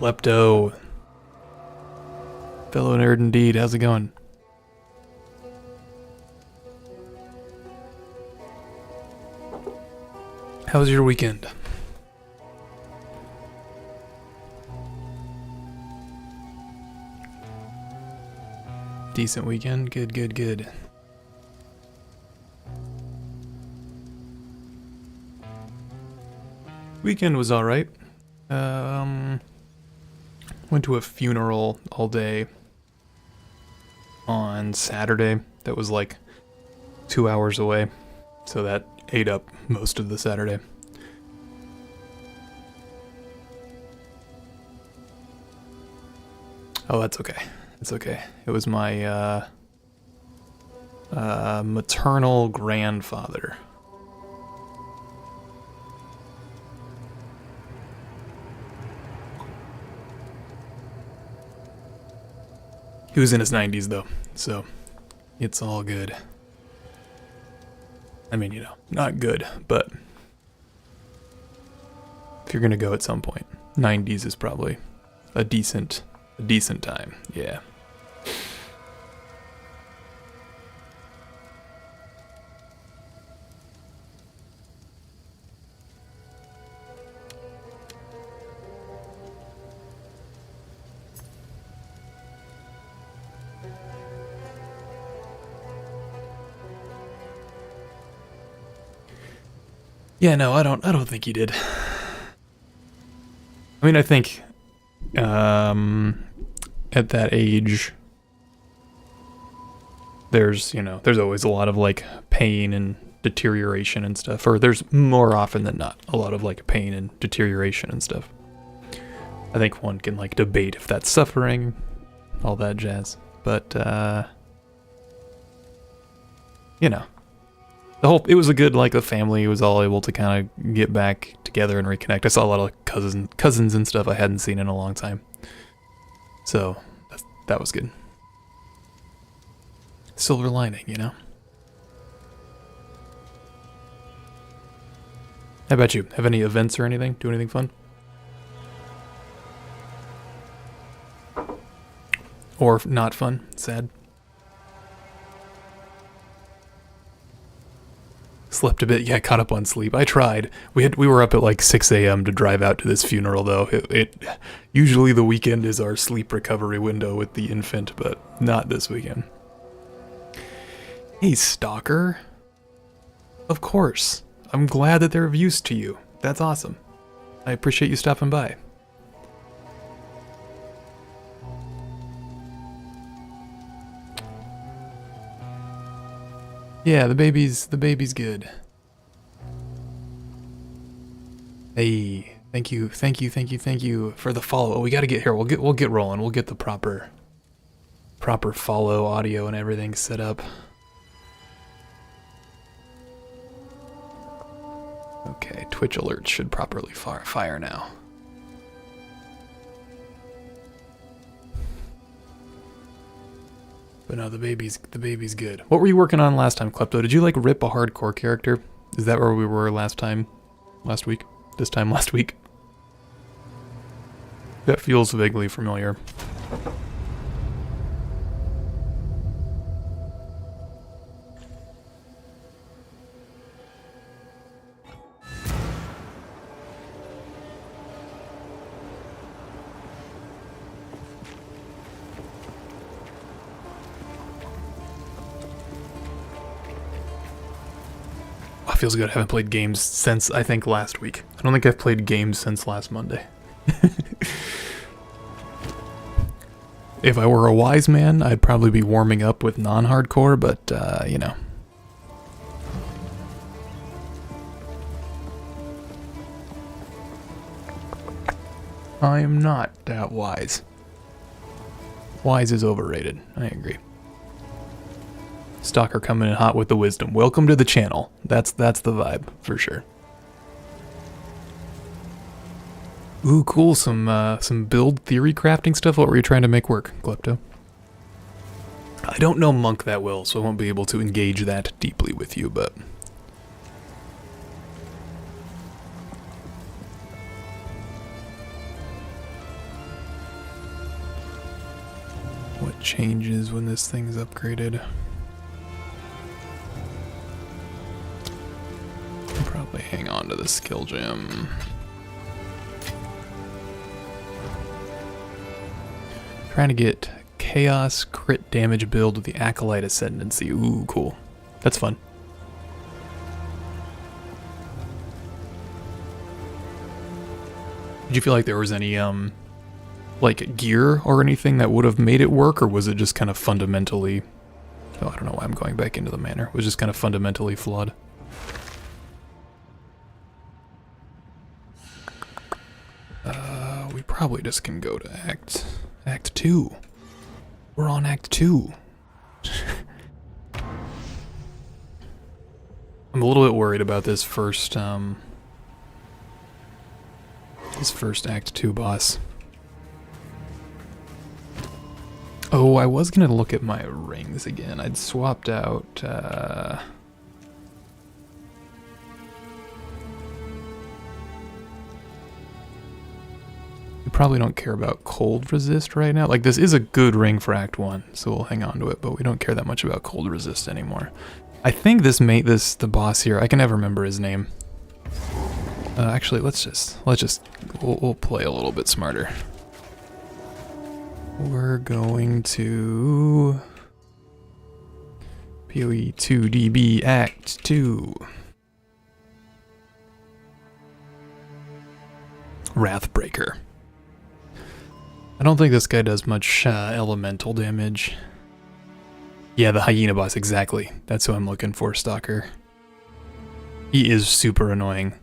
Klepto. Fellow nerd indeed, how's it going? How was your weekend? Decent weekend? Good, good, good. Weekend was alright. Went to a funeral all day on Saturday that was like 2 hours away, so that ate up most of the Saturday. Oh, that's okay. It's okay. It was my maternal grandfather. He was in his 90s though, so it's all good. I mean, you know, not good, but if you're gonna go at some point, 90s is probably a decent time, yeah. Yeah, no, I don't think he did. I mean, I think at that age there's always a lot of like pain and deterioration and stuff, or there's more often than not a lot of like pain and deterioration and stuff. I think one can like debate if that's suffering, all that jazz, but you know, it was a good, like, the family was all able to kind of get back together and reconnect. I saw a lot of cousins and stuff I hadn't seen in a long time. So, that was good. Silver lining, you know? How about you? Have any events or anything? Do anything fun? Or not fun? Sad? Slept a bit, yeah, caught up on sleep. I tried. We were up at like 6 a.m. to drive out to this funeral though. It usually the weekend is our sleep recovery window with the infant, but not this weekend. Hey, stalker. Of course. I'm glad that they're of use to you. That's awesome. I appreciate you stopping by. Yeah, the baby's good. Hey, thank you for the follow. Oh, we gotta get here. We'll get rolling. We'll get the proper follow audio and everything set up. Okay, Twitch alerts should properly fire now. But no, the baby's good. What were you working on last time, Klepto? Did you like rip a hardcore character? Is that where we were last week? This time last week? That feels vaguely familiar. Feels good. I haven't played games since, I think, last week. I don't think I've played games since last Monday. If I were a wise man, I'd probably be warming up with non-hardcore, but, you know. I am not that wise. Wise is overrated. I agree. Stalker coming in hot with the wisdom. Welcome to the channel. That's the vibe, for sure. Ooh, cool. Some build theory crafting stuff. What were you trying to make work, Klepto? I don't know Monk that well, so I won't be able to engage that deeply with you, but... changes when this thing's upgraded. I'll probably hang on to the skill gem. Trying to get Chaos crit damage build with the Acolyte Ascendancy. Ooh, cool. That's fun. Did you feel like there was any, like, gear or anything that would have made it work, or was it just kind of fundamentally... Oh, I don't know why I'm going back into the manor. It was just kind of fundamentally flawed. We probably just can go to Act 2. We're on Act 2. I'm a little bit worried about this first Act 2 boss. Oh, I was gonna look at my rings again. I'd swapped out, we probably don't care about cold resist right now. Like, this is a good ring for Act 1, so we'll hang on to it, but we don't care that much about cold resist anymore. I think the boss here, I can never remember his name. Actually, we'll play a little bit smarter. We're going to PoE 2DB Act 2. Wrathbreaker. I don't think this guy does much elemental damage. Yeah, the hyena boss, exactly. That's who I'm looking for, Stalker. He is super annoying.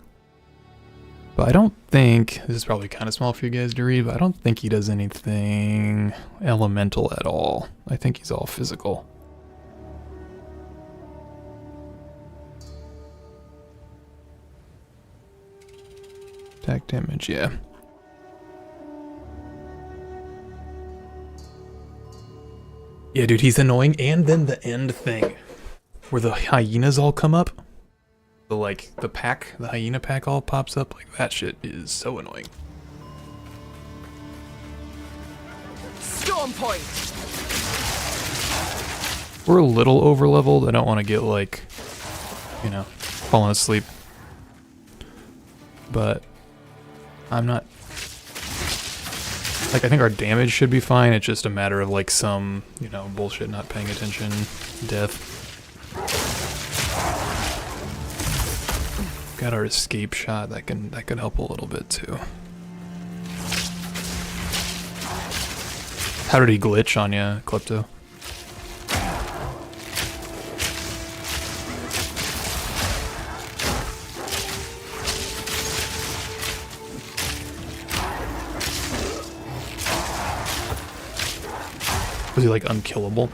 But I don't think, this is probably kind of small for you guys to read, but I don't think he does anything elemental at all. I think he's all physical. Attack damage, yeah. Yeah, dude, he's annoying. And then the end thing, where the hyenas all come up. The hyena pack all pops up. Like, that shit is so annoying. Storm point. We're a little over leveled. I don't want to get, like, you know, falling asleep. But I'm not... Like, I think our damage should be fine. It's just a matter of, like, some, you know, bullshit, not paying attention, death. Got our escape shot. That could help a little bit too. How did he glitch on you, Klepto? Was he like unkillable?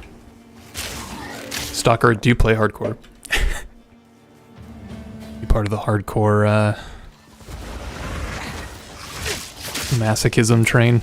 Stalker, do you play hardcore? You part of the hardcore masochism train?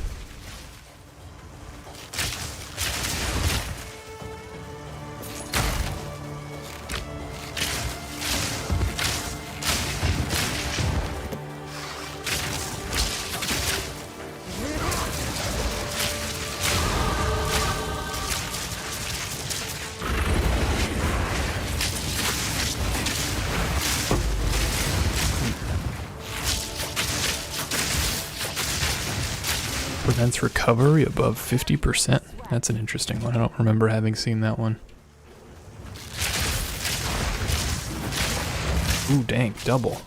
Prevents recovery above 50%. That's an interesting one. I don't remember having seen that one. Ooh, dang, double.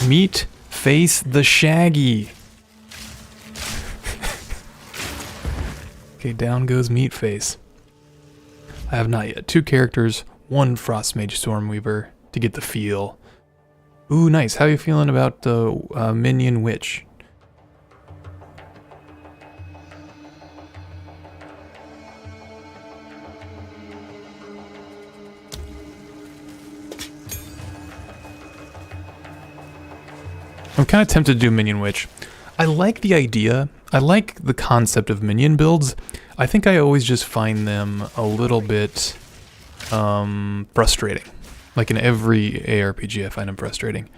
Meat face the Shaggy. Okay, down goes Meat Face. I have not yet. 2 characters, 1 Frostmage Stormweaver to get the feel. Ooh, nice. How are you feeling about the Minion Witch? I'm kind of tempted to do Minion Witch. I like the idea. I like the concept of minion builds. I think I always just find them a little bit frustrating. Like in every ARPG, I find them frustrating.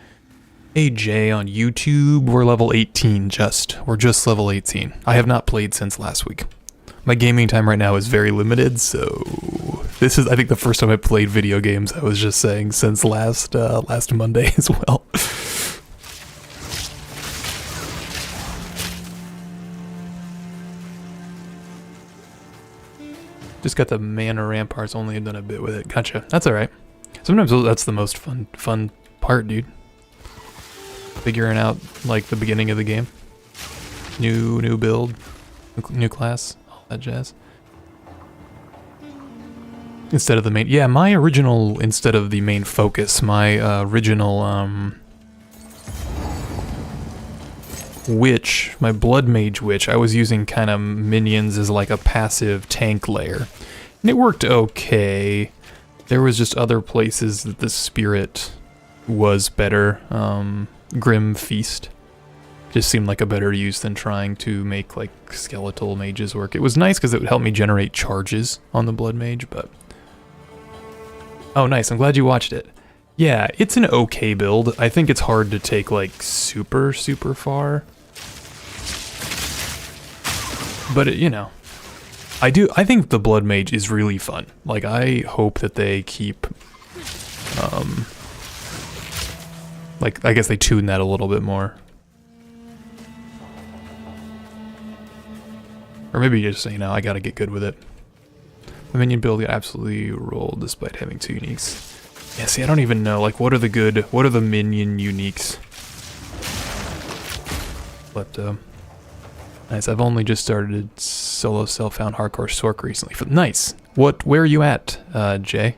AJ on YouTube, we're level 18 just. We're just level 18. I have not played since last week. My gaming time right now is very limited, so this is, I think, the first time I played video games, I was just saying, since last Monday as well. Just got the mana ramparts, only done a bit with it. Gotcha. That's alright. Sometimes that's the most fun part, dude. Figuring out, like, the beginning of the game. New build. New class. All that jazz. Instead of the main... Yeah, my original... Instead of the main focus, my original, witch, my blood mage witch, I was using kind of minions as like a passive tank layer. And it worked okay. There was just other places that the spirit was better. Grim Feast just seemed like a better use than trying to make like skeletal mages work. It was nice because it would help me generate charges on the blood mage, but... Oh, nice. I'm glad you watched it. Yeah, it's an okay build. I think it's hard to take like super far. But you know, I think the blood mage is really fun. Like, I hope that they keep, like, I guess they tune that a little bit more. Or maybe just say, you know, I gotta get good with it. The minion build got absolutely rolled despite having 2 uniques. Yeah, see, I don't even know, like, what are the minion uniques? Klepto. Nice, I've only just started solo self-found hardcore Sork recently. Nice. Where are you at, Jay?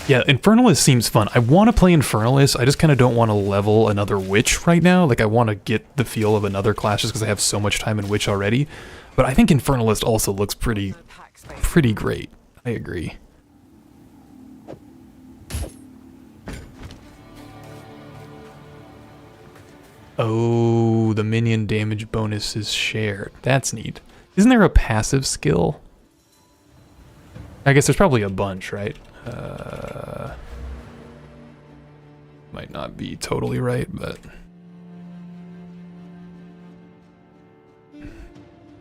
Yeah, Infernalist seems fun. I want to play Infernalist, I just kind of don't want to level another Witch right now. Like, I want to get the feel of another class just because I have so much time in Witch already. But I think Infernalist also looks pretty great. I agree. Oh, the minion damage bonus is shared. That's neat. Isn't there a passive skill? I guess there's probably a bunch, right? Might not be totally right, but...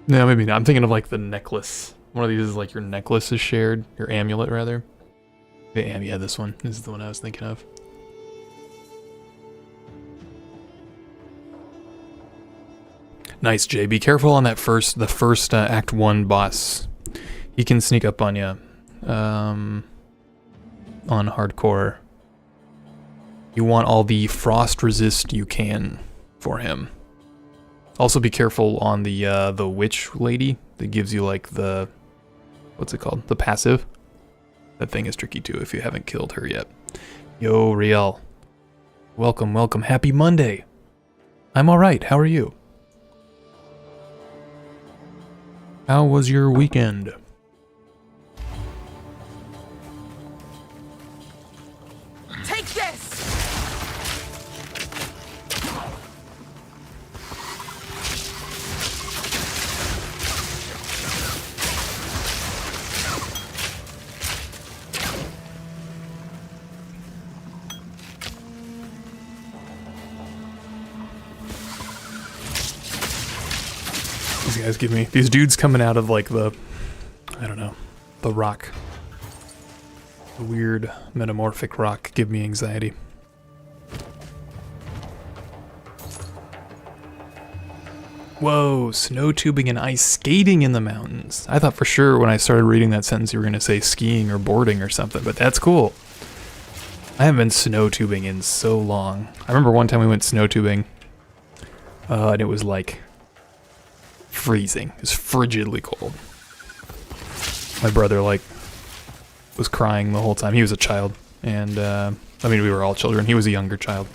No, maybe not. I'm thinking of like the necklace. One of these is like your necklace is shared. Your amulet, rather. Yeah, this one. This is the one I was thinking of. Nice, Jay. Be careful on that the first Act 1 boss. He can sneak up on you. On hardcore. You want all the frost resist you can for him. Also be careful on the witch lady that gives you like the... What's it called? The passive. That thing is tricky too if you haven't killed her yet. Yo, Riel. Welcome, welcome. Happy Monday. I'm alright. How are you? How was your weekend? Take this! These guys give me... These dudes coming out of like the... I don't know. The rock. The weird metamorphic rock give me anxiety. Whoa, snow tubing and ice skating in the mountains. I thought for sure when I started reading that sentence you were going to say skiing or boarding or something, but that's cool. I haven't been snow tubing in so long. I remember one time we went snow tubing, and it was like freezing. It was frigidly cold. My brother like was crying the whole time. He was a child, and I mean we were all children. He was a younger child,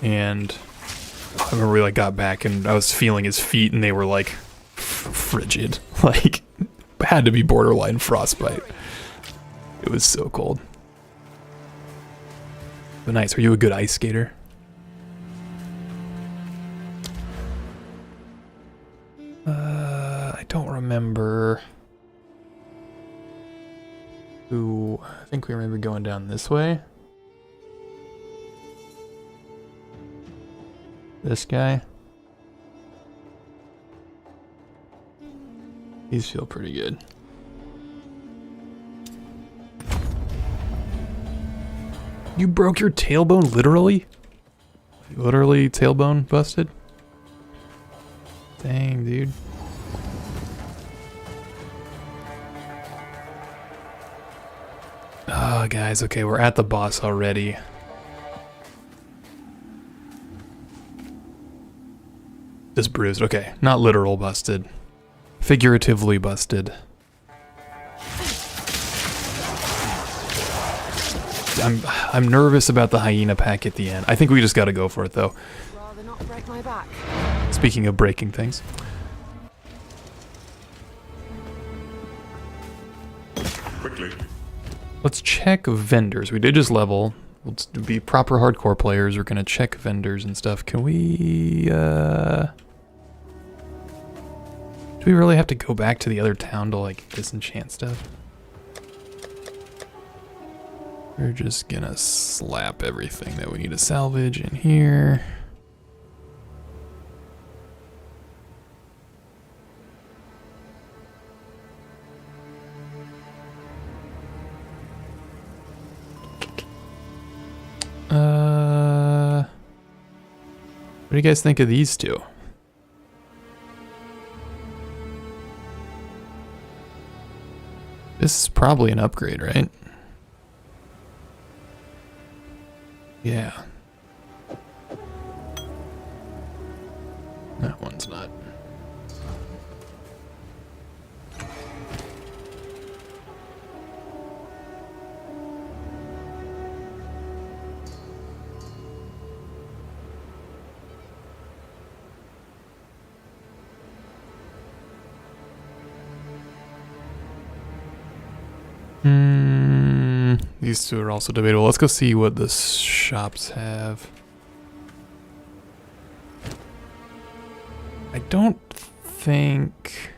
and I remember we like got back and I was feeling his feet and they were like frigid, like had to be borderline frostbite. It was so cold. But nice. Are you a good ice skater? I don't remember. Ooh, I think we remember going down this way. This guy. These feel pretty good. You broke your tailbone, literally? Literally tailbone busted? Dang, dude. Oh, guys, okay, we're at the boss already. Just bruised, okay. Not literal busted. Figuratively busted. I'm nervous about the hyena pack at the end. I think we just gotta go for it, though. Rather not break my back. Speaking of breaking things. Quickly. Let's check vendors. We did just level. Let's be proper hardcore players. We're gonna check vendors and stuff. Can we, do we really have to go back to the other town to, like, disenchant stuff? We're just gonna slap everything that we need to salvage in here. What do you guys think of these two? This is probably an upgrade, right? Yeah. That one's not. These two are also debatable. Let's go see what the shops have. I don't think...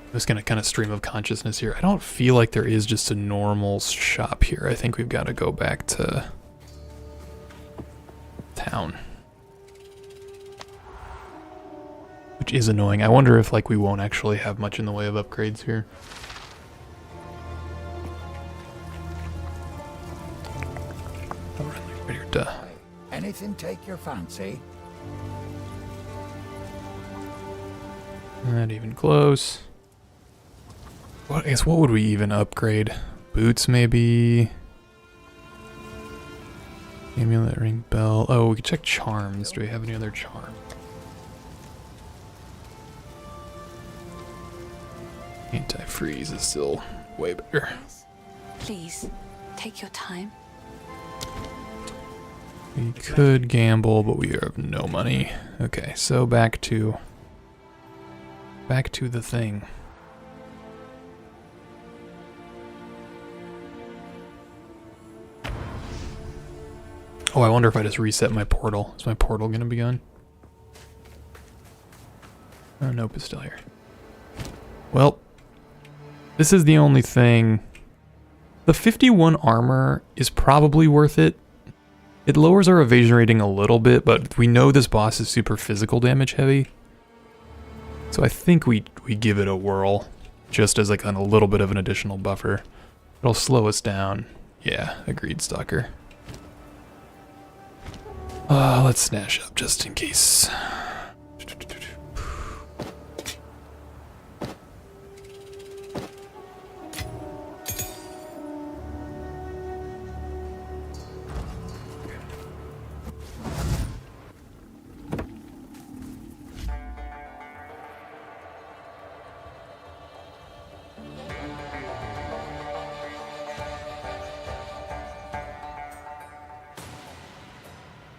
I'm just gonna kind of stream of consciousness here. I don't feel like there is just a normal shop here. I think we've got to go back to town. Which is annoying. I wonder if, like, we won't actually have much in the way of upgrades here. Oh, right here, duh. Anything take your fancy? Not even close. What, I guess, what would we even upgrade? Boots, maybe? Amulet, ring, bell. Oh, we could check charms. Do we have any other charms? Anti-freeze is still way better. Please, take your time. We could gamble, but we have no money. Okay, so back to the thing. Oh, I wonder if I just reset my portal. Is my portal gonna be on? Oh, nope, it's still here. Well, this is the only thing. The 51 armor is probably worth it. It lowers our evasion rating a little bit, but we know this boss is super physical damage heavy. So I think we give it a whirl, just as like a little bit of an additional buffer. It'll slow us down. Yeah, agreed, Stalker. Let's snatch up just in case.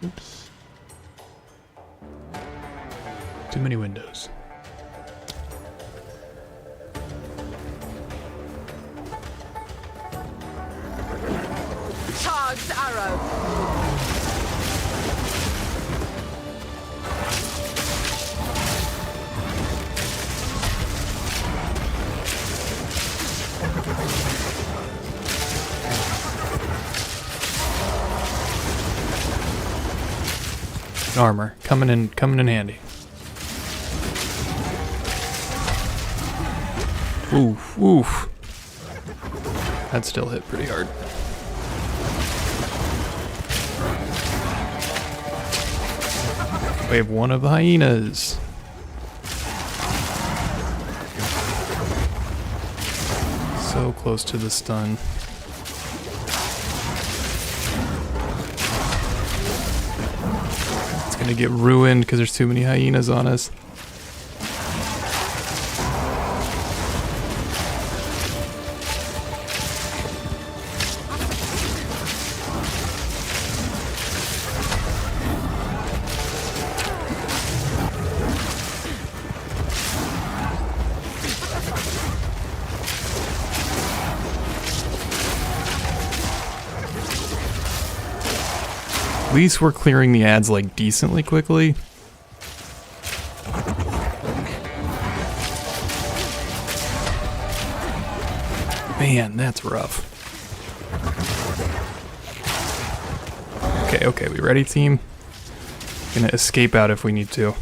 Oops. Too many windows. Charged arrow. Armor coming in handy. Oof, oof. That still hit pretty hard. Wave one of the hyenas. So close to the stun. It's gonna get ruined because there's too many hyenas on us. At least we're clearing the ads like decently quickly. Man, that's rough. Okay, we ready, team? Gonna escape out if we need to.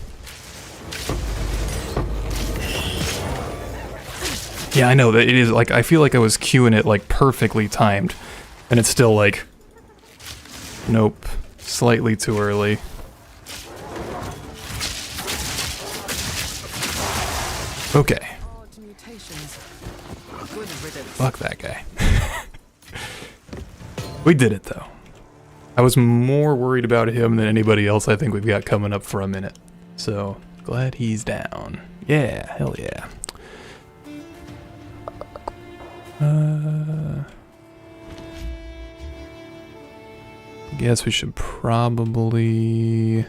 Yeah, I know that it is like, I feel like I was queuing it like perfectly timed, and it's still like, nope. Slightly too early. Okay. Fuck that guy. We did it though. I was more worried about him than anybody else I think we've got coming up for a minute. So, glad he's down. Yeah, hell yeah. Guess we should probably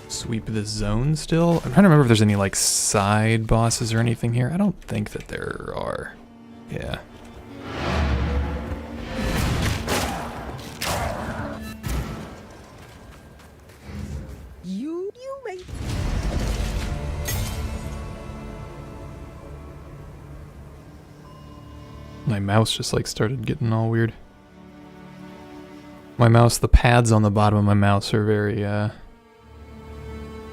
sweep the zone still. I'm trying to remember if there's any like side bosses or anything here. I don't think that there are. Yeah. You mate. My mouse just like started getting all weird. My mouse, the pads on the bottom of my mouse are very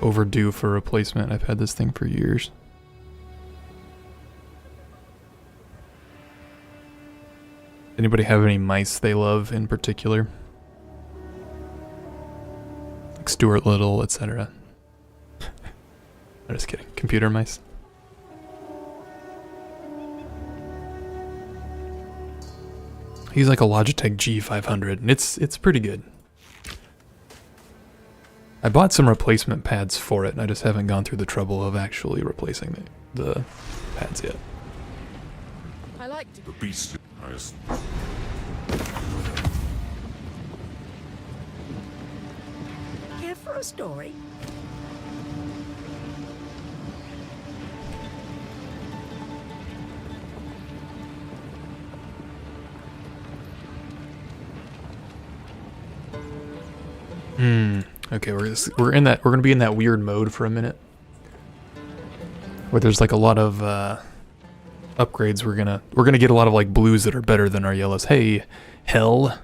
overdue for replacement. I've had this thing for years. Anybody have any mice they love in particular? Like Stuart Little, etc. I'm just kidding. Computer mice. He's like a Logitech G500, and it's pretty good. I bought some replacement pads for it, and I just haven't gone through the trouble of actually replacing the pads yet. I liked it. The beast. Nice. Care for a story? Okay, we're gonna be in that weird mode for a minute, where there's like a lot of upgrades. We're gonna get a lot of like blues that are better than our yellows. Hey, Hell,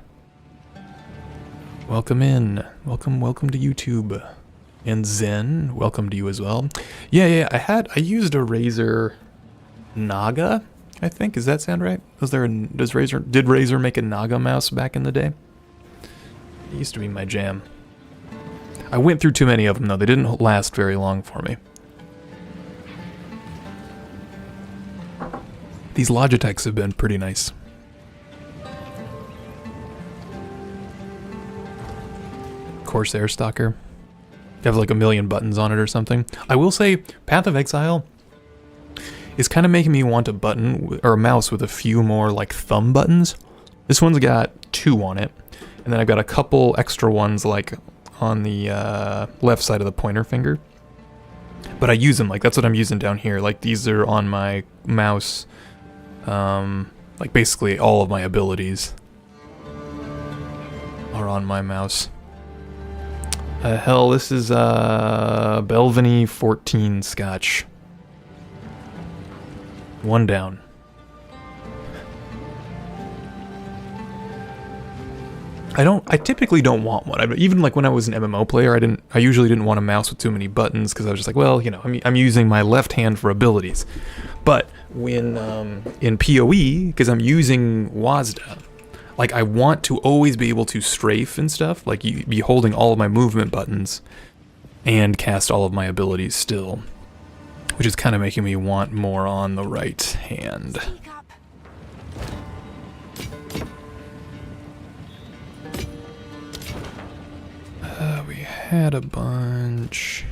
welcome in, welcome to YouTube, and Zen, welcome to you as well. Yeah, I used a Razer Naga, I think. Does that sound right? Did Razer make a Naga mouse back in the day? It used to be my jam. I went through too many of them though. They didn't last very long for me. These Logitechs have been pretty nice. Corsair Stalker. You have like a million buttons on it or something. I will say, Path of Exile is kind of making me want a button or a mouse with a few more like thumb buttons. This one's got 2 on it, and then I've got a couple extra ones like on the left side of the pointer finger. But I use them, like that's what I'm using down here. Like these are on my mouse. Like basically all of my abilities are on my mouse. Hell, this is Belvany 14 Scotch. 1 down. I typically don't want one. Even like when I was an MMO player, I usually didn't want a mouse with too many buttons because I was just like, well, you know, I'm using my left hand for abilities. But when in PoE, because I'm using WASD, like I want to always be able to strafe and stuff, like be holding all of my movement buttons and cast all of my abilities still, which is kind of making me want more on the right hand. Speak up. We had a bunch.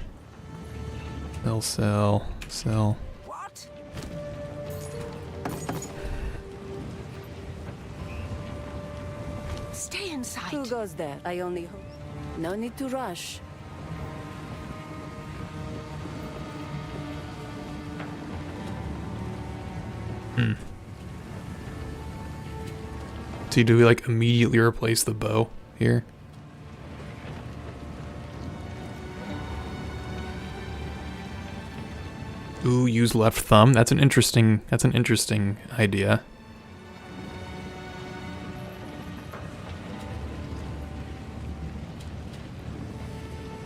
Sell. What? Stay inside. Who goes there? I only hope. No need to rush. So do we like immediately replace the bow here? Ooh, use left thumb. That's an interesting idea.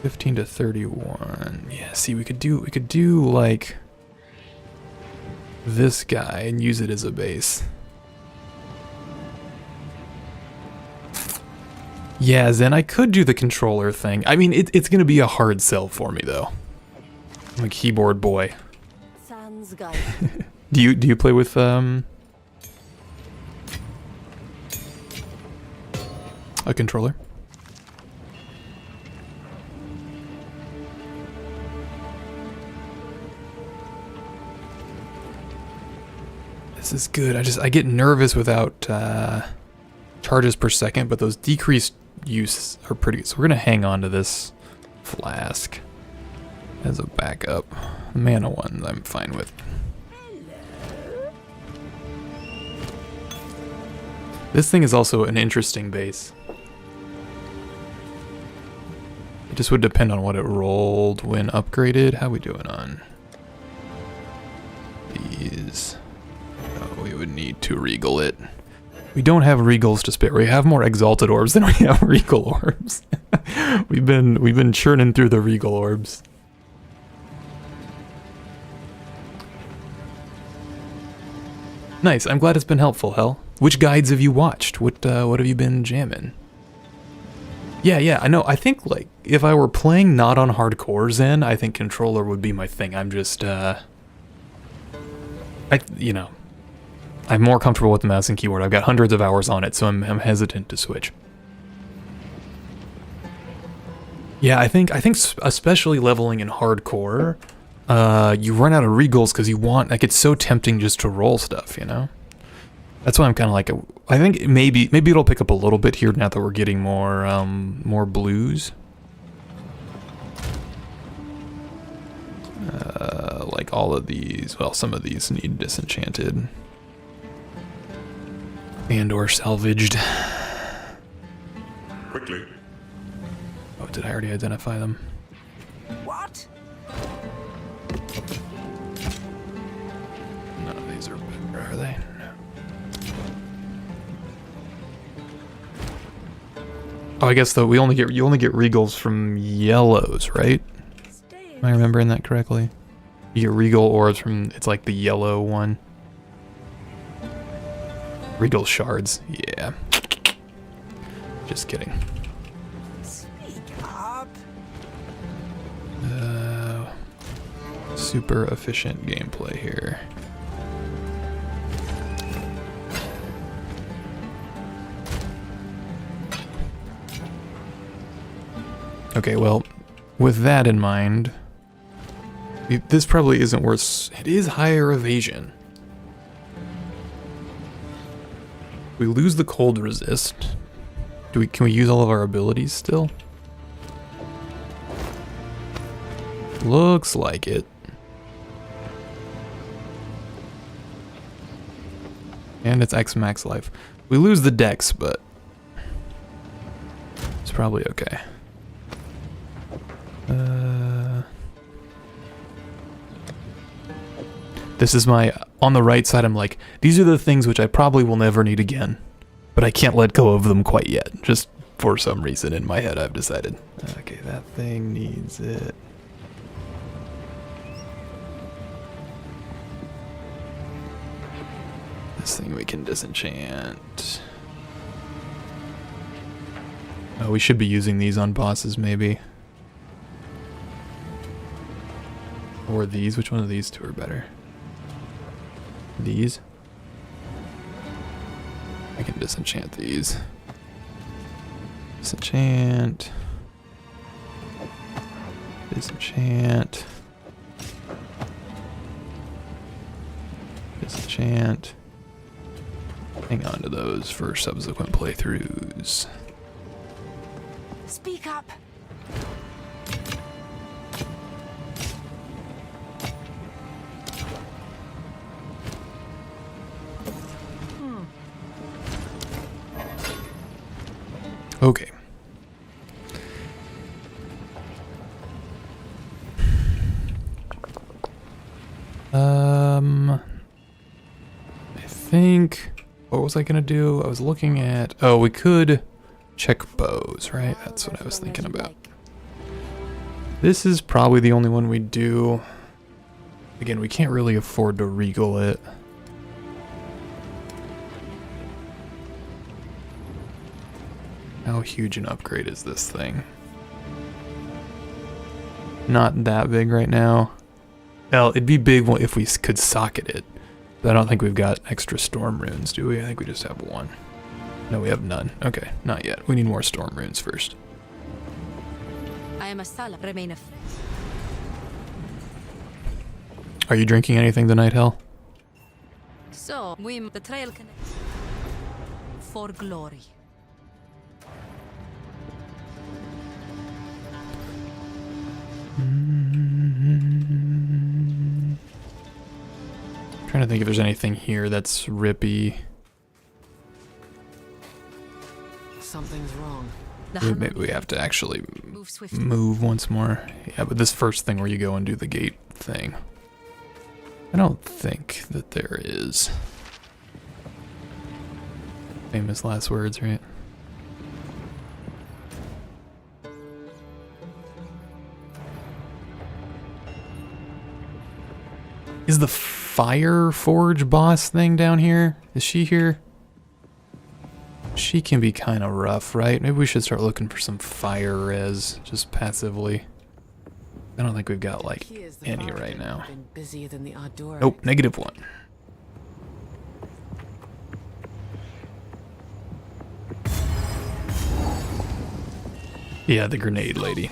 $15 to 31. Yeah, see, we could do like this guy and use it as a base. Yeah, then I could do the controller thing. I mean, it's gonna be a hard sell for me though. I'm a keyboard boy. Sans guide. Do you play with a controller? This is good. I get nervous without charges per second, but those decreased use are pretty good. So we're gonna hang on to this flask as a backup. The mana one I'm fine with. This thing is also an interesting base. It just would depend on what it rolled when upgraded. How we doing on these? Oh, we would need to regal it. We don't have regals to spare. We have more exalted orbs than we have regal orbs. we've been churning through the regal orbs. Nice. I'm glad it's been helpful, Hell. Which guides have you watched? What have you been jamming? Yeah, I know. I think like if I were playing not on hardcore Zen, I think controller would be my thing. I'm just I'm more comfortable with the mouse and keyboard. I've got hundreds of hours on it, so I'm hesitant to switch. Yeah, I think especially leveling in hardcore, you run out of regals because you want, like, it's so tempting just to roll stuff, you know? That's why I'm kind of like, I think maybe it'll pick up a little bit here now that we're getting more blues. Like all of these, well, some of these need disenchanted. And or salvaged. Quickly. Oh, did I already identify them? What? No, these are better, are they? No. Oh, I guess though you only get regals from yellows, right? Stay Am I remembering that correctly? You get regal orbs from, it's like the yellow one. Regal shards, yeah. Just kidding. Speak up. Super efficient gameplay here. Okay, well, with that in mind, this probably isn't worth. It is higher evasion. We lose the cold resist. Can we use all of our abilities still? Looks like it. And it's X max life. We lose the dex, but it's probably okay. This is my, on the right side, I'm like, these are the things which I probably will never need again, but I can't let go of them quite yet. Just For some reason in my head I've decided. Okay, that thing needs it. This thing we can disenchant. Oh, we should be using these on bosses maybe. Or these. Which one of these two are better? These? I can disenchant these. Disenchant. Disenchant. Disenchant. Hang on to those for subsequent playthroughs. Speak up. Okay. I think, what was I gonna do? I was looking at, oh, we could check bows, right? That's what I was thinking about. This is probably the only one we do. Again, we can't really afford to regal it. How huge an upgrade is this thing? Not that big right now. Well, it'd be big if we could socket it. But I don't think we've got extra storm runes, do we? I think we just have one. No, we have none. Okay, not yet. We need more storm runes first. I am a Salah. Remain a. Are you drinking anything tonight, Hel? So we the trail can. For glory. Trying to think if there's anything here that's rippy. Something's wrong. Maybe we have to actually Move swiftly. move once more. Yeah, but this first thing where you go and do the gate thing, I don't think that there is. Famous last words, right? Is the Fire Forge boss thing down here? Is she here? She can be kind of rough, right? Maybe we should start looking for some fire res, just passively. I don't think we've got, like, any right now. Been busier than the Ardora. Nope, -1. Yeah, the grenade lady.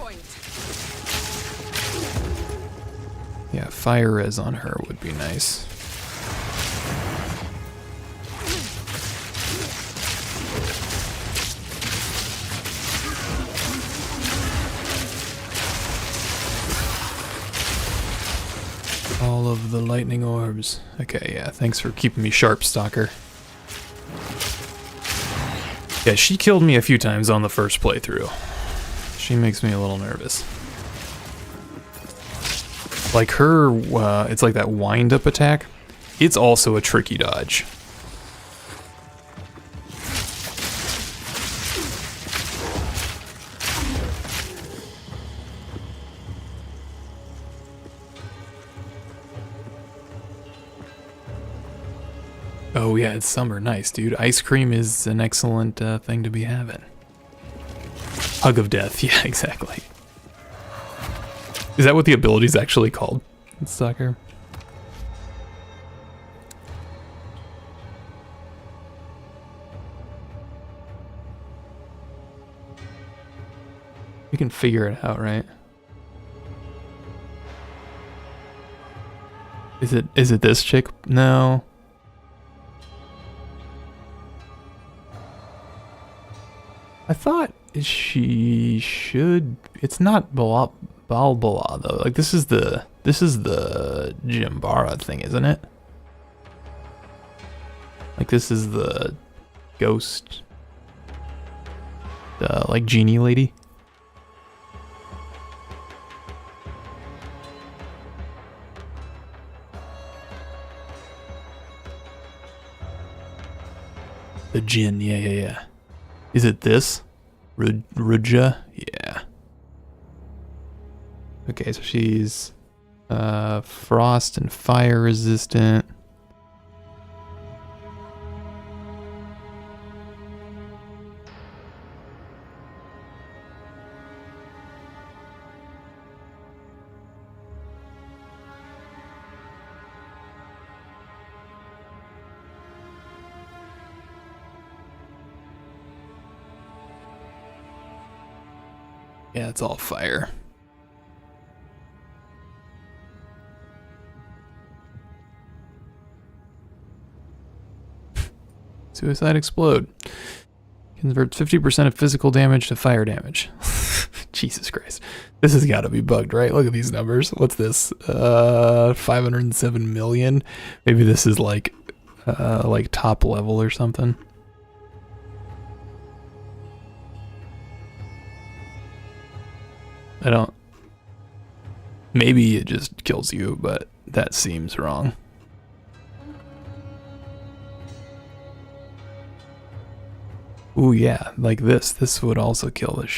Yeah, fire res on her would be nice. All of the lightning orbs. Okay, yeah, thanks for keeping me sharp, Stalker. Yeah, she killed me a few times on the first playthrough. She makes me a little nervous. Like her, it's like that wind-up attack. It's also a tricky dodge. Oh yeah, it's summer. Nice, dude. Ice cream is an excellent thing to be having. Hug of death. Yeah, exactly. Is that what the ability is actually called? Stalker. We can figure it out, right? Is it this chick? No. I thought she should. It's not Balboa though. Like this is the Jimbara thing, isn't it? Like this is the ghost, like genie lady. The Jinn, yeah. Is it this? Ruja? Yeah. Okay, so she's frost and fire resistant. Yeah, it's all fire. Suicide explode. Converts 50% of physical damage to fire damage. Jesus Christ. This has got to be bugged, right? Look at these numbers. What's this? 507 million. Maybe this is like top level or something. I don't... Maybe it just kills you, but that seems wrong. Ooh, yeah, like this. This would also kill the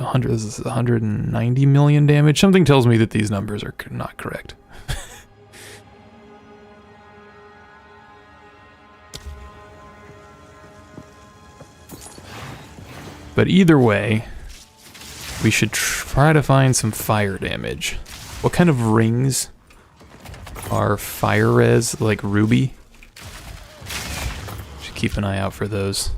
100. This is 190 million damage. Something tells me that these numbers are not correct. But either way, we should try to find some fire damage. What kind of rings are fire res, like ruby? Should keep an eye out for those.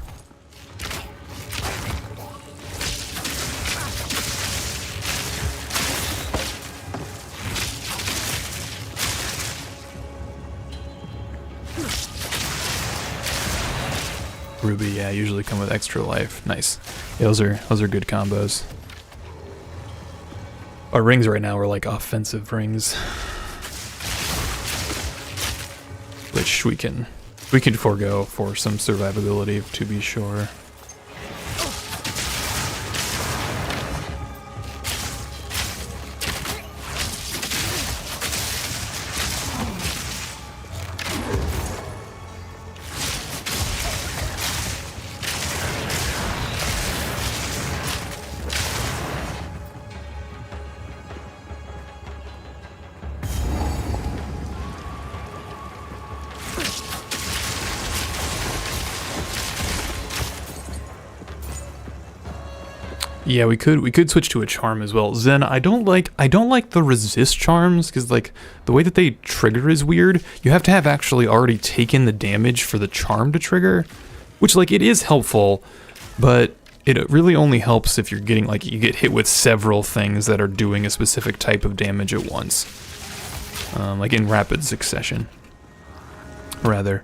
Ruby, yeah, usually come with extra life. Nice. Yeah, those are good combos. Our rings right now are like offensive rings, which we can forego for some survivability, to be sure. Yeah, we could switch to a charm as well. Zen, I don't like the resist charms because like the way that they trigger is weird. You have to have actually already taken the damage for the charm to trigger, which like it is helpful, but it really only helps if you're getting like you get hit with several things that are doing a specific type of damage at once, like in rapid succession, rather.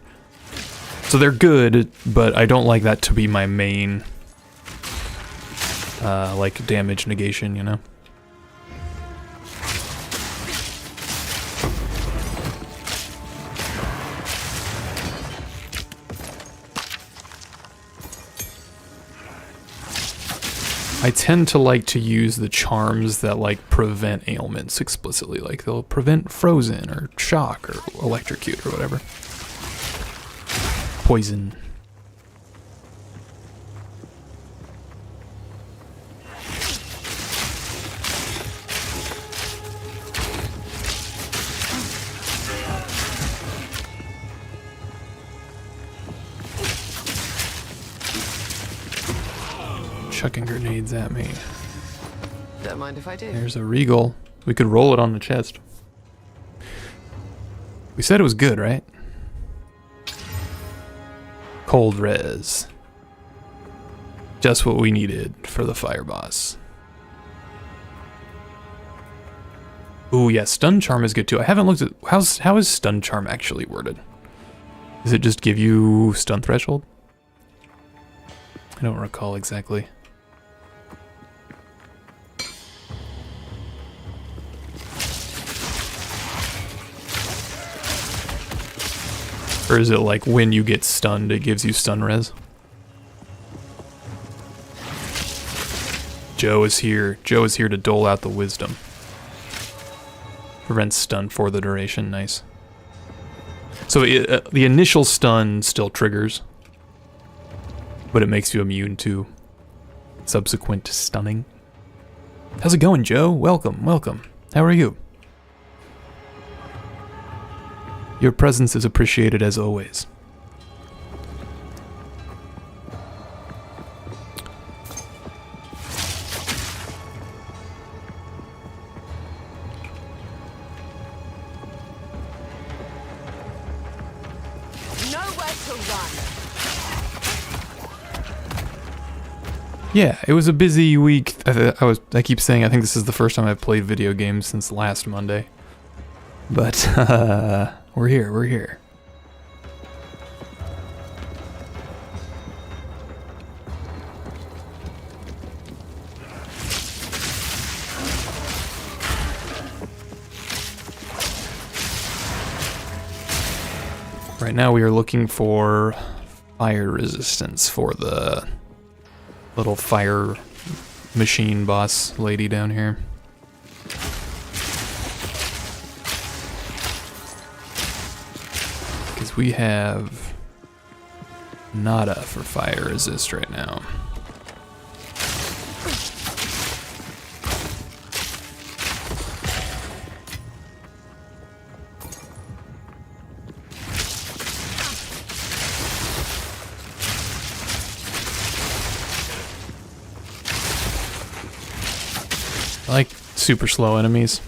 So they're good, but I don't like that to be my main. Like damage negation, you know? I tend to like to use the charms that like prevent ailments explicitly, like they'll prevent frozen or shock or electrocute or whatever. Poison. Chucking grenades at me. Don't mind if I do. There's a regal. We could roll it on the chest. We said it was good, right? Cold res. Just what we needed for the fire boss. Ooh, yeah, stun charm is good too. I haven't looked at how is stun charm actually worded? Does it just give you stun threshold? I don't recall exactly. Or is it like when you get stunned, it gives you stun res? Joe is here. Joe is here to dole out the wisdom. Prevents stun for the duration. Nice. So the initial stun still triggers, but it makes you immune to subsequent stunning. How's it going, Joe? Welcome, welcome. How are you? Your presence is appreciated as always. Nowhere to run. Yeah, it was a busy week. I keep saying I think this is the first time I've played video games since last Monday. But we're here, we're here. Right now we are looking for fire resistance for the little fire machine boss lady down here. Because we have nada for fire resist right now. I like super slow enemies.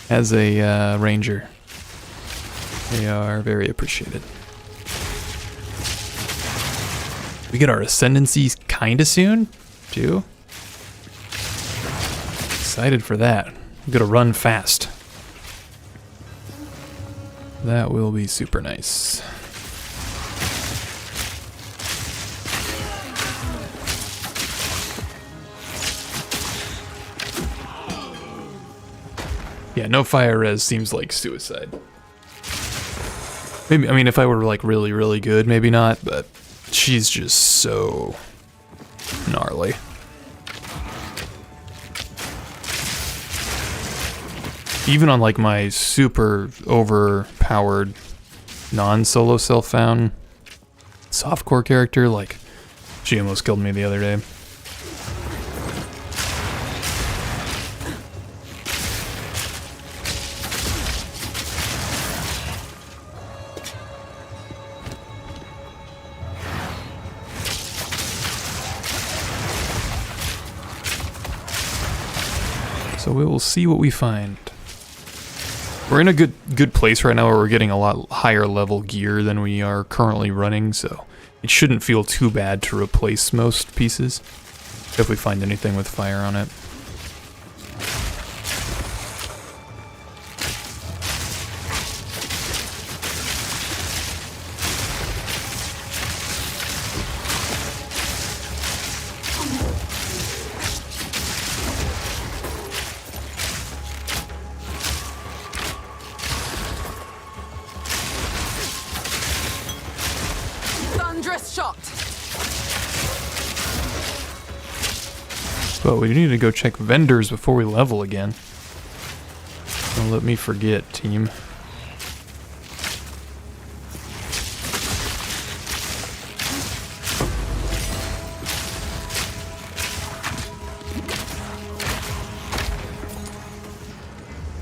As a ranger, they are very appreciated. We get our ascendancies kinda soon, too. Excited for that. I'm gonna run fast. That will be super nice. Yeah, no fire res seems like suicide. Maybe, I mean, if I were like really, really good, maybe not, but she's just so gnarly. Even on like my super overpowered non-solo self-found softcore character, like she almost killed me the other day. So we will see what we find. We're in a good place right now where we're getting a lot higher level gear than we are currently running, so it shouldn't feel too bad to replace most pieces if we find anything with fire on it. Shot. But we need to go check vendors before we level again. Don't let me forget, team.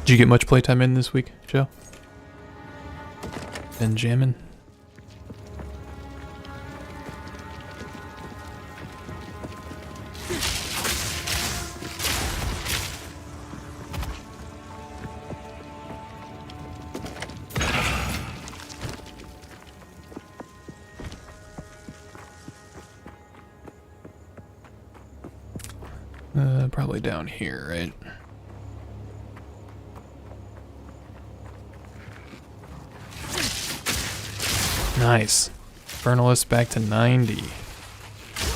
Did you get much playtime in this week, Joe? Been jamming? Probably down here, right? Nice. Infernalist back to 90.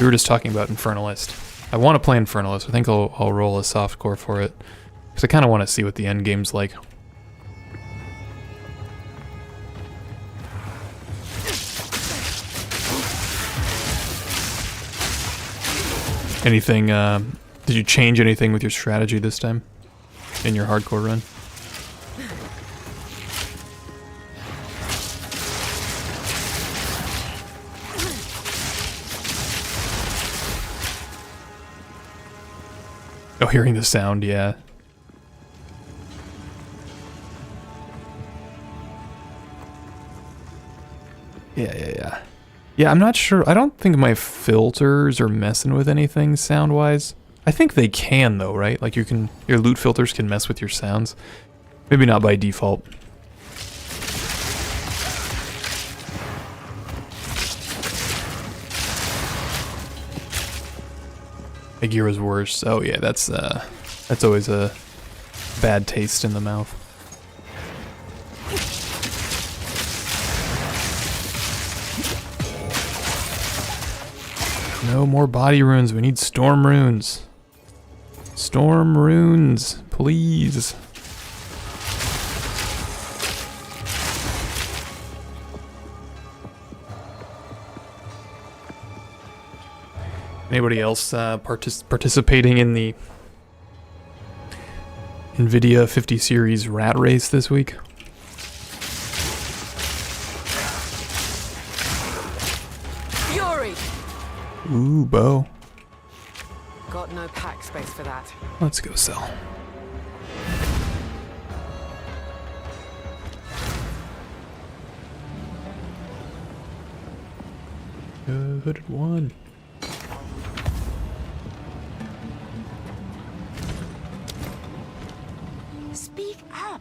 We were just talking about Infernalist. I want to play Infernalist. I think I'll roll a softcore for it. Because I kind of want to see what the end game's like. Anything, did you change anything with your strategy this time? In your hardcore run? Oh, hearing the sound, yeah. Yeah. Yeah, I'm not sure. I don't think my filters are messing with anything sound-wise. I think they can, though, right? Like, your loot filters can mess with your sounds. Maybe not by default. Agira's worse. Oh yeah, that's always a bad taste in the mouth. No more body runes. We need storm runes. Storm runes, please. Anybody else participating in the NVIDIA 50 series rat race this week? Fury! Ooh, bow. Got no pack space for that. Let's go sell. Hooded one. Speak up!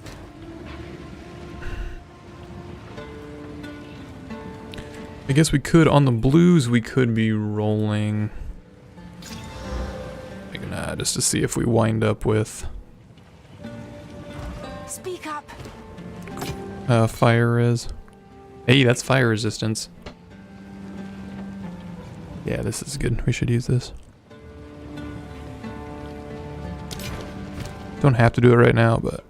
I guess we could, on the blues, we could be rolling. Like, nah, just to see if we wind up with Speak up! fire is. Hey, that's fire resistance. Yeah, this is good. We should use this. Don't have to do it right now, but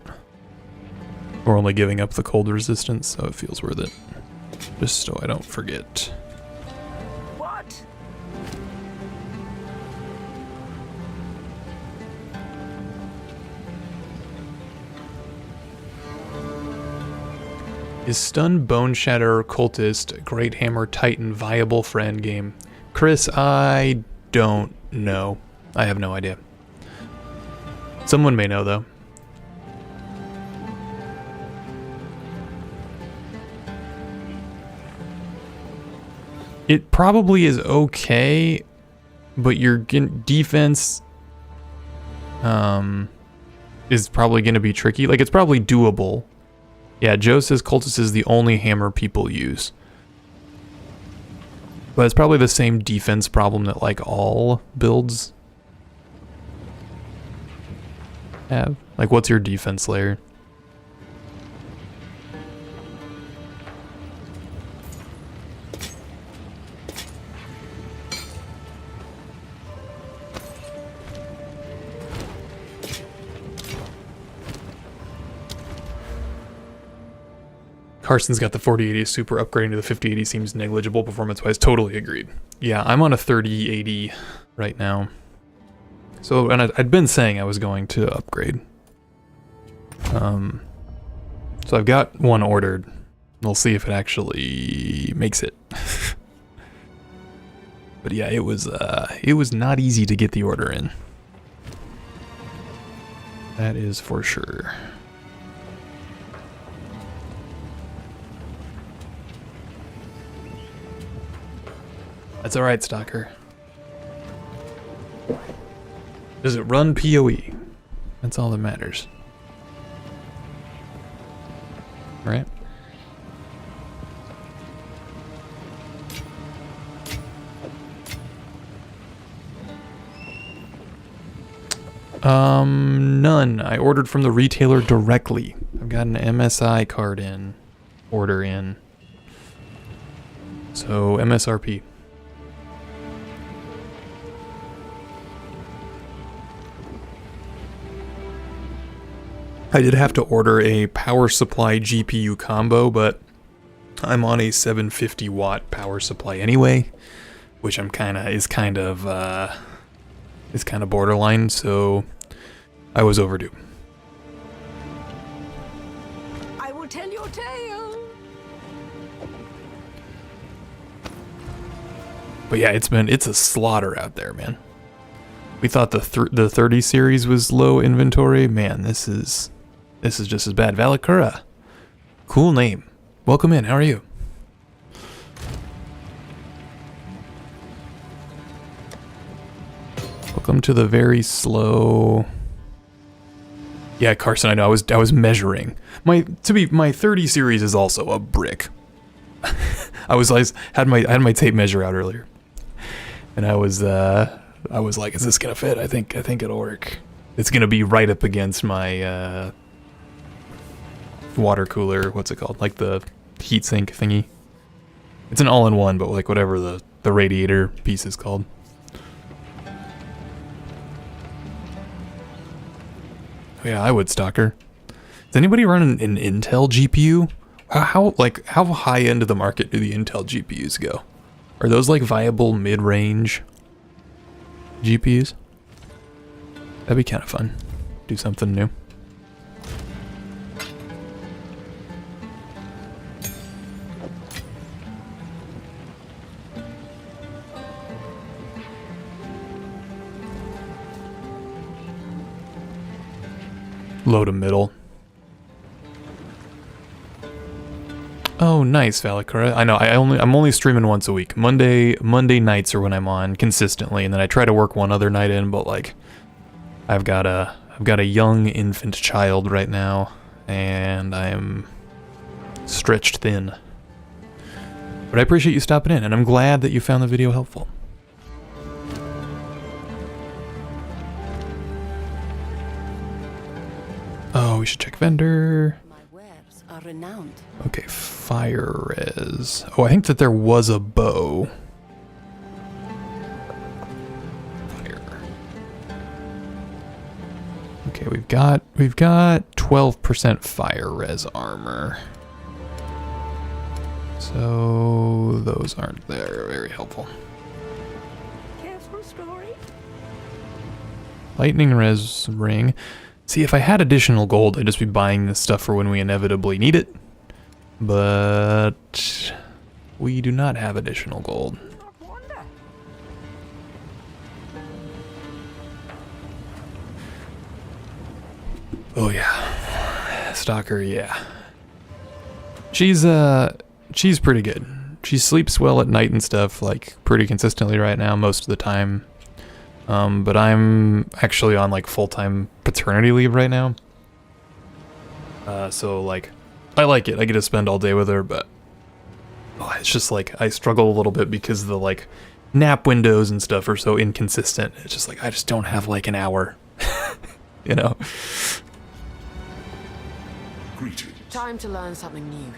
we're only giving up the cold resistance, so it feels worth it. Just so I don't forget. What? Is Stun Bone Shatter Cultist Great Hammer Titan viable for endgame? Chris, I don't know. I have no idea. Someone may know, though. It probably is okay, but your defense is probably going to be tricky. Like, it's probably doable. Yeah, Joe says Cultist is the only hammer people use. But it's probably the same defense problem that, like, all builds have. Like, what's your defense layer? Carson's got the 4080 super, upgrading to the 5080 seems negligible performance-wise. Totally agreed. Yeah, I'm on a 3080 right now. So, and I'd been saying I was going to upgrade. So I've got one ordered. We'll see if it actually makes it. But yeah, it was not easy to get the order in. That is for sure. That's alright, Stalker. Does it run PoE? That's all that matters. Right? None. I ordered from the retailer directly. I've got an MSI card in. Order in. So, MSRP. I did have to order a power supply GPU combo, but I'm on a 750 watt power supply anyway, which is kind of borderline, so I was overdue. I will tell your tale! But yeah, it's a slaughter out there, man. We thought the 30 series was low inventory. Man, this is just as bad. Valakura. Cool name. Welcome in. How are you? Welcome to the very slow. Yeah, Carson, I know. I was measuring. My 30 series is also a brick. I had my tape measure out earlier. And I was like, is this gonna fit? I think it'll work. It's gonna be right up against my water cooler, what's it called? Like the heatsink thingy. It's an all-in-one, but like whatever the radiator piece is called. Yeah, I would, Stalker. Does anybody run an Intel GPU? How high into the market do the Intel GPUs go? Are those like viable mid-range GPUs? That'd be kind of fun. Do something new. Low to middle. Oh, nice, Valakura. I know. I'm only streaming once a week. Monday nights are when I'm on consistently, and then I try to work one other night in. But like, I've got a young infant child right now, and I'm stretched thin. But I appreciate you stopping in, and I'm glad that you found the video helpful. Oh, we should check vendor. My wares are renowned. Okay, fire res. Oh, I think that there was a bow. Fire. Okay, we've got 12% fire res armor. So those aren't very helpful. Careful, story. Lightning res ring. See, if I had additional gold, I'd just be buying this stuff for when we inevitably need it. But we do not have additional gold. Not wonder. Oh yeah. Stalker, yeah. She's pretty good. She sleeps well at night and stuff, like pretty consistently right now, most of the time. But I'm actually on like full-time paternity leave right now. So like, I like it. I get to spend all day with her, but it's just like, I struggle a little bit because the like nap windows and stuff are so inconsistent. It's just like, I just don't have like an hour, you know? Greetings. Time to learn something new.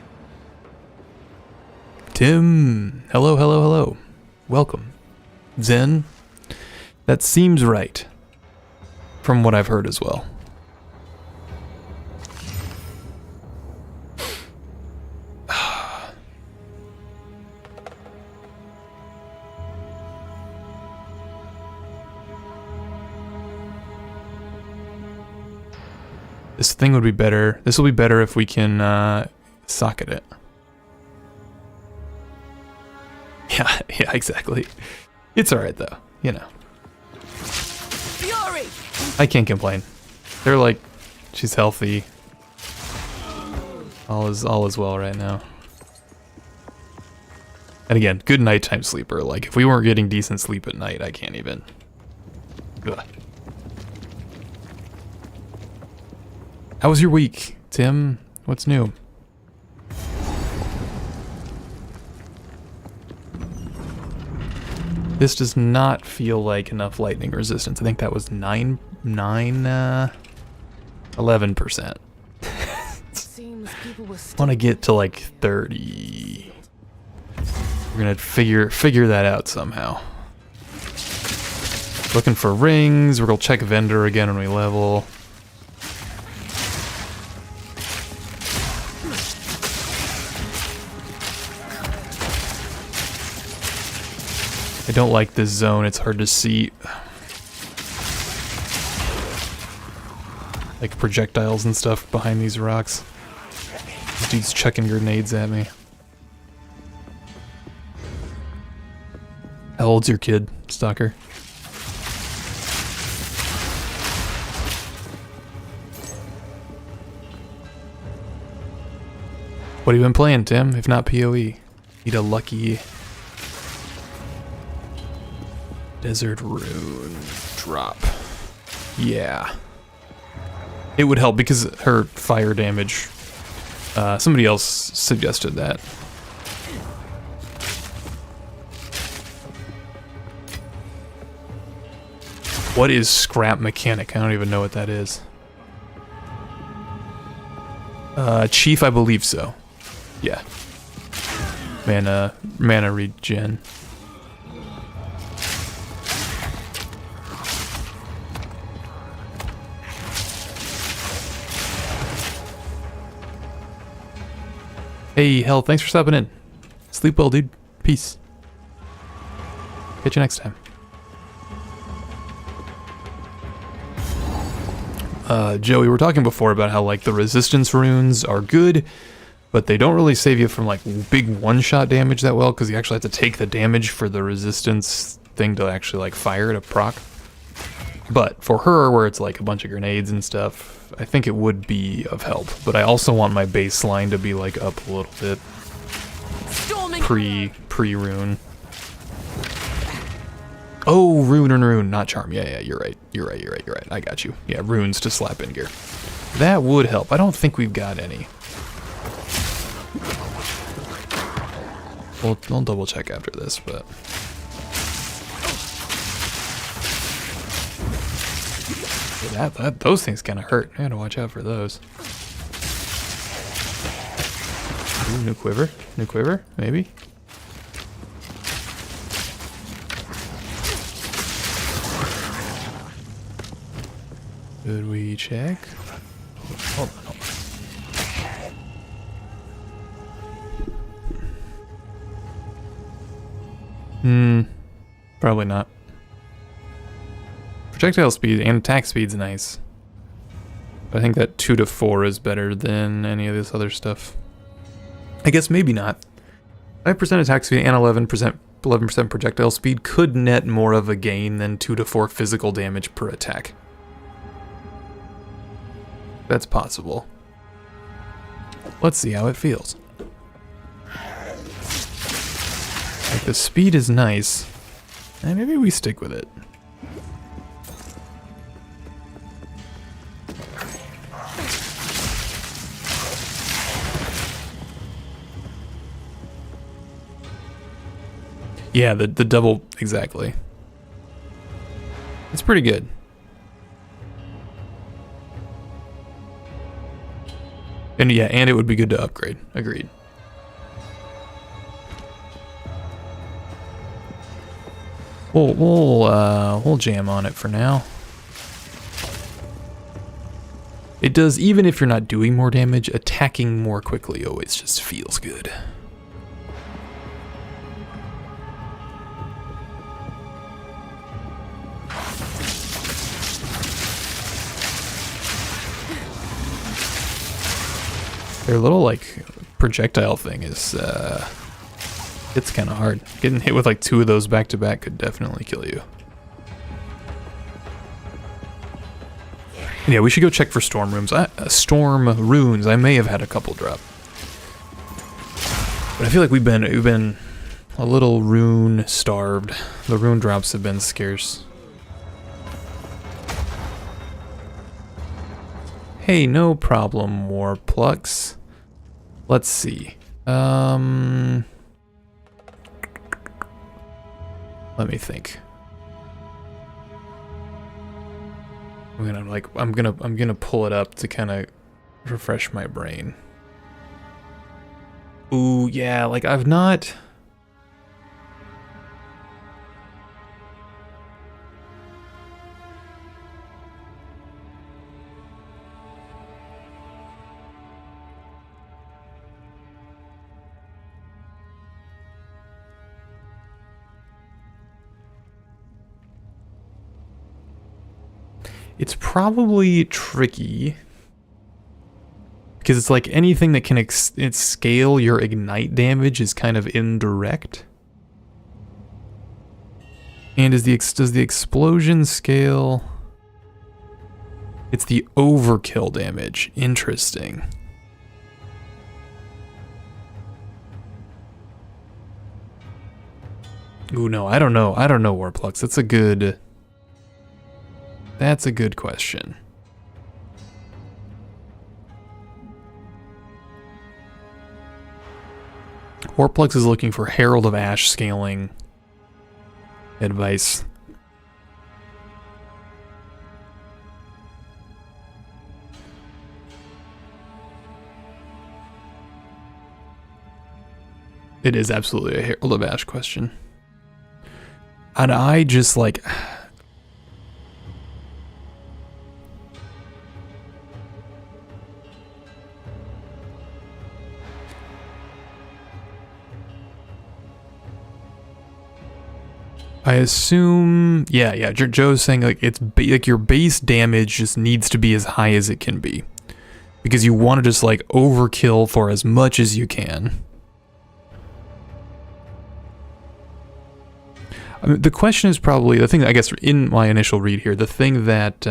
Tim, hello. Welcome. Zen, that seems right. From what I've heard as well. This thing would be better. This will be better if we can socket it. Yeah, exactly. It's alright though, you know. Fury! I can't complain. They're like, she's healthy. All is well right now. And again, good nighttime sleeper. Like, if we weren't getting decent sleep at night, I can't even. Ugh. How was your week, Tim? What's new? This does not feel like enough lightning resistance. I think that was 11%. Seems people were Want to get to like 30. We're gonna figure that out somehow. Looking for rings. We're gonna check vendor again when we level. I don't like this zone, it's hard to see. Like projectiles and stuff behind these rocks. This dude's chucking grenades at me. How old's your kid, Stalker? What have you been playing, Tim? If not PoE? Need a lucky desert rune drop. Yeah. It would help because her fire damage. Somebody else suggested that. What is scrap mechanic? I don't even know what that is. Chief, I believe so. Yeah. Mana regen. Hey, Hell, thanks for stopping in. Sleep well, dude. Peace. Catch you next time. Joey, we were talking before about how, like, the resistance runes are good, but they don't really save you from, like, big one-shot damage that well, because you actually have to take the damage for the resistance thing to actually, like, fire to proc. But for her, where it's, like, a bunch of grenades and stuff, I think it would be of help. But I also want my baseline to be, like, up a little bit. Pre-rune. Oh, rune and rune, not charm. Yeah, you're right. You're right. I got you. Yeah, runes to slap in gear. That would help. I don't think we've got any. Well, I'll double check after this, but... Yeah, those things kind of hurt. I gotta watch out for those. Ooh, new quiver, maybe. Should we check? Hold on. Probably not. Projectile speed and attack speed's nice. But I think that 2 to 4 is better than any of this other stuff. I guess maybe not. 5% attack speed and 11% projectile speed could net more of a gain than 2 to 4 physical damage per attack. That's possible. Let's see how it feels. Like, the speed is nice. And maybe we stick with it. Yeah, the double, exactly. It's pretty good. And yeah, and it would be good to upgrade. Agreed. We'll jam on it for now. It does, even if you're not doing more damage, attacking more quickly always just feels good. Their little, like, projectile thing is, it's kind of hard. Getting hit with, like, 2 of those back to back could definitely kill you. And yeah, we should go check for storm runes. Storm runes. I may have had a couple drop. But I feel like we've been a little rune starved. The rune drops have been scarce. Hey, no problem, Warplux. Let's see. Let me think. I'm gonna pull it up to kind of refresh my brain. Ooh, yeah, like I've not. It's probably tricky because it's like anything that can scale your ignite damage is kind of indirect. And does the explosion scale? It's the overkill damage. Interesting. Ooh, no, I don't know. I don't know, Warplux. That's a good question. Warplux is looking for Herald of Ash scaling advice. It is absolutely a Herald of Ash question. And I just like... I assume, yeah. Joe's saying like it's like your base damage just needs to be as high as it can be, because you want to just like overkill for as much as you can. I mean, the question is probably the thing that I guess in my initial read here, the thing that,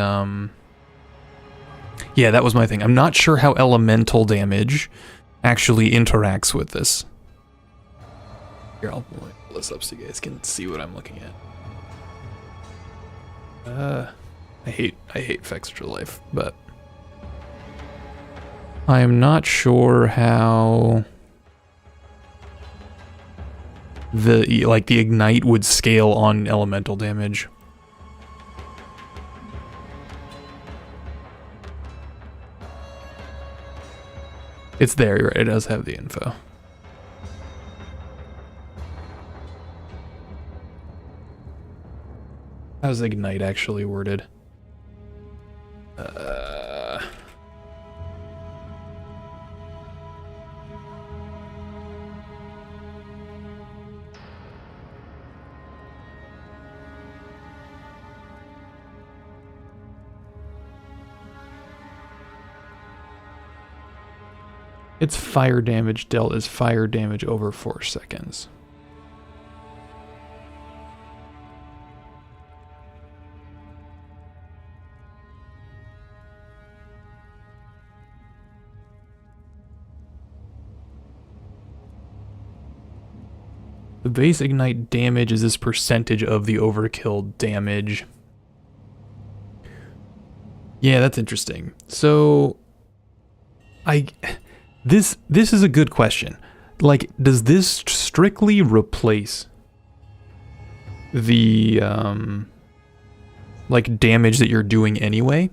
yeah, that was my thing. I'm not sure how elemental damage actually interacts with this. Here, I'll pull this up so you guys can see what I'm looking at. I hate Fextra Life, but I am not sure how the ignite would scale on elemental damage. It's there, you're right, it does have the info. How's ignite actually worded? It's fire damage dealt as fire damage over 4 seconds. The base ignite damage is this percentage of the overkill damage. Yeah, that's interesting. So, this is a good question. Like, does this strictly replace the like damage that you're doing anyway?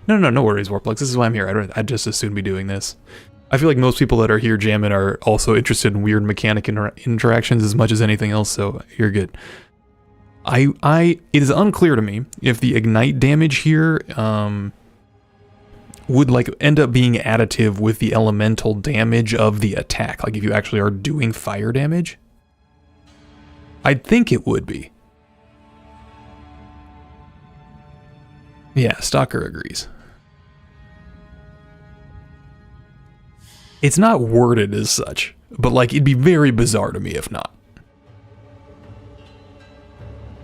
No worries, Warplux. This is why I'm here. I'd just as soon be doing this. I feel like most people that are here jamming are also interested in weird mechanic interactions as much as anything else, so you're good. It is unclear to me if the ignite damage here would like end up being additive with the elemental damage of the attack. Like if you actually are doing fire damage. I'd think it would be. Yeah, Stalker agrees. It's not worded as such, but like it'd be very bizarre to me if not.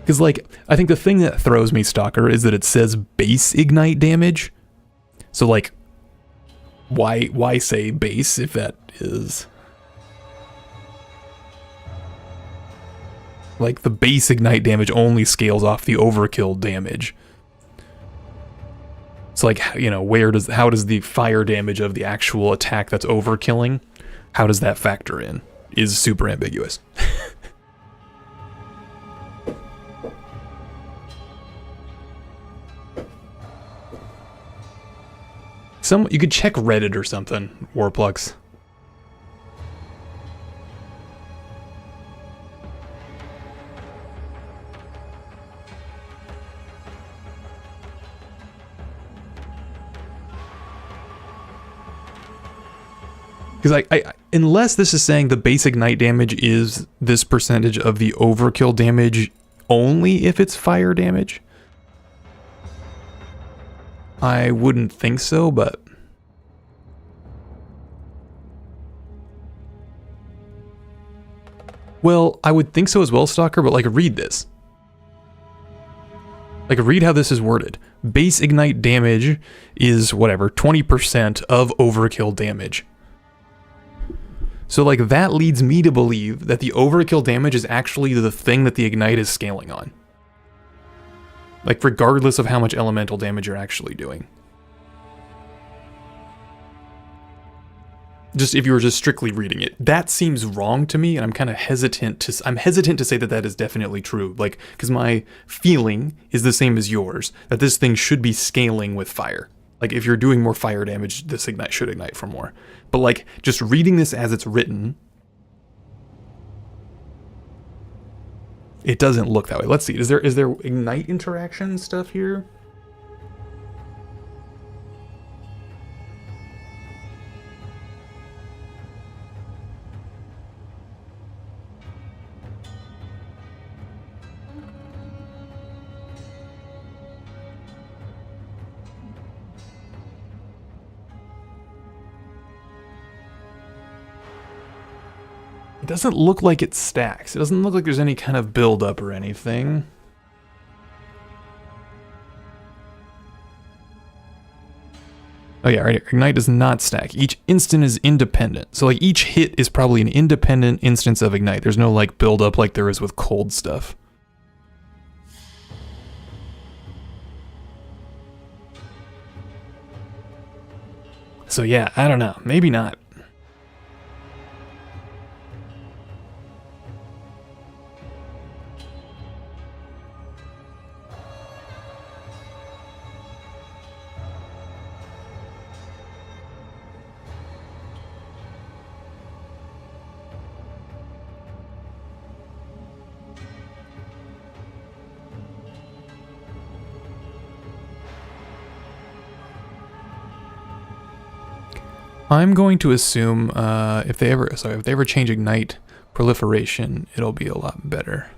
Because like, I think the thing that throws me, Stalker, is that it says base ignite damage. So like, why say base if that is... Like the base ignite damage only scales off the overkill damage. It's like, you know, how does the fire damage of the actual attack that's overkilling, how does that factor in? Is super ambiguous. You could check Reddit or something, Warplux. Because unless this is saying the base ignite damage is this percentage of the overkill damage only if it's fire damage, I wouldn't think so, but... Well, I would think so as well, Stalker, but like read this. Like read how this is worded. Base ignite damage is whatever, 20% of overkill damage. So like that leads me to believe that the overkill damage is actually the thing that the Ignite is scaling on. Like regardless of how much elemental damage you're actually doing. Just if you were just strictly reading it. That seems wrong to me, and I'm kind of hesitant to say that that is definitely true. Like, because my feeling is the same as yours, that this thing should be scaling with fire. Like, if you're doing more fire damage, this Ignite should ignite for more. But like, just reading this as it's written, it doesn't look that way. Let's see, is there Ignite interaction stuff here? It doesn't look like it stacks. It doesn't look like there's any kind of build up or anything. Oh yeah, right here. Ignite does not stack. Each instant is independent. So like each hit is probably an independent instance of Ignite. There's no like build up like there is with cold stuff. So yeah, I don't know. Maybe not. I'm going to assume if they ever change Ignite proliferation, it'll be a lot better.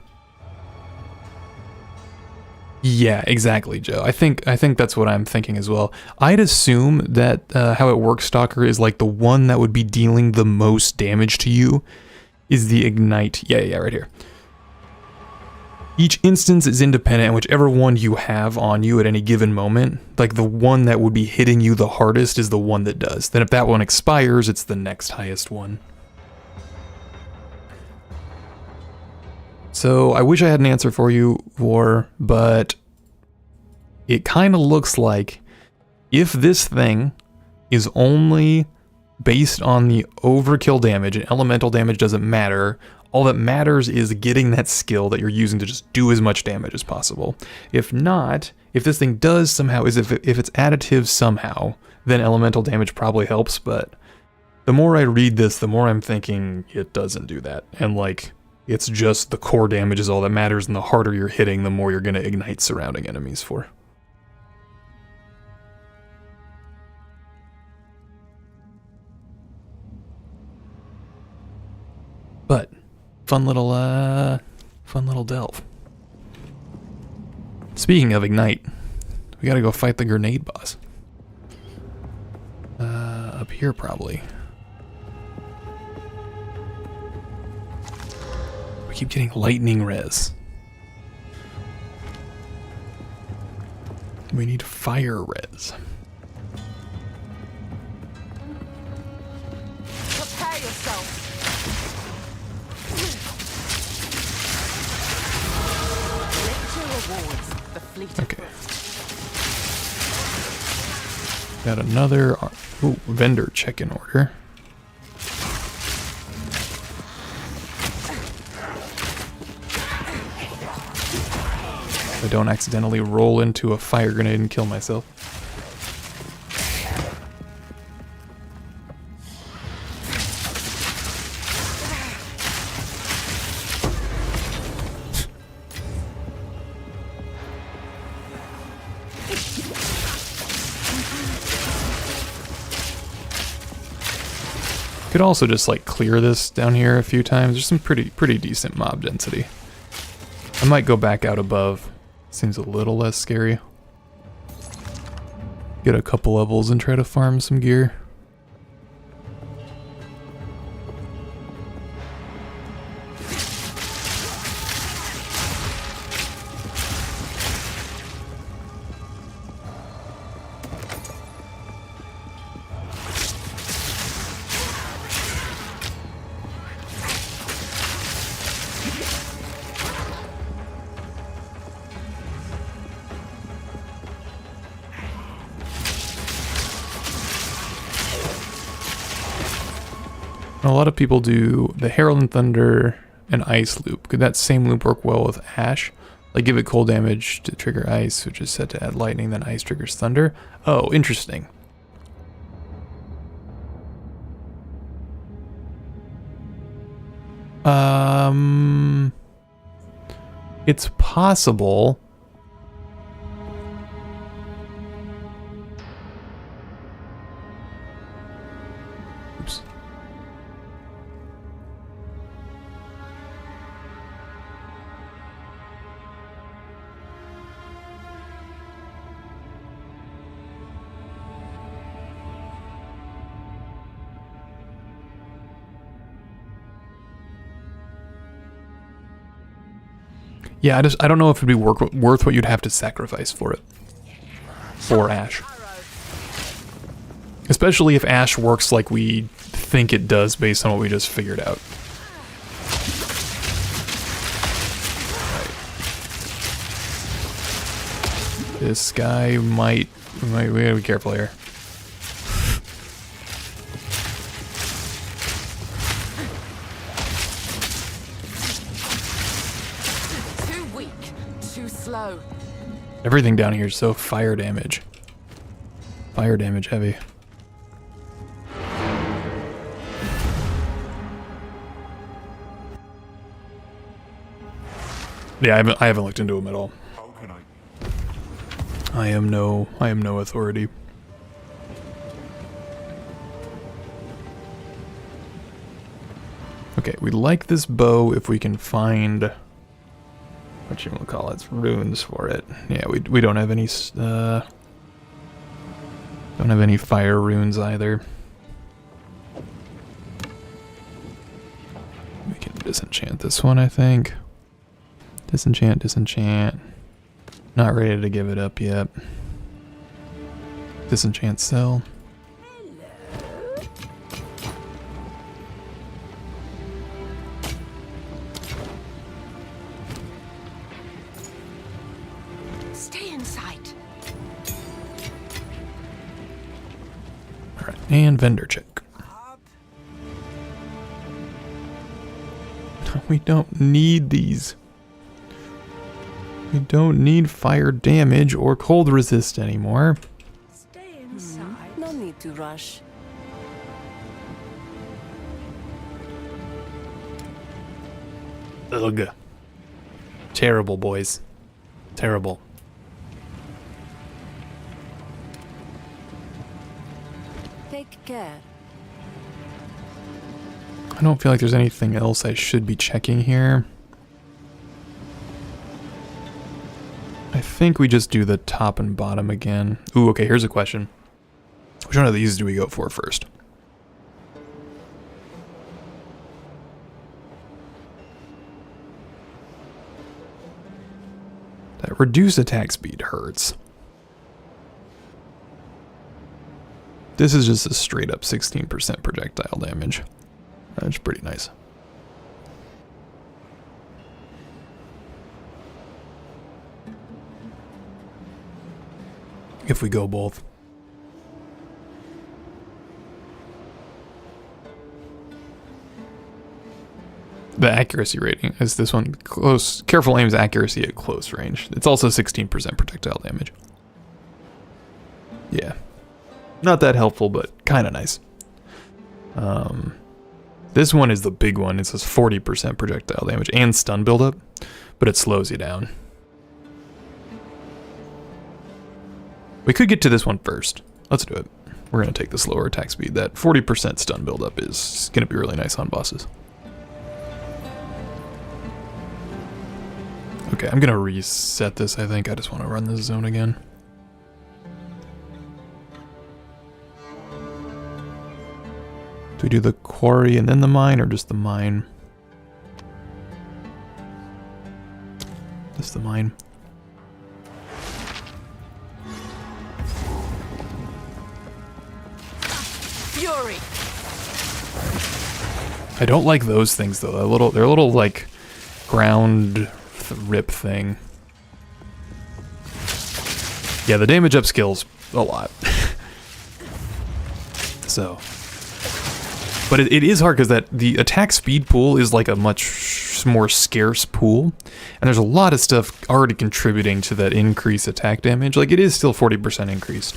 Yeah, exactly, Joe. I think that's what I'm thinking as well. I'd assume that how it works, Stalker, is like the one that would be dealing the most damage to you is the Ignite. Yeah, right here. Each instance is independent, and whichever one you have on you at any given moment, like the one that would be hitting you the hardest is the one that does. Then if that one expires, it's the next highest one. So I wish I had an answer for you, War, but it kind of looks like if this thing is only based on the overkill damage and elemental damage doesn't matter, all that matters is getting that skill that you're using to just do as much damage as possible. If not, if this thing does somehow, if it's additive somehow, then elemental damage probably helps, but the more I read this, the more I'm thinking it doesn't do that. And like, it's just the core damage is all that matters, and the harder you're hitting, the more you're going to ignite surrounding enemies for. But fun little delve. Speaking of Ignite, we gotta go fight the grenade boss. Up here probably. We keep getting lightning res. We need fire res. Prepare yourself. Okay. Got another vendor check-in order. I don't accidentally roll into a fire grenade and kill myself. Could also just like clear this down here a few times. There's some pretty decent mob density. I might go back out above. Seems a little less scary. Get a couple levels and try to farm some gear. A lot of people do the Herald and Thunder and Ice loop. Could that same loop work well with Ash? Like give it cold damage to trigger Ice, which is set to add lightning, then Ice triggers Thunder. Oh, interesting. It's possible. Oops. Yeah, I don't know if it'd be worth what you'd have to sacrifice for it. For Ash. Especially if Ash works like we think it does based on what we just figured out. Right. This guy might we gotta be careful here. Slow. Everything down here is so fire damage. Fire damage heavy. Yeah, I haven't looked into them at all. How can I? I am no authority. Okay, we like this bow if we can find what you want to call it, runes for it. Yeah, we don't have any fire runes either. We can disenchant this one, I think. Disenchant. Not ready to give it up yet. Disenchant cell. And vendor check. We don't need these. We don't need fire damage or cold resist anymore. Stay inside. No need to rush. Ugh. Terrible, boys. Terrible. Take care. I don't feel like there's anything else I should be checking here. I think we just do the top and bottom again. Ooh, okay, here's a question. Which one of these do we go for first? That reduced attack speed hurts. This is just a straight up 16% projectile damage. That's pretty nice. If we go both. The accuracy rating is this one. Close. Careful aim's accuracy at close range. It's also 16% projectile damage. Yeah. Not that helpful, but kind of nice. This one is the big one. It says 40% projectile damage and stun buildup, but it slows you down. We could get to this one first. Let's do it. We're going to take the slower attack speed. That 40% stun buildup is going to be really nice on bosses. Okay, I'm going to reset this, I think. I just want to run this zone again. Do we do the quarry and then the mine, or just the mine? Just the mine. Fury. I don't like those things though. They're a little like ground rip thing. Yeah, the damage upskills a lot. So But it is hard because the attack speed pool is like a much more scarce pool, and there's a lot of stuff already contributing to that increased attack damage. Like it is still 40% increased,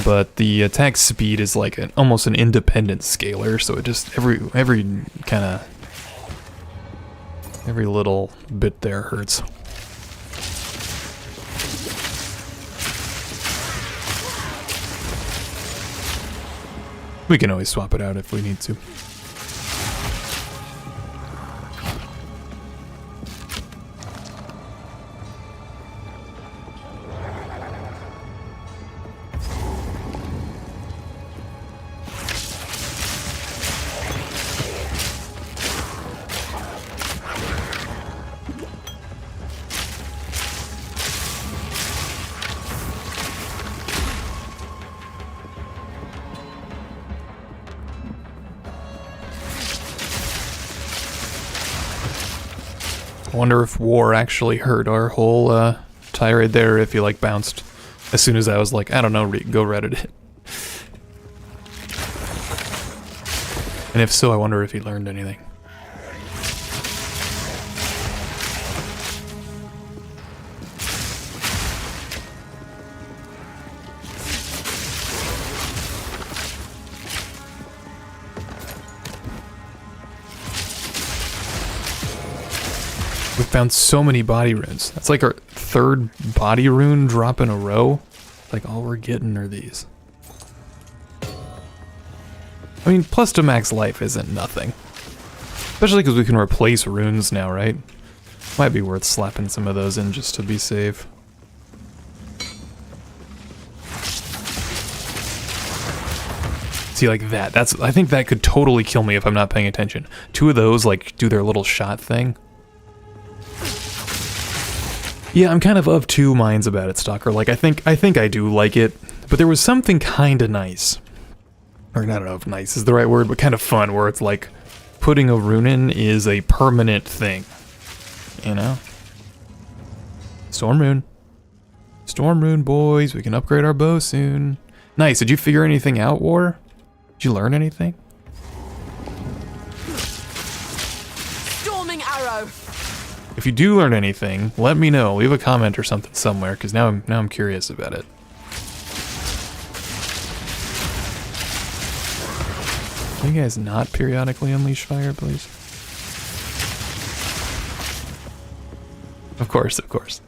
but the attack speed is like almost an independent scaler. So it just every little bit there hurts. We can always swap it out if we need to. I wonder if war actually hurt our whole tirade there, if he like bounced as soon as I was like, I don't know, go Reddit it. And if so, I wonder if he learned anything. We found so many body runes. That's like our third body rune drop in a row. Like all we're getting are these. I mean, plus to max life isn't nothing. Especially because we can replace runes now, right? Might be worth slapping some of those in just to be safe. See, like that. I think that could totally kill me if I'm not paying attention. Two of those, like, do their little shot thing. Yeah, I'm kind of two minds about it, Stalker. Like, I think I do like it, but there was something kind of nice. Or I don't know if nice is the right word, but kind of fun, where it's like putting a rune in is a permanent thing. You know? Storm rune. Storm rune, boys. We can upgrade our bow soon. Nice. Did you figure anything out, War? Did you learn anything? Storming arrow. If you do learn anything, let me know. Leave a comment or something somewhere, because now I'm curious about it. Can you guys not periodically unleash fire, please? Of course, of course.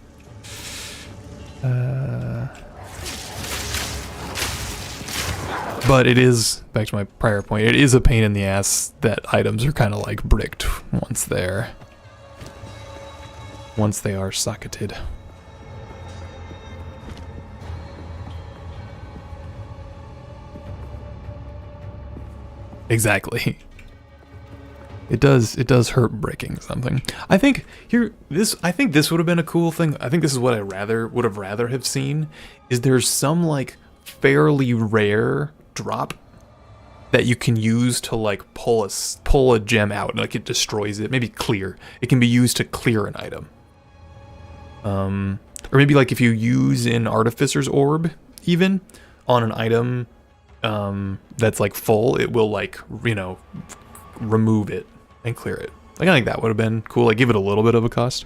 But it is, back to my prior point, it is a pain in the ass that items are kind of like bricked once they are socketed. Exactly. It does hurt breaking something. I think this would have been a cool thing. I think this is what I would have rather have seen, is there's some like fairly rare drop that you can use to like pull a gem out, like it destroys it, maybe clear. It can be used to clear an item. Or maybe like if you use an Artificer's Orb even on an item that's like full, it will like, you know, remove it and clear it. Like I think that would have been cool, like give it a little bit of a cost.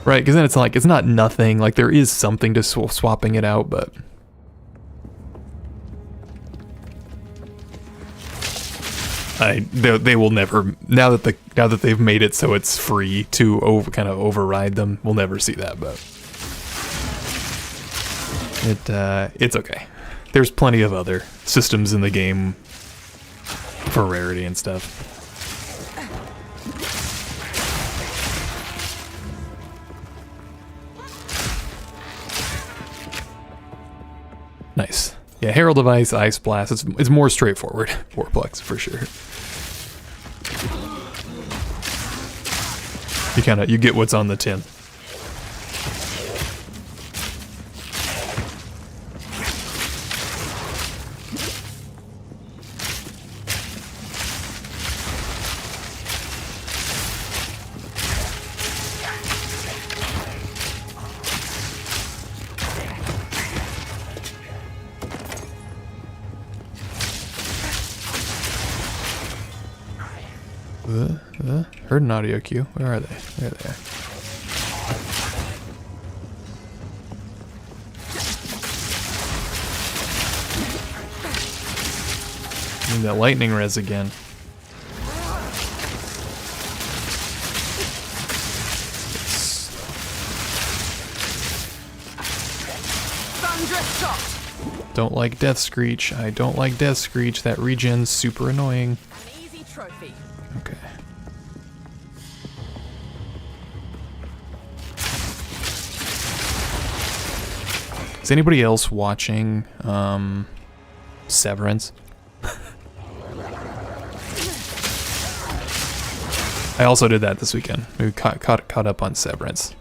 Right, because then it's like, it's not nothing, like there is something to swapping it out, but... They will never, now that they've made it so it's free to kind of override them, we'll never see that, but... It's okay. There's plenty of other systems in the game for rarity and stuff. Nice. Yeah, Herald of Ice, Ice Blast, it's more straightforward. Fourplex, for sure. You get what's on the tin. heard an audio cue. Where are they? There they are. Need that lightning res again. Thunderous shot. Don't like Death Screech. I don't like Death Screech. That regen's super annoying. An easy trophy. Okay. Is anybody else watching Severance? I also did that this weekend. We caught up on Severance.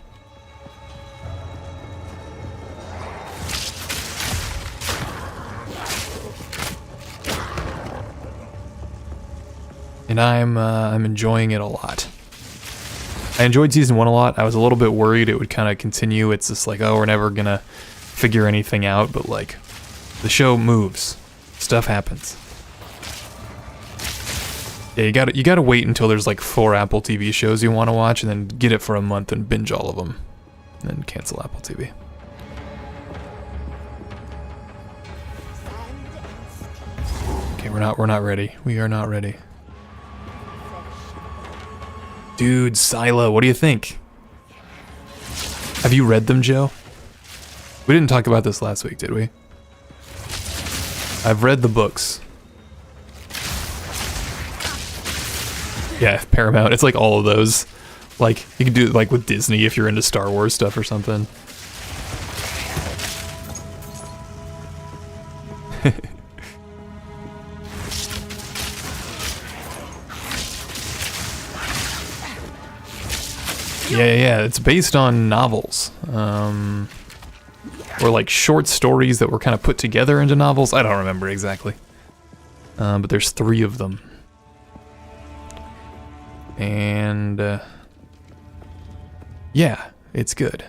And I'm enjoying it a lot. I enjoyed season 1 a lot. I was a little bit worried it would kind of continue. It's just like, oh, we're never gonna figure anything out, but like, the show moves. Stuff happens. Yeah, you gotta wait until there's like 4 Apple TV shows you want to watch, and then get it for a month and binge all of them, and then cancel Apple TV. Okay, we're not ready. We are not ready. Dude, Scylla, what do you think? Have you read them, Joe? We didn't talk about this last week, did we? I've read the books. Yeah, Paramount. It's like all of those. Like, you can do it like with Disney if you're into Star Wars stuff or something. Yeah, it's based on novels. Or like short stories that were kind of put together into novels. I don't remember exactly. But there's 3 of them. And yeah, it's good.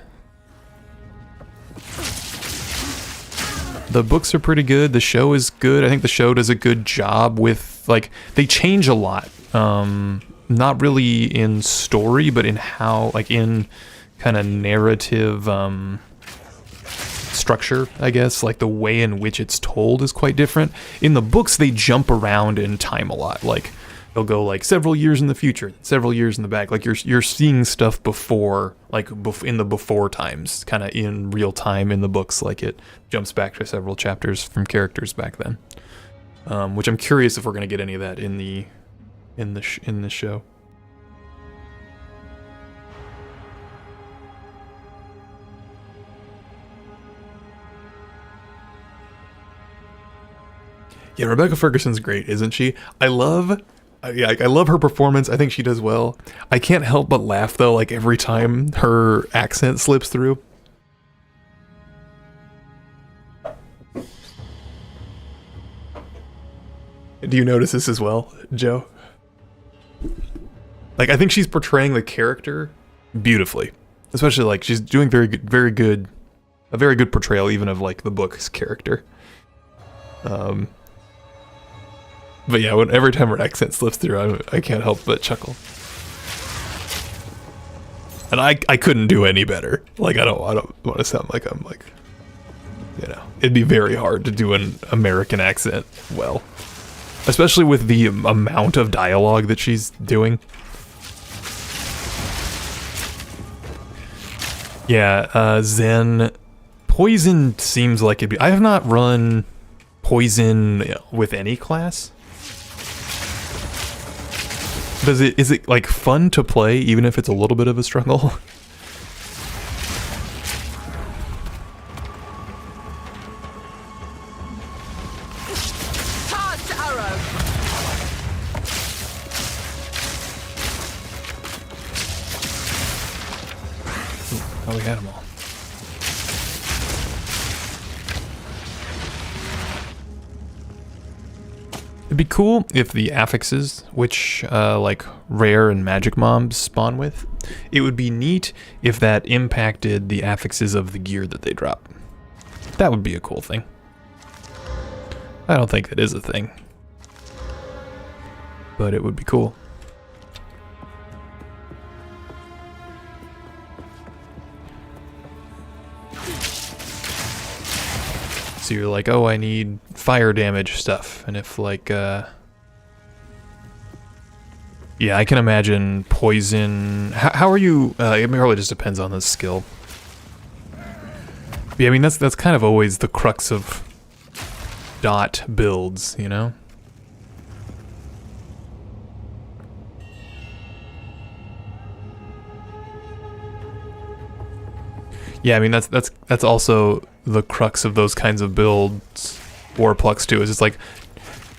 The books are pretty good. The show is good. I think the show does a good job with, like, they change a lot. Not really in story, but in how, like, in kind of narrative structure, I guess. Like, the way in which it's told is quite different. In the books, they jump around in time a lot. Like, they'll go like several years in the future, several years in the back. Like you're seeing stuff before, like in the before times, kind of in real time in the books. Like it jumps back to several chapters from characters back then, which I'm curious if we're gonna get any of that in the show. Yeah, Rebecca Ferguson's great, isn't she? I love her performance. I think she does well. I can't help but laugh though, like every time her accent slips through. Do you notice this as well, Joe? Like, I think she's portraying the character beautifully. Especially like she's doing a very good portrayal even of like the book's character. But yeah, every time her accent slips through, I can't help but chuckle. And I couldn't do any better. Like I don't want to sound like I'm like, you know, it'd be very hard to do an American accent well, especially with the amount of dialogue that she's doing. Yeah, Zen Poison seems like it'd be. I have not run Poison with any class. Is it like fun to play even if it's a little bit of a struggle? Charged arrow. Oh, we had them all. It'd be cool if the affixes, which like rare and magic mobs spawn with, it would be neat if that impacted the affixes of the gear that they drop. That would be a cool thing. I don't think that is a thing, but it would be cool. So you're like, oh, I need fire damage stuff. And if like, yeah, I can imagine poison. How are you? It really just depends on the skill. Yeah, I mean, that's kind of always the crux of dot builds, you know? Yeah, I mean, that's also the crux of those kinds of builds. Warplux too, is it's like,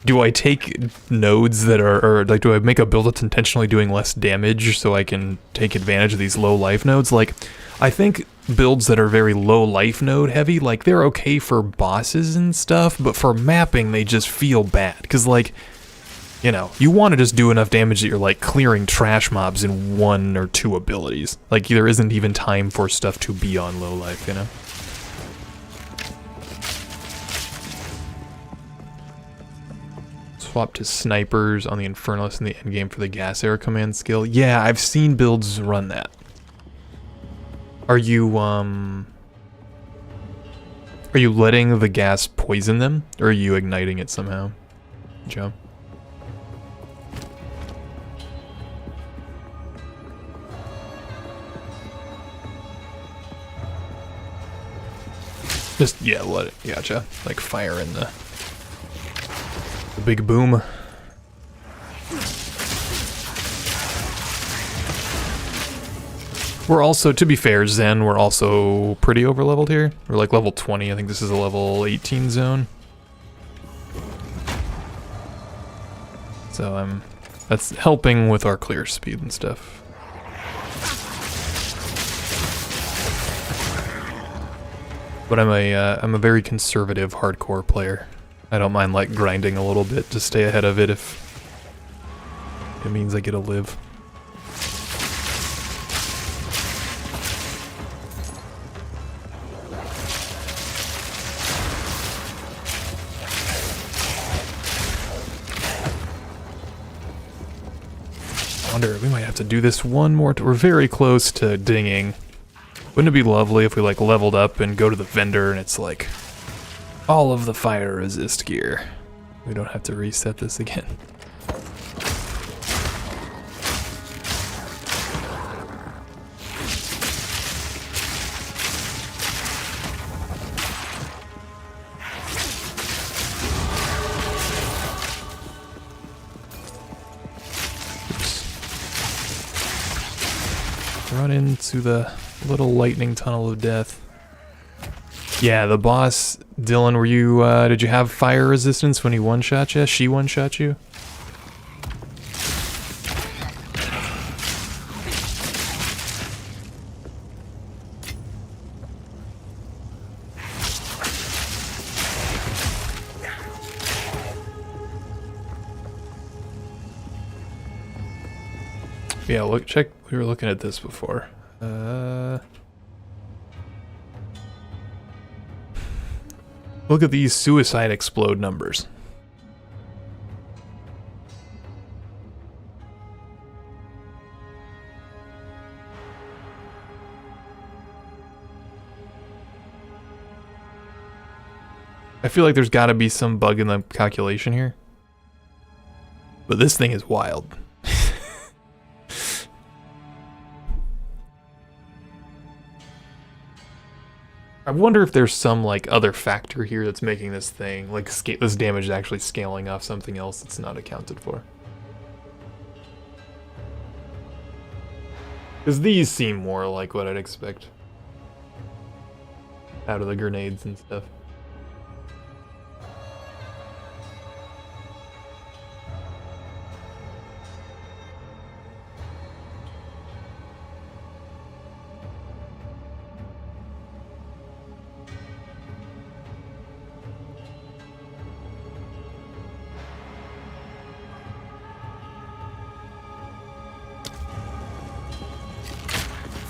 do I take nodes that are, or like, do I make a build that's intentionally doing less damage so I can take advantage of these low life nodes? Like, I think builds that are very low life node heavy, like, they're okay for bosses and stuff, but for mapping, they just feel bad. Because, like, you know, you want to just do enough damage that you're, like, clearing trash mobs in 1 or 2 abilities. Like, there isn't even time for stuff to be on low life, you know? Swap to snipers on the Infernalist in the endgame for the gas air command skill. Yeah, I've seen builds run that. Are you letting the gas poison them, or are you igniting it somehow, Joe? Just, yeah, let it, gotcha. Like fire in the big boom. We're also, to be fair, Zen, we're also pretty over-leveled here. We're like level 20, I think this is a level 18 zone. So that's helping with our clear speed and stuff. But I'm a very conservative hardcore player. I don't mind like grinding a little bit to stay ahead of it if it means I get to live. I wonder, we might have to do this one more. We're very close to dinging. Wouldn't it be lovely if we like leveled up and go to the vendor and it's like all of the fire resist gear? We don't have to reset this again. Run into the little lightning tunnel of death. Yeah, the boss, Dylan, were you, did you have fire resistance when he one-shot you? She one-shot you? Yeah, look, check, we were looking at this before. Look at these suicide explode numbers. I feel like there's got to be some bug in the calculation here. But this thing is wild. I wonder if there's some like other factor here that's making this thing, like this damage is actually scaling off something else that's not accounted for. Because these seem more like what I'd expect out of the grenades and stuff.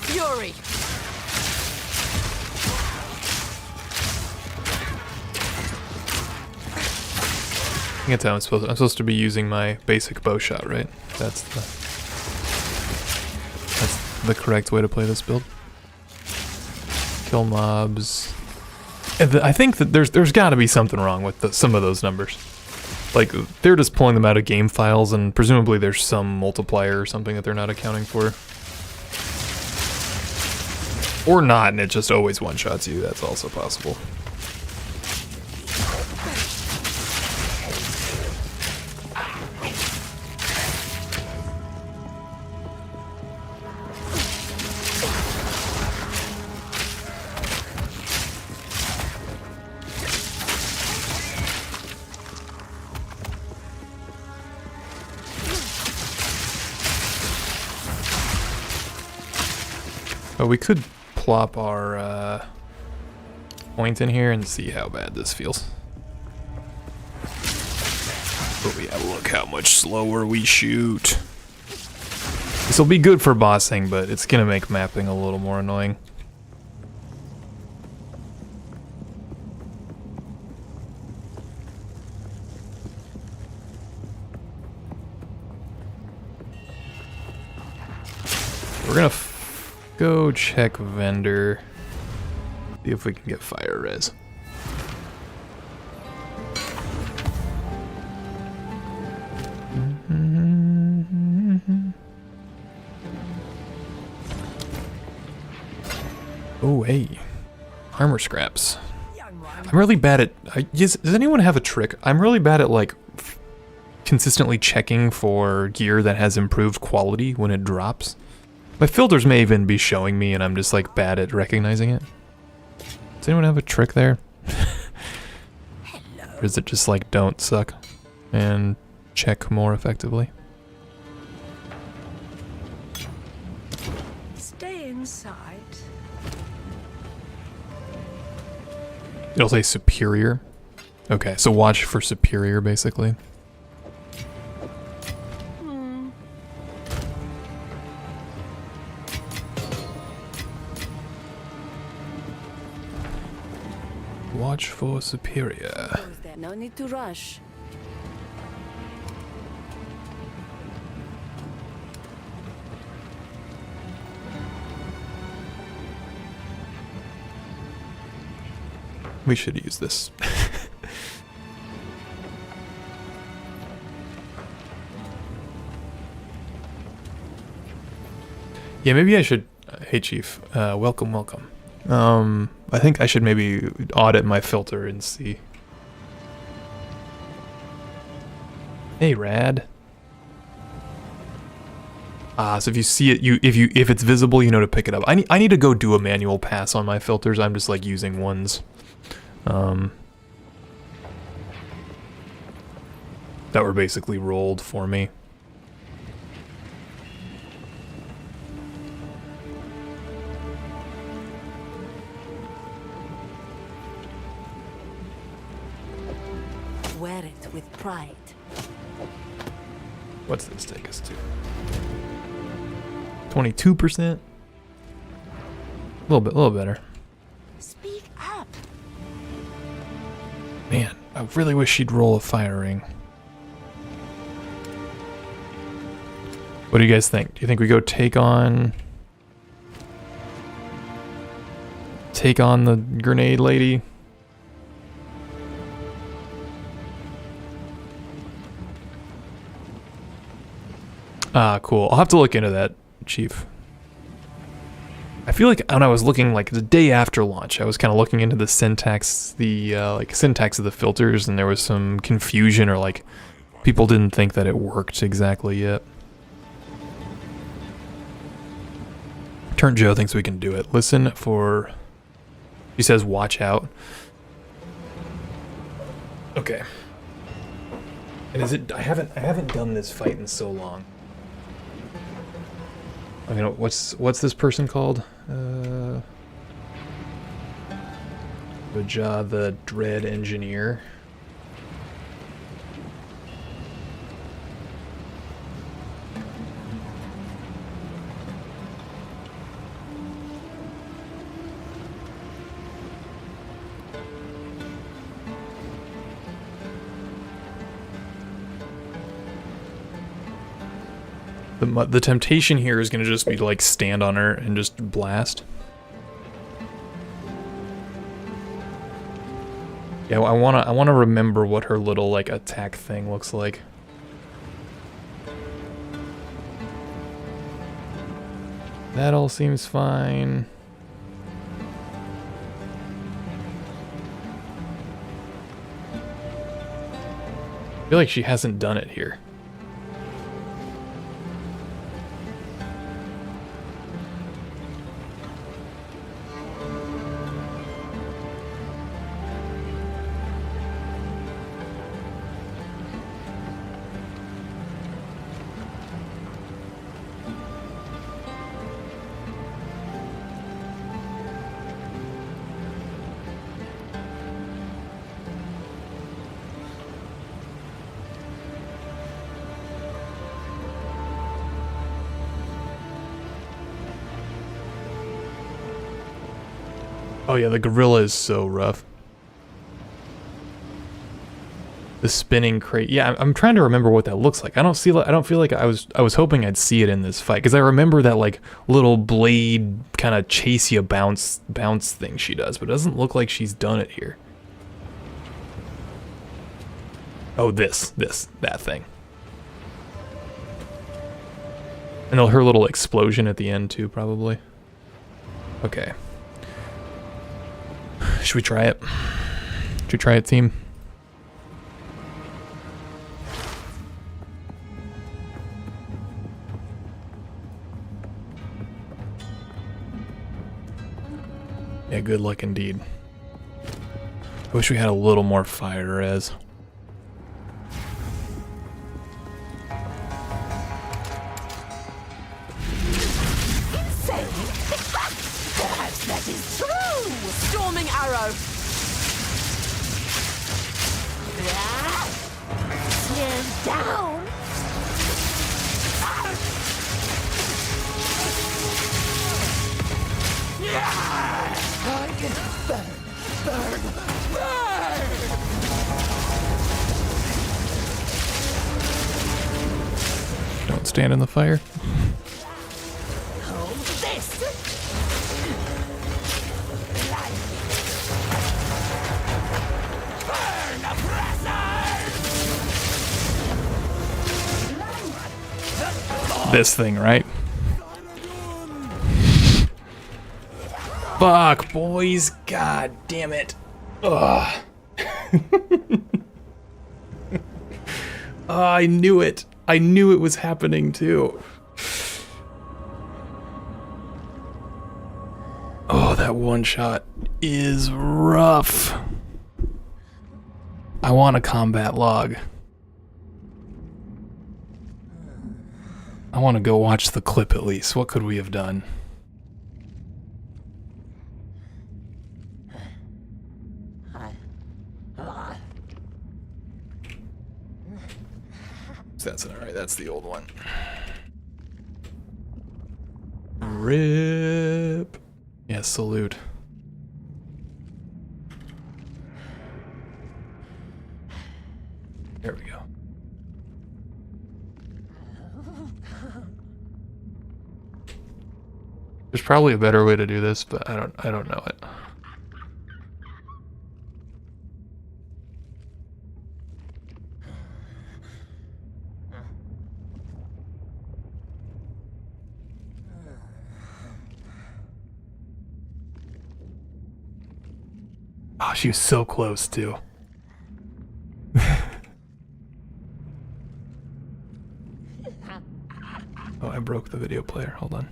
Fury. I think that's how I'm supposed to be using my basic bow shot, right? That's the correct way to play this build. Kill mobs. I think that there's got to be something wrong with some of those numbers. Like, they're just pulling them out of game files, and presumably there's some multiplier or something that they're not accounting for. Or not, and it just always one-shots you. That's also possible. But we could plop our point in here and see how bad this feels. But yeah, look how much slower we shoot. This will be good for bossing, but it's gonna make mapping a little more annoying. We're gonna go check vendor. See if we can get fire res. Oh, hey. Armor scraps. I'm really bad at... does anyone have a trick? I'm really bad at, like, consistently checking for gear that has improved quality when it drops. My filters may even be showing me and I'm just, like, bad at recognizing it. Does anyone have a trick there? Or is it just, like, don't suck and check more effectively? Stay inside. It'll say superior. Okay, so watch for superior, basically. Watch for superior. No need to rush. We should use this. Yeah, maybe I should... hey, Chief. Welcome, welcome. I think I should maybe audit my filter and see. Hey, Rad. So if you see it, if it's visible, you know to pick it up. I need to go do a manual pass on my filters. I'm just like using ones. That were basically rolled for me. Wear it with pride. What's this take us to? 22%? A little better. Speak up. Man, I really wish she'd roll a fire ring. What do you guys think? Do you think we go take on the grenade lady? Ah, cool. I'll have to look into that, Chief. I feel like when I was looking, like, the day after launch, I was kind of looking into the syntax, syntax of the filters, and there was some confusion, or, like, people didn't think that it worked exactly yet. Turn Joe thinks we can do it. Listen for... He says, watch out. Okay. And is it... I haven't done this fight in so long. I mean, what's this person called? Raja the Dread Engineer. The temptation here is going to just be to, like, stand on her and just blast. Yeah, I wanna remember what her little like attack thing looks like. That all seems fine. I feel like she hasn't done it here. Oh yeah, the gorilla is so rough. The spinning crate. Yeah, I'm trying to remember what that looks like. I don't feel like I was hoping I'd see it in this fight because I remember that like little blade kind of chase you bounce thing she does, but it doesn't look like she's done it here. Oh, that thing. And her little explosion at the end too, probably. Okay. Should we try it? Should we try it, team? Yeah, good luck indeed. I wish we had a little more fire res. That is true! Storming arrow! Stand down. Don't stand in the fire. Hold this. This thing, right? Fuck, boys. God damn it. Ugh. Oh, I knew it. I knew it was happening too. Oh, that one shot is rough. I want a combat log. I want to go watch the clip at least. What could we have done? That's all right. That's the old one. Rip. Yeah, salute. There we go. There's probably a better way to do this, but I don't know it. Oh, she was so close too. Oh, I broke the video player. Hold on.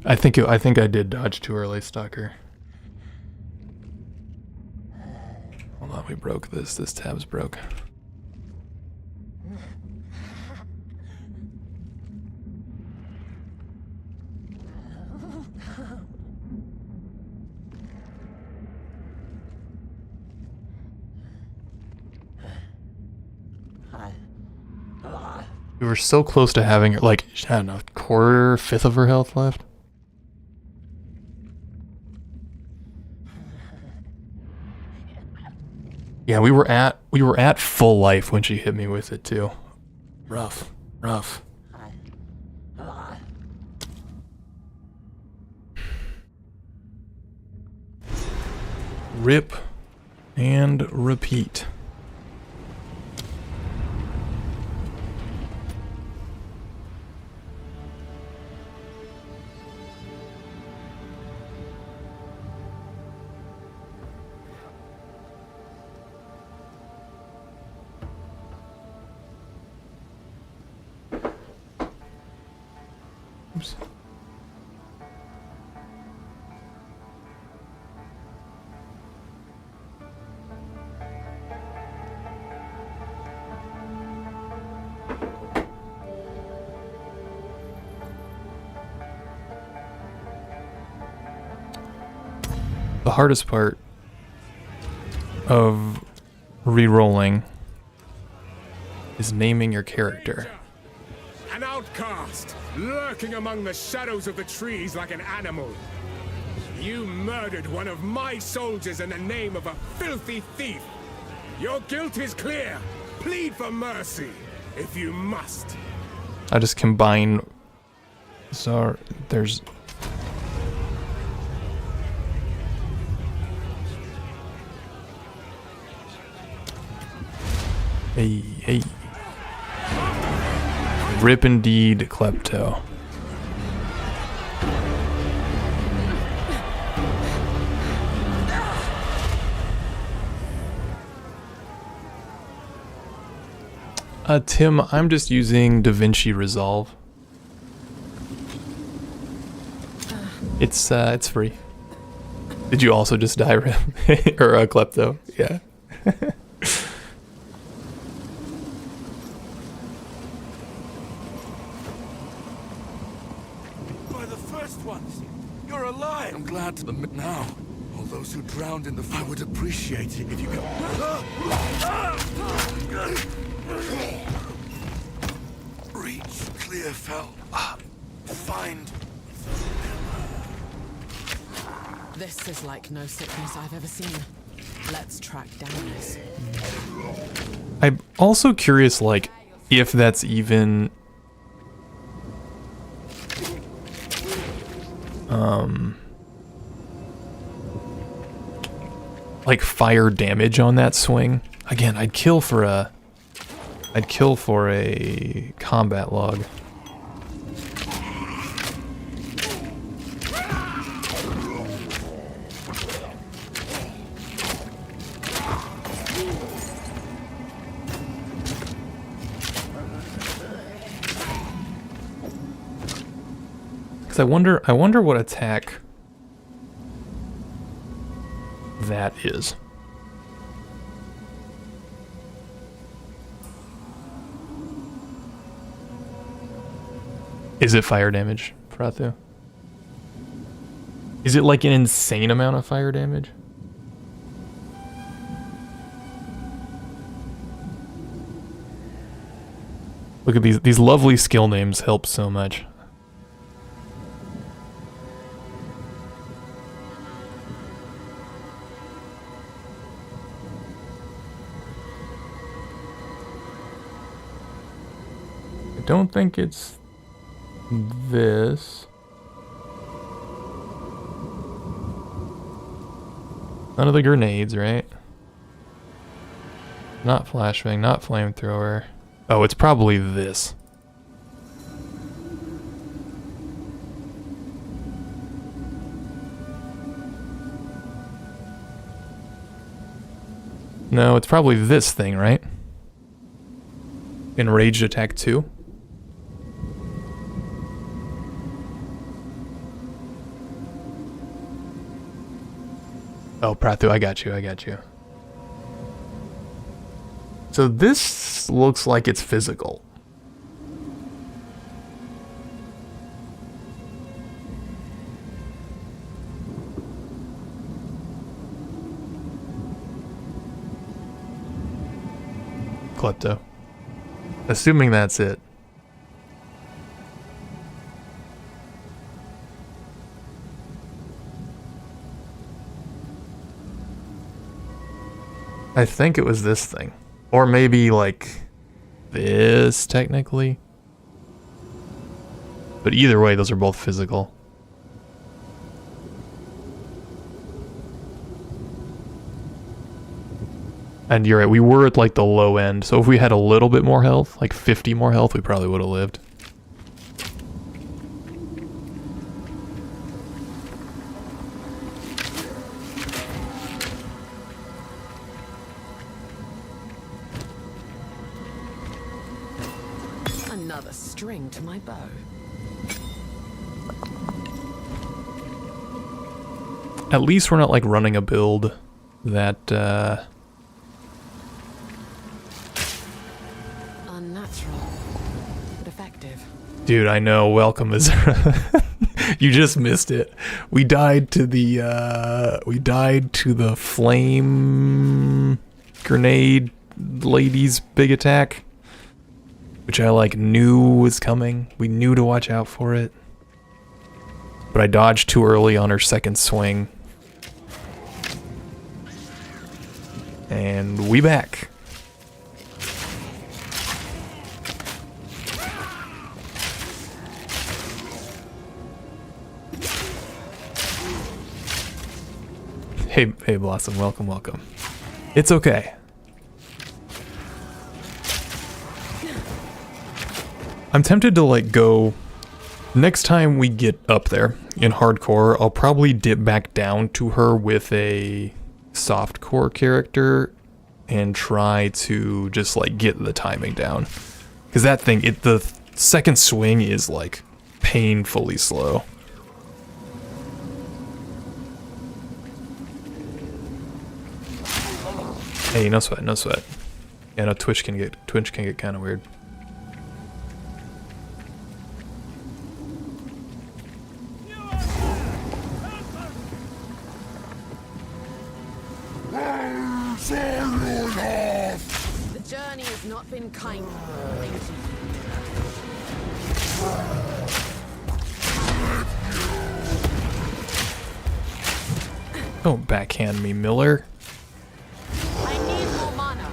I think I did dodge too early, Stalker. Hold on, we broke this. This tab's broke. We were so close to having her, like, I don't know, quarter, fifth of her health left. Yeah, we were at full life when she hit me with it too. Rough. Rip and repeat. Oops. The hardest part of re-rolling is naming your character. An outcast, lurking among the shadows of the trees like an animal. You murdered one of my soldiers in the name of a filthy thief. Your guilt is clear. Plead for mercy, if you must. I just combine. So there's. Hey. Rip indeed, Klepto. Tim, I'm just using DaVinci Resolve. It's free. Did you also just die, Rip? Or Klepto? Yeah. You're alive! I'm glad to admit now. All those who drowned in the fire would appreciate it if you could... Reach Clearfell. Find... This is like no sickness I've ever seen. Let's track down this. I'm also curious, like, if that's even... like fire damage on that swing. Again, I'd kill for a combat log. Cause I wonder what attack that is. Is it fire damage, Prathu? Is it like an insane amount of fire damage? Look at these lovely skill names help so much. I don't think it's this. None of the grenades, right? Not flashbang, not flamethrower. Oh, it's probably this. No, it's probably this thing, right? Enraged attack 2. Oh, Prathu, I got you. So this looks like it's physical. Klepto. Assuming that's it. I think it was this thing. Or maybe like this technically. But either way, those are both physical. And you're right, we were at like the low end, so if we had a little bit more health, like 50 more health, we probably would have lived. Another string to my bow. At least we're not like running a build that Unnatural, but effective. dude, I know, welcome Azura. You just missed it. We died to the flame grenade lady's big attack, which I like knew was coming. We knew to watch out for it. But I dodged too early on her second swing. And we back. Hey Blossom, welcome, welcome. It's okay. I'm tempted to like go, next time we get up there in hardcore, I'll probably dip back down to her with a softcore character and try to just like get the timing down. Because that thing, the second swing is like painfully slow. Hey, no sweat, no sweat. Yeah, no, Twitch can get kind of weird. The journey has not been kind. Don't backhand me, Miller. I need more mana.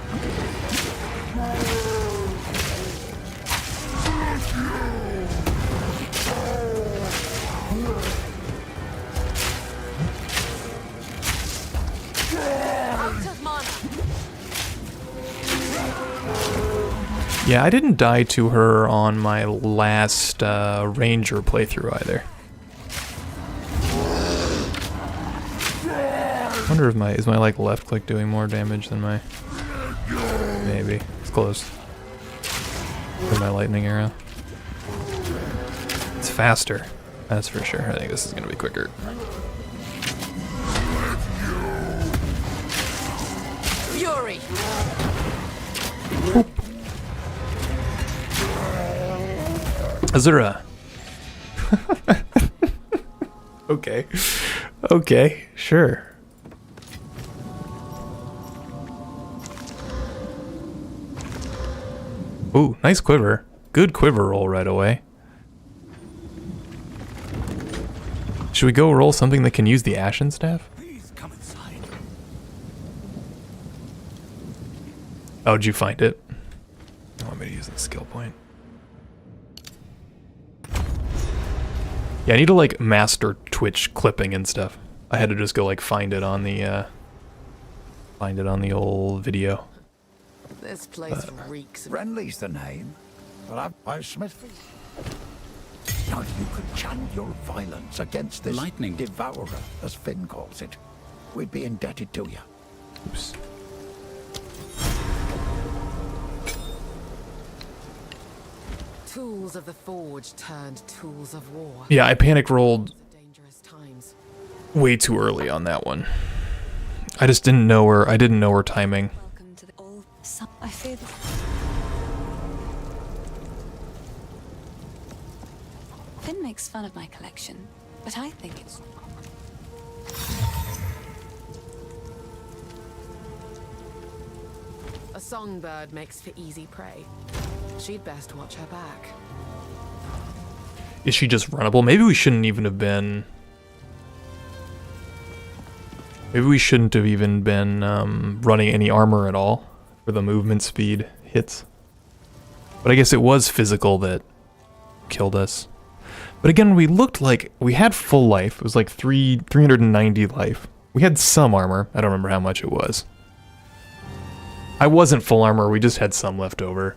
Out of mana. Yeah, I didn't die to her on my last Ranger playthrough either. I wonder if is my like left click doing more damage than my... Maybe. It's close. With my lightning arrow. It's faster. That's for sure. I think this is gonna be quicker. Fury. Azura. Okay. Okay, sure. Ooh, nice quiver. Good quiver roll right away. Should we go roll something that can use the Ashen Staff? Please come inside. Oh, did you find it? You want me to use the skill point? Yeah, I need to like master Twitch clipping and stuff. I had to just go like find it on the old video. This place reeks of... Friendly's the name, but I'm Smithfield. Now you could channel your violence against this lightning devourer, as Finn calls it. We'd be indebted to you. Oops. Tools of the forge turned tools of war. Yeah, I panic rolled Dangerous times. way too early on that one. I just didn't know her timing. Welcome to the all. I fear that. Finn makes fun of my collection, but I think it's. A songbird makes for easy prey. She'd best watch her back. Is she just runnable? Maybe we shouldn't even have been... Maybe we shouldn't have even been running any armor at all for the movement speed hits. But I guess it was physical that killed us. But again, we looked like we had full life. It was like 390 life. We had some armor. I don't remember how much it was. I wasn't full armor, we just had some left over.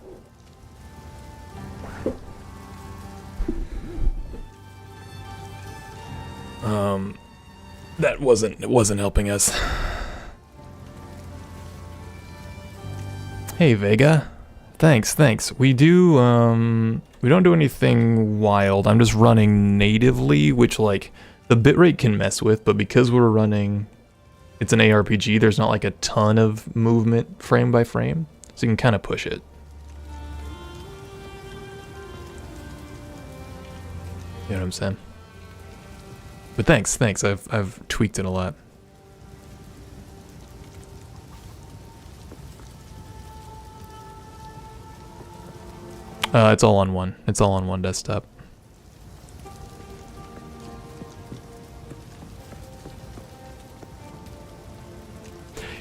That wasn't helping us. Hey Vega. Thanks. We don't do anything wild. I'm just running natively, which like the bitrate can mess with, but because we're running, it's an ARPG, there's not like a ton of movement frame by frame, so you can kind of push it. You know what I'm saying? But thanks. I've tweaked it a lot. It's all on one. It's all on one desktop.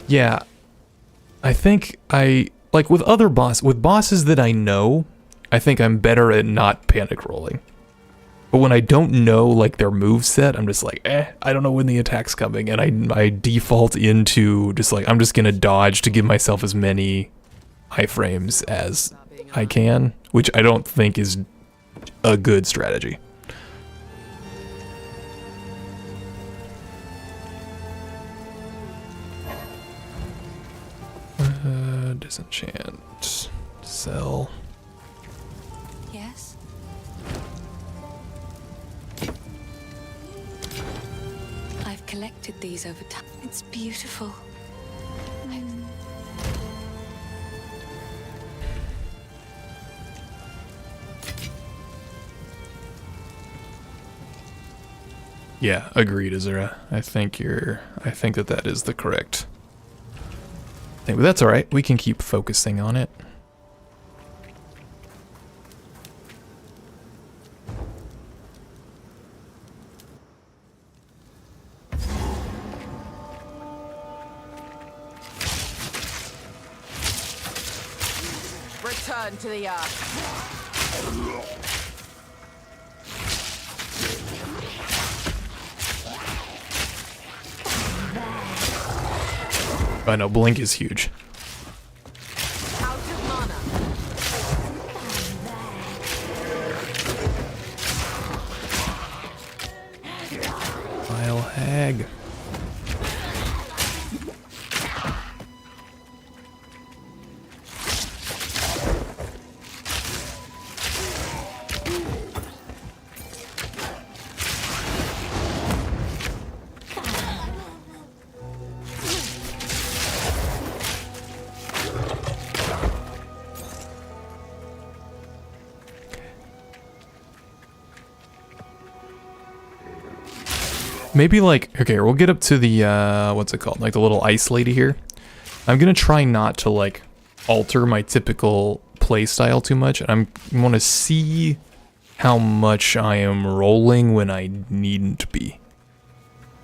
Yeah, I think like with bosses that I know, I think I'm better at not panic rolling. But when I don't know like their move set, I'm just like, I don't know when the attack's coming, and I default into just like I'm just gonna dodge to give myself as many iframes as I can, which I don't think is a good strategy. Disenchant. Sell. Yes? I've collected these over time. It's beautiful. Yeah, agreed, Azura. I think that is the correct thing, but that's all right. We can keep focusing on it. Return to the earth. I know, Blink is huge. Out of mana. Vile hag. Maybe like, okay, we'll get up to the, what's it called? Like the little ice lady here. I'm gonna try not to like alter my typical play style too much. I want to see how much I am rolling when I needn't be.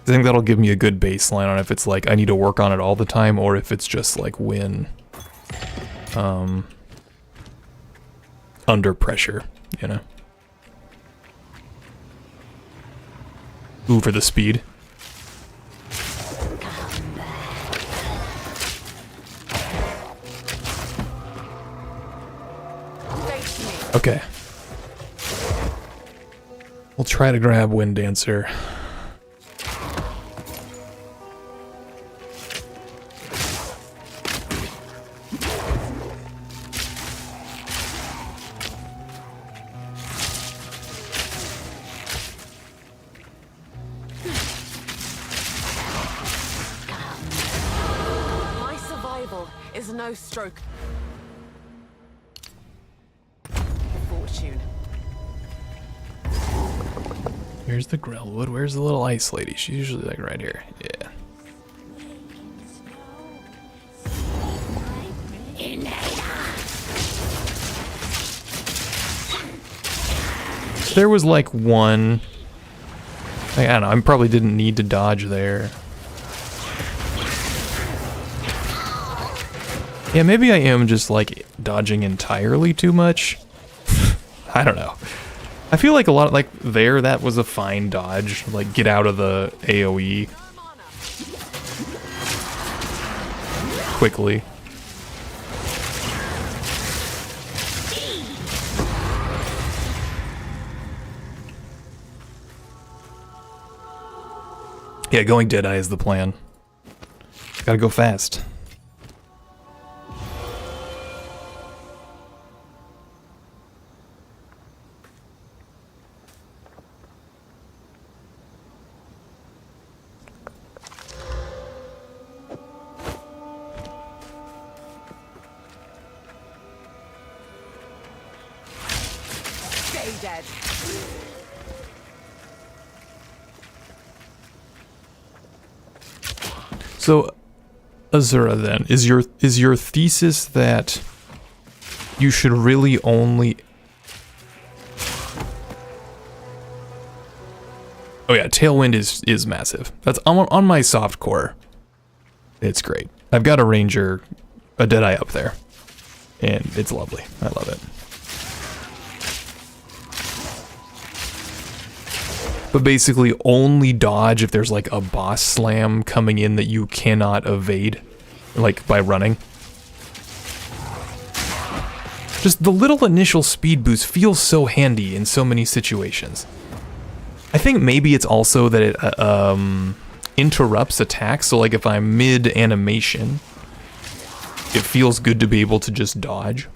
I think that'll give me a good baseline on if it's like I need to work on it all the time or if it's just like when under pressure, you know. Ooh, for the speed. Okay. We'll try to grab Wind Dancer. My survival is no stroke of fortune. Here's the Grellwood. Where's the little ice lady? She's usually like right here. Yeah. There was like one. I don't know. I probably didn't need to dodge there. Yeah, maybe I am just like dodging entirely too much. I don't know. I feel like a lot of, like there, that was a fine dodge. Like get out of the AoE quickly. Yeah, going Deadeye is the plan. Gotta go fast. Stay dead. So, Azura, then, is your thesis that you should really only... Oh yeah, Tailwind is massive. That's on my soft core. It's great. I've got a Ranger, a Deadeye up there, and it's lovely. I love it. But basically only dodge if there's like a boss slam coming in that you cannot evade, like by running. Just the little initial speed boost feels so handy in so many situations. I think maybe it's also that it interrupts attacks, so like if I'm mid-animation, it feels good to be able to just dodge.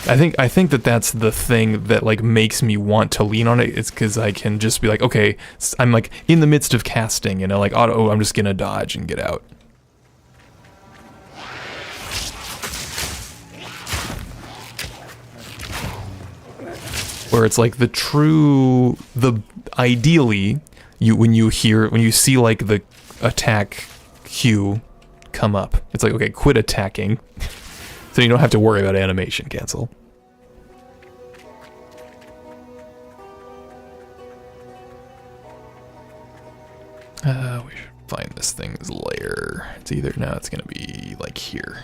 I think that that's the thing that like makes me want to lean on it. It's because I can just be like, okay, I'm like in the midst of casting, you know, like auto. I'm just gonna dodge and get out. Where it's like ideally when you see like the attack cue come up, it's like, okay, quit attacking, so you don't have to worry about animation cancel. We should find this thing's lair. It's either, no, it's gonna be like here.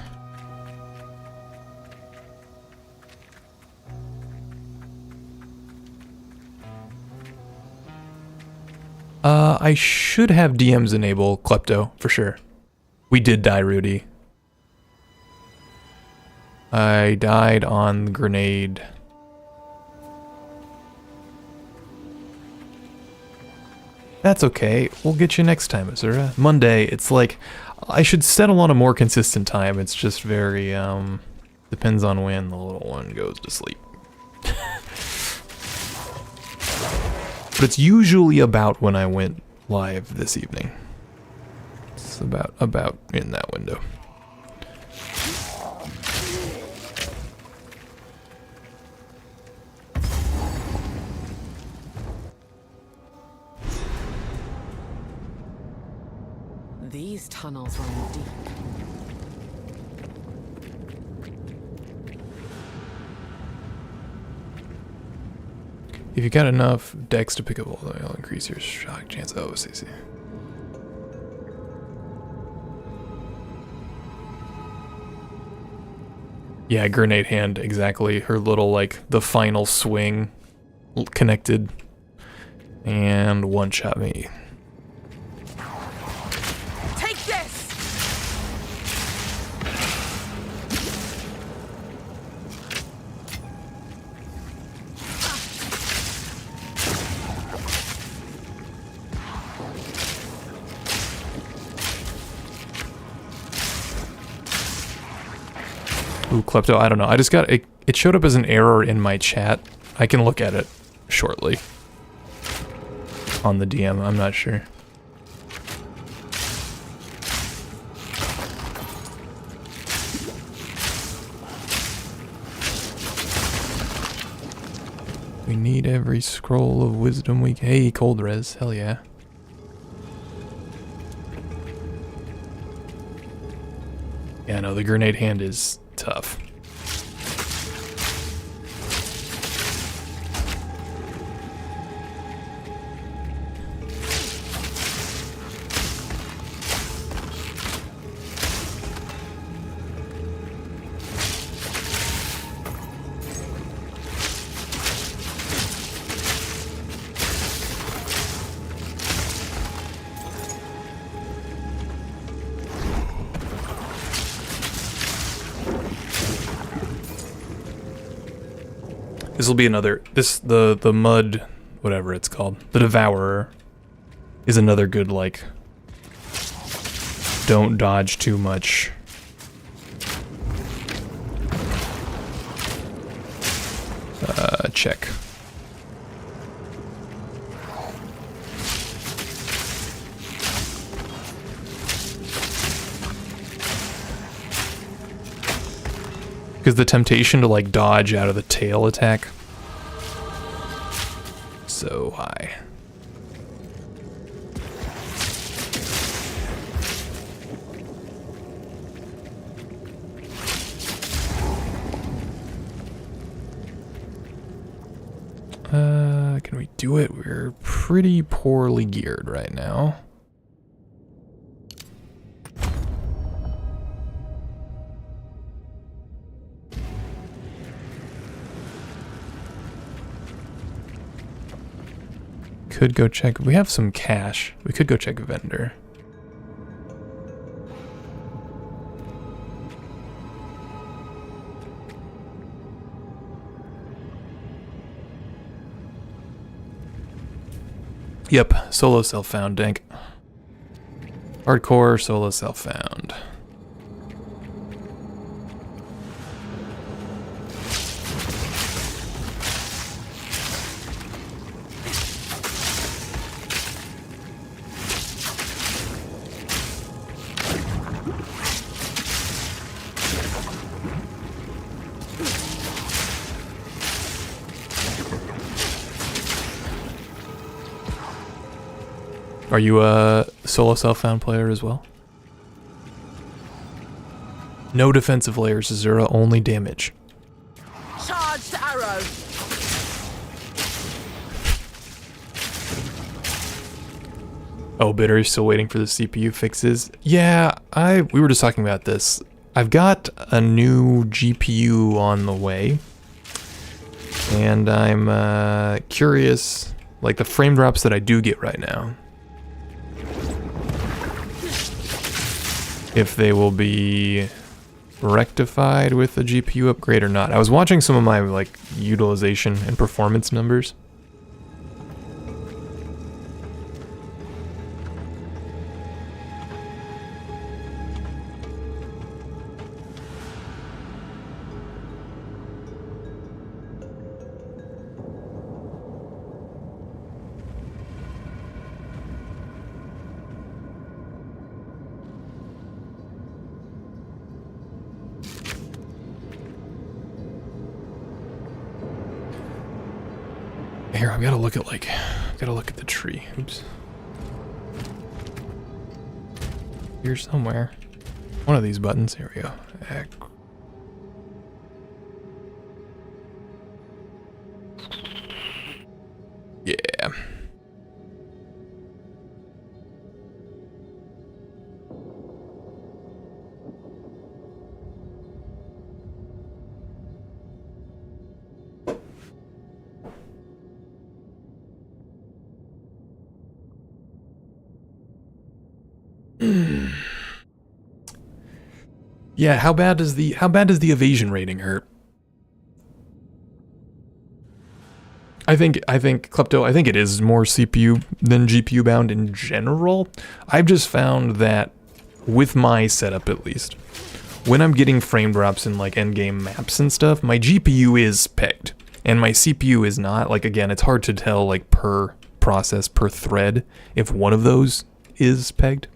I should have DMs enable Klepto, for sure. We did die, Rudy. I died on the grenade. That's okay. We'll get you next time, Azura. Monday, it's like, I should settle on a more consistent time. It's just very, depends on when the little one goes to sleep. But it's usually about when I went live this evening. It's about in that window. These tunnels run deep. If you got enough dex to pick up all, it'll increase your shock chance. Oh, CC. Yeah, grenade hand, exactly. Her little, like, the final swing connected. And one shot me. Take this! Ooh, Klepto, I don't know. I just got it. It showed up as an error in my chat. I can look at it shortly. On the DM, I'm not sure. We need every scroll of wisdom we can. Hey, cold res. Hell yeah. Yeah, no, the grenade hand is tough. This will be another, the mud, whatever it's called, the Devourer is another good, like, don't dodge too much. Check. Because the temptation to like dodge out of the tail attack so high. Can we do it? We're pretty poorly geared right now. Could go check. We have some cash. We could go check a vendor. Yep, solo self-found, dank. Hardcore, solo self-found. Are you a solo self-found player as well? No defensive layers, Azura, only damage. Charged arrow. Oh, Bitter, still waiting for the CPU fixes? Yeah, we were just talking about this. I've got a new GPU on the way. And I'm curious, like the frame drops that I do get right now, if they will be rectified with the GPU upgrade or not. I was watching some of my like utilization and performance numbers. Here, I've got to look at the tree. Oops. Here somewhere. One of these buttons. Here we go. Yeah. Yeah, how bad does the evasion rating hurt? I think Klepto, I think it is more CPU than GPU bound in general. I've just found that with my setup at least, when I'm getting frame drops in like endgame maps and stuff, my GPU is pegged and my CPU is not. Like again, it's hard to tell like per process, per thread, if one of those is pegged.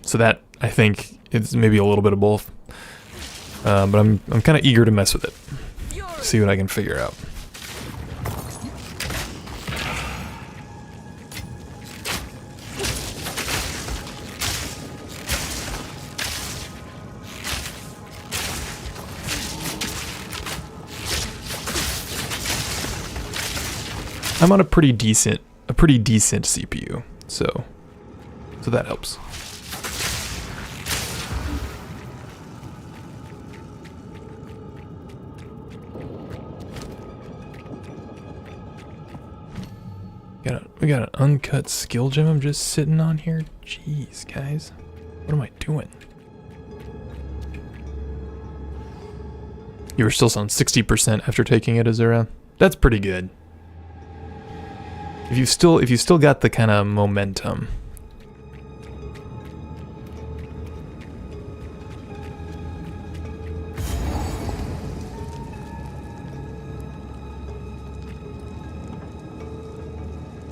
So that, I think, it's maybe a little bit of both. But I'm kind of eager to mess with it. See what I can figure out. I'm on a pretty decent CPU, so that helps. We got an uncut skill gem I'm just sitting on here. Jeez, guys. What am I doing? You were still on 60% after taking it, Azura. That's pretty good. If you still got the kind of momentum.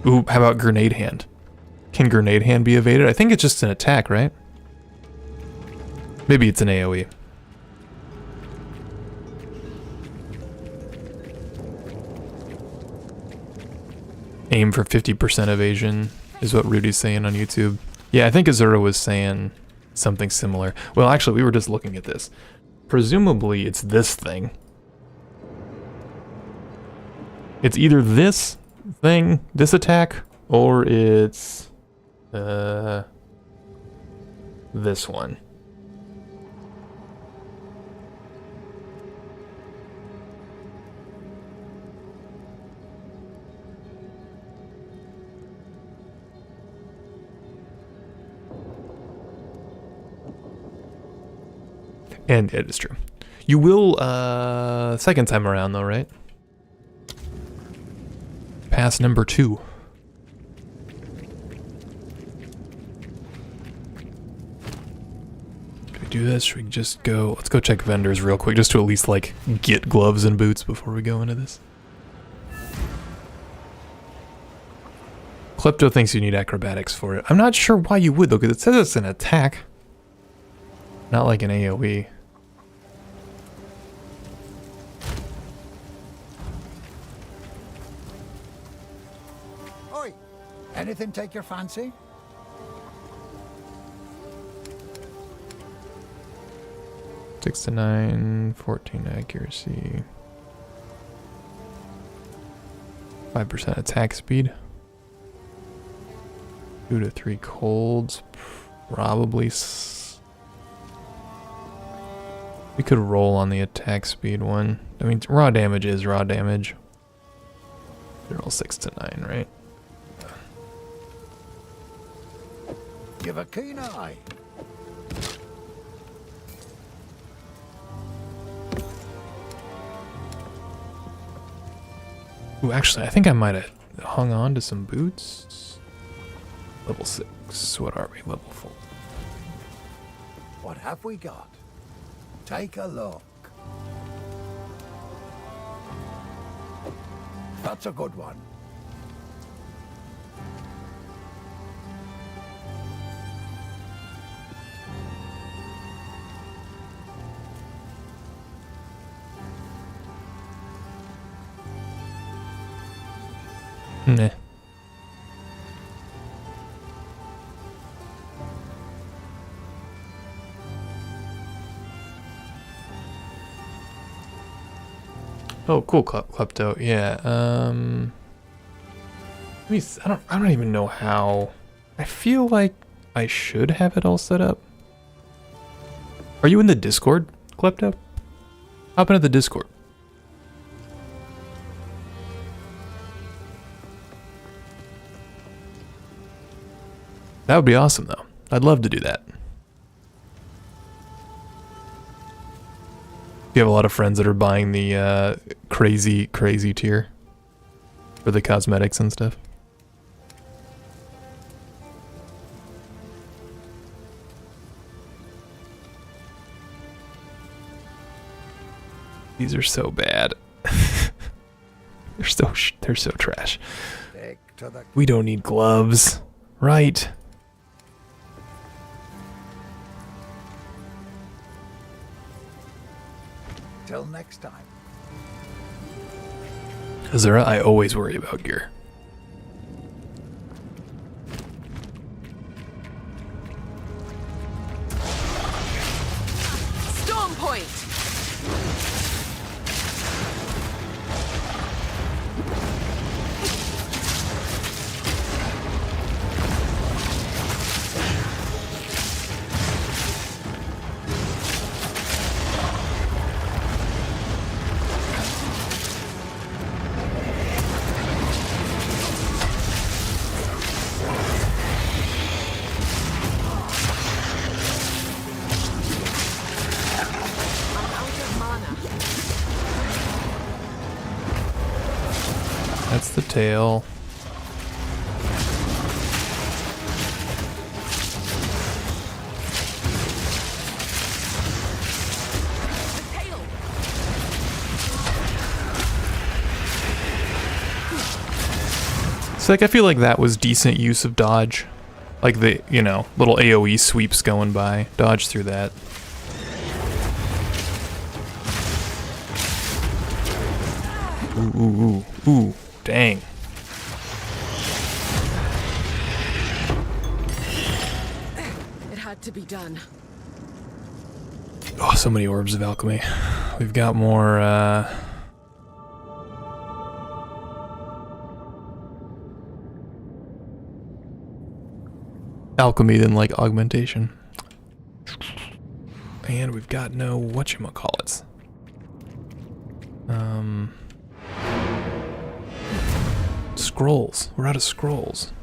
Ooh, how about Grenade Hand? Can Grenade Hand be evaded? I think it's just an attack, right? Maybe it's an AoE. Aim for 50% evasion is what Rudy's saying on YouTube. Yeah, I think Azura was saying something similar. Well, actually, we were just looking at this. Presumably, it's this thing. It's either this thing, this attack, or it's this one. And it is true. You will, second time around though, right? Pass number 2. Should we do this? Should we just go, let's go check vendors real quick, just to at least like get gloves and boots before we go into this. Klepto thinks you need acrobatics for it. I'm not sure why you would though, because it says it's an attack. Not like an AoE. Oi! Anything take your fancy? Six to 9, 14 accuracy. 5% attack speed. 2 to 3 colds. Probably. We could roll on the attack speed one. I mean, raw damage is raw damage. We roll 6 to 9, right? Give a keen eye. Ooh, actually, I think I might have hung on to some boots. Level 6. What are we? Level 4. What have we got? Take a look. That's a good one. Nah. Oh, cool, Klepto. Yeah. Let me. I don't even know how. I feel like I should have it all set up. Are you in the Discord, Klepto? Hop into the Discord. That would be awesome, though. I'd love to do that. You have a lot of friends that are buying the crazy tier for the cosmetics and stuff. These are so bad. they're so trash. We don't need gloves, right? Till next time. Azura, I always worry about gear. Storm point! tail. So like I feel like that was decent use of dodge. Like the, you know, little AoE sweeps going by. Dodge through that. Ooh, dang. It had to be done. Oh, so many orbs of alchemy. We've got more, alchemy than, like, augmentation. And we've got no whatchamacallits. Scrolls. We're out of scrolls.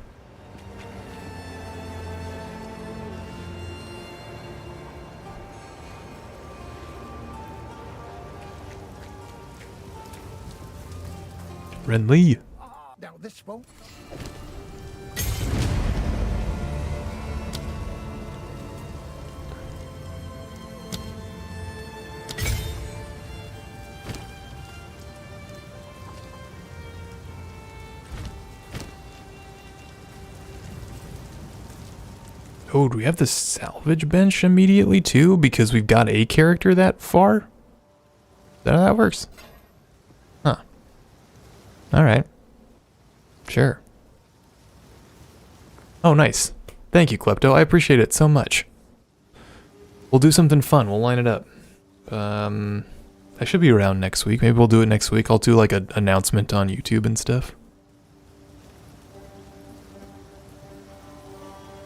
Renly. Now this won't. Oh, do we have the salvage bench immediately too? Because we've got a character that far? Is that how that works? Huh. Alright. Sure. Oh, nice. Thank you, Klepto. I appreciate it so much. We'll do something fun. We'll line it up. I should be around next week. Maybe we'll do it next week. I'll do like an announcement on YouTube and stuff.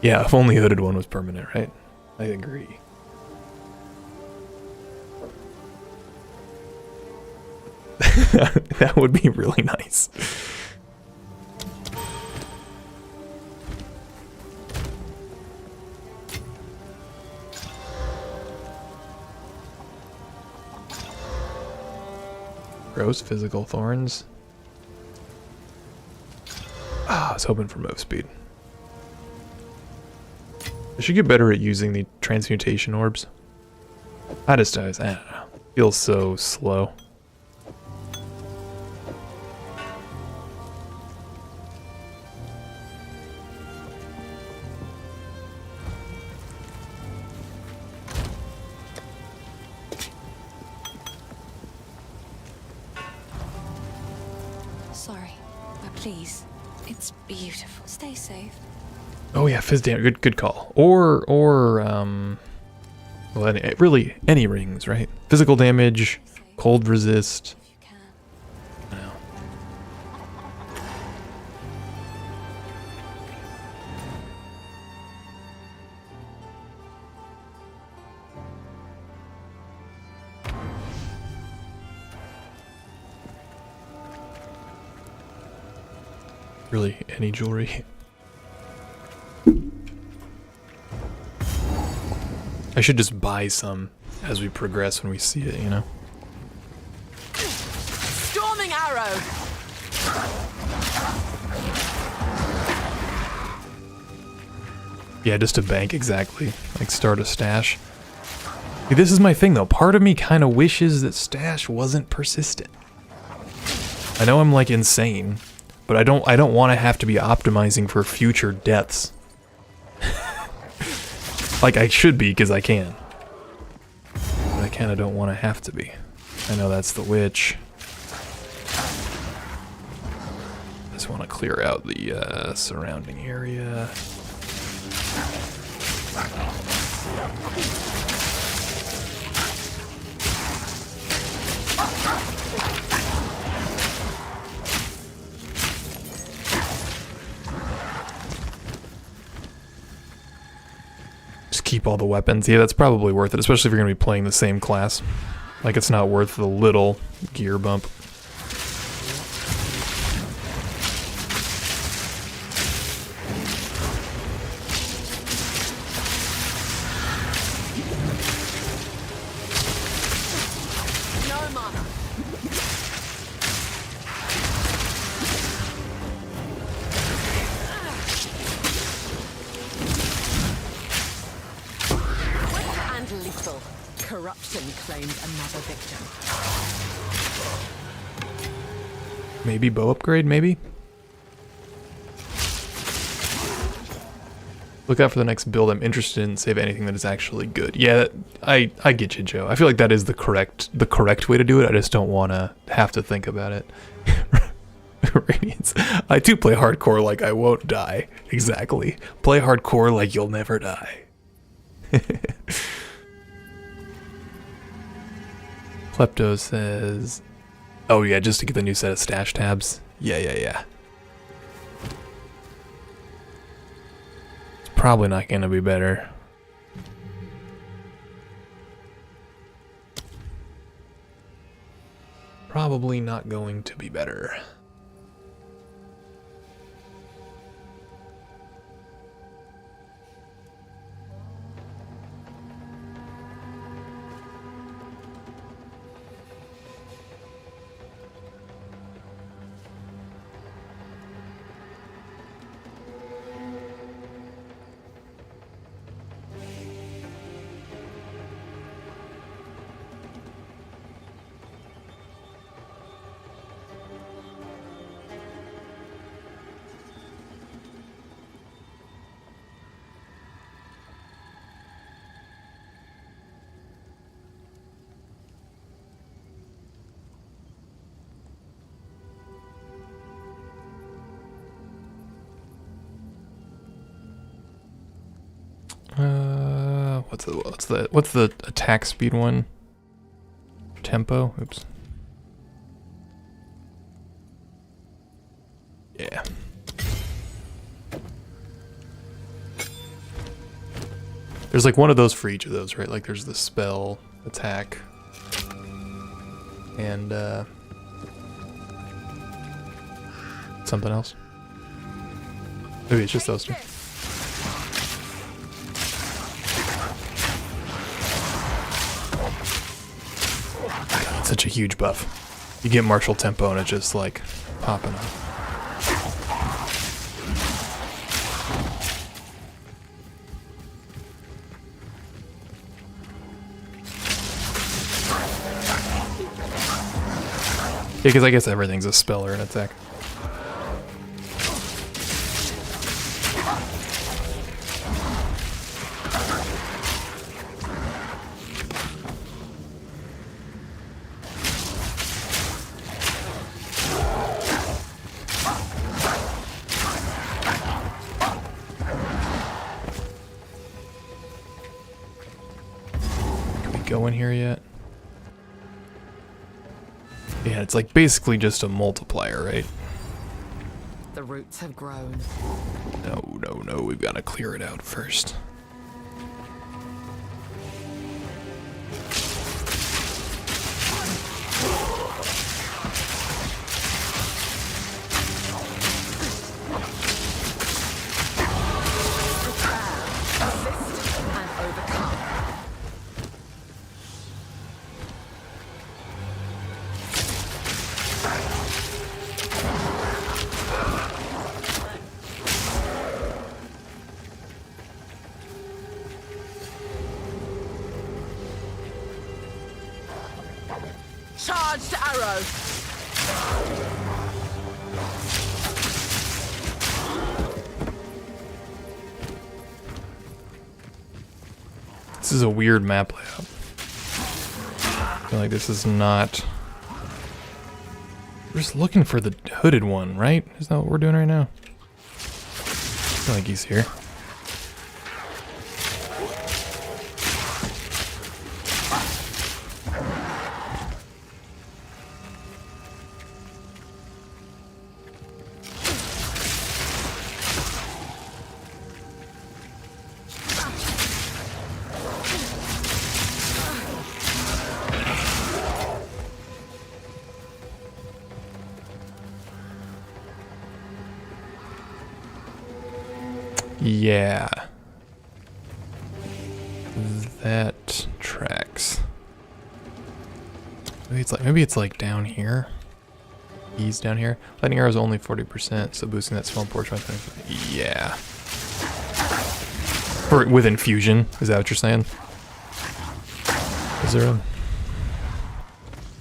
Yeah, if only hooded one was permanent, right? I agree. That would be really nice. Gross physical thorns. Ah, I was hoping for move speed. I should get better at using the transmutation orbs. I don't know. Feels so slow. Sorry, but please, it's beautiful. Stay safe. Oh yeah, fizz damage. Good call. Or well, really any rings, right? Physical damage, cold resist. If you can. I know. Really, any jewelry. I should just buy some as we progress when we see it, you know? Storming arrow! Yeah, just a bank, exactly. Like, start a stash. See, this is my thing, though. Part of me kind of wishes that stash wasn't persistent. I know I'm, like, insane, but I don't want to have to be optimizing for future deaths. Like, I should be, because I can. But I kind of don't want to have to be. I know that's the witch. I just want to clear out the surrounding area. Keep all the weapons. Yeah, that's probably worth it, especially if you're going to be playing the same class. Like, it's not worth the little gear bump. No mana. successful. Corruption claimed another victim. Maybe bow upgrade, maybe? Look out for the next build. I'm interested in save anything that is actually good. Yeah, I get you, Joe. I feel like that is the correct way to do it. I just don't want to have to think about it. Radiance. I do play hardcore like I won't die. Exactly. Play hardcore like you'll never die. Klepto says, oh yeah, just to get the new set of stash tabs. Yeah. It's probably not gonna be better. Probably not going to be better. What's the attack speed one? Tempo? Oops. Yeah. There's like one of those for each of those, right? Like there's the spell, attack, and something else. Maybe it's just those two. Such a huge buff. You get martial tempo and it's just like popping up. Yeah, because I guess everything's a spell or an attack. Go in here yet? Yeah, it's like basically just a multiplier, right? The roots have grown. No, we've got to clear it out first. Charged arrow. This is a weird map layout. I feel like this is not... We're just looking for the hooded one, right? Isn't that what we're doing right now? I feel like he's here. Yeah. That tracks. Maybe it's like down here. He's down here. Lightning arrow is only 40%, so boosting that small portion. Yeah. With infusion, is that what you're saying? Is there a...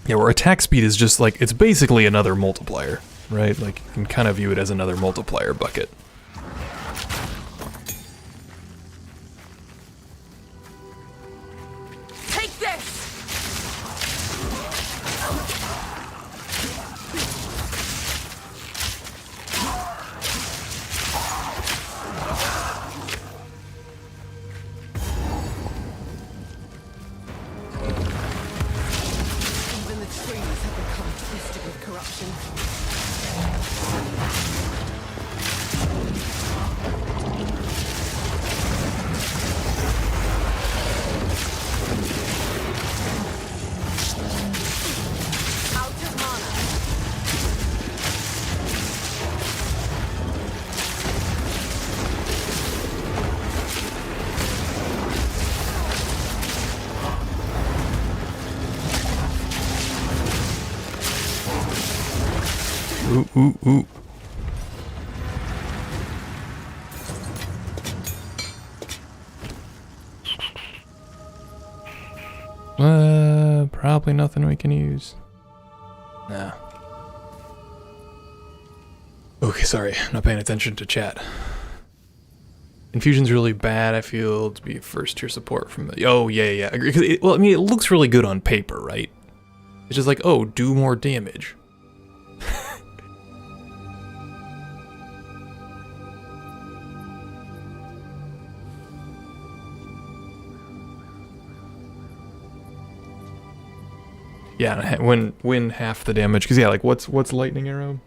Yeah, where attack speed is just like, it's basically another multiplier, right? Like, you can kind of view it as another multiplier bucket. Take this! Even the trees have become twisted with corruption. Out of mana. Ooh, ooh, ooh. Probably nothing we can use. Nah. Okay, sorry, I'm not paying attention to chat. Infusion's really bad. I feel to be first tier support from the. Oh yeah, yeah. I agree. 'Cause well, I mean, it looks really good on paper, right? It's just like, oh, do more damage. Yeah, win half the damage. Cause yeah, like what's lightning arrow?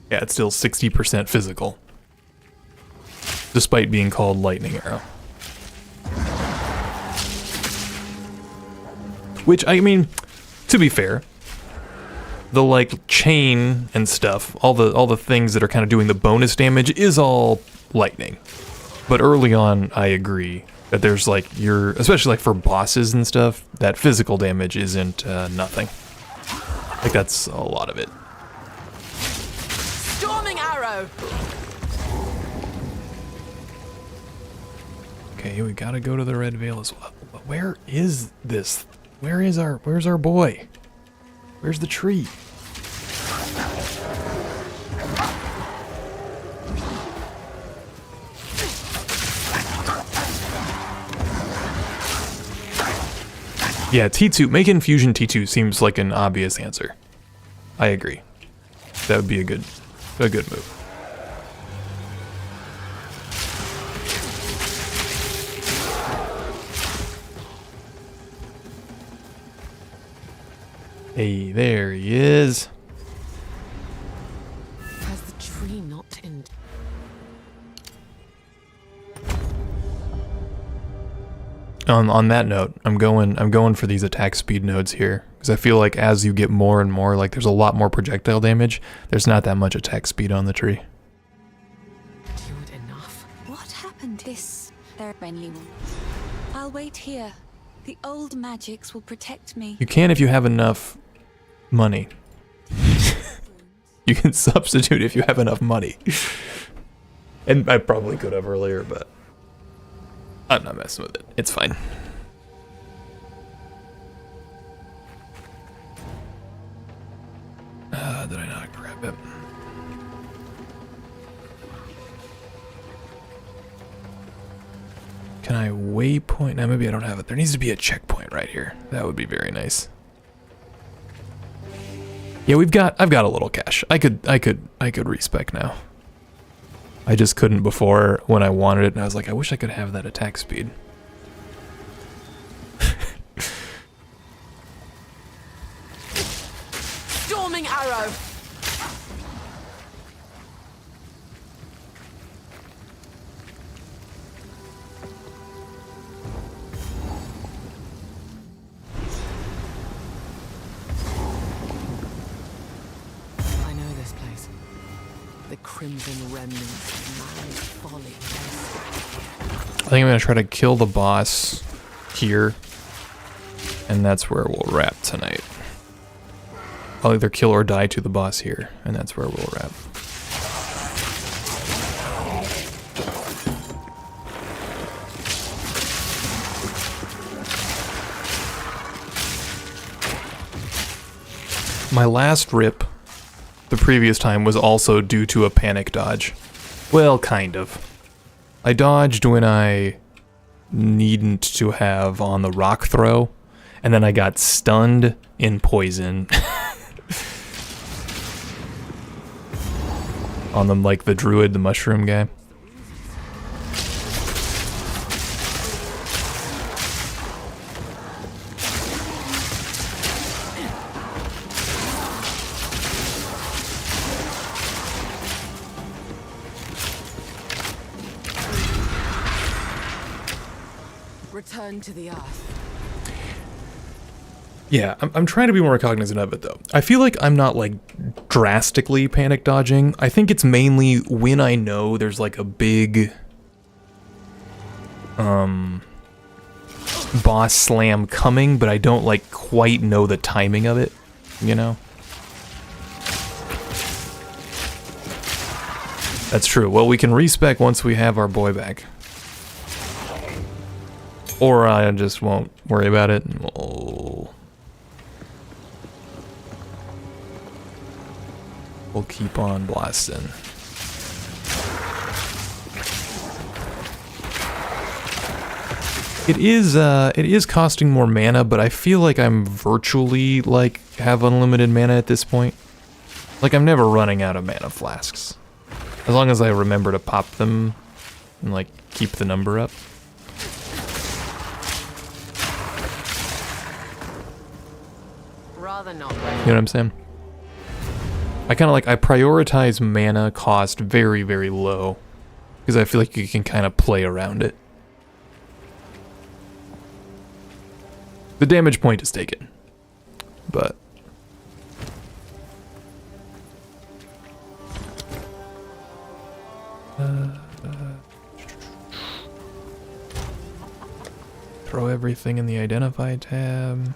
Yeah, it's still 60% physical, despite being called lightning arrow. Which, I mean, to be fair, the like chain and stuff, all the things that are kind of doing the bonus damage is all lightning. But early on, I agree that there's like especially like for bosses and stuff, that physical damage isn't nothing. Like that's a lot of it. Storming arrow. Okay, we gotta go to the Red Veil as well. Where is this? Where's our boy? Where's the tree? Yeah, T2, make infusion T2 seems like an obvious answer. I agree. That would be a good move. Hey, there he is. Has the tree not in? On that note, I'm going for these attack speed nodes here because I feel like as you get more and more, like there's a lot more projectile damage. There's not that much attack speed on the tree. Good enough. What happened? This there friendly one. I'll wait here. The old magics will protect me. You can if you have enough money. You can substitute if you have enough money. And I probably could have earlier, but I'm not messing with it. It's fine. Did I not grab it? Can I waypoint? Now maybe I don't have it. There needs to be a checkpoint right here. That would be very nice. Yeah, I've got a little cash. I could respec now. I just couldn't before when I wanted it, and I was like, I wish I could have that attack speed. Storming arrow. I know this place. The crimson remnants of man's folly. I think I'm gonna try to kill the boss here, and that's where we'll wrap tonight. I'll either kill or die to the boss here, and that's where we'll wrap. my last rip the previous time was also due to a panic dodge. Well, kind of. I dodged when I needn't to have on the rock throw, and then I got stunned in poison. On them, like the druid, the mushroom guy. Return to the earth. Yeah, I'm trying to be more cognizant of it, though. I feel like I'm not, like, drastically panic dodging. I think it's mainly when I know there's, like, a big, boss slam coming, but I don't, like, quite know the timing of it, you know? That's true. Well, we can respec once we have our boy back. Or I just won't worry about it, and we'll keep on blasting. It is costing more mana, but I feel like I'm virtually, like, have unlimited mana at this point. Like, I'm never running out of mana flasks. As long as I remember to pop them and, like, keep the number up. Rather not. You know what I'm saying? I kind of like, I prioritize mana cost very, very low. Because I feel like you can kind of play around it. The damage point is taken. But... throw everything in the identify tab.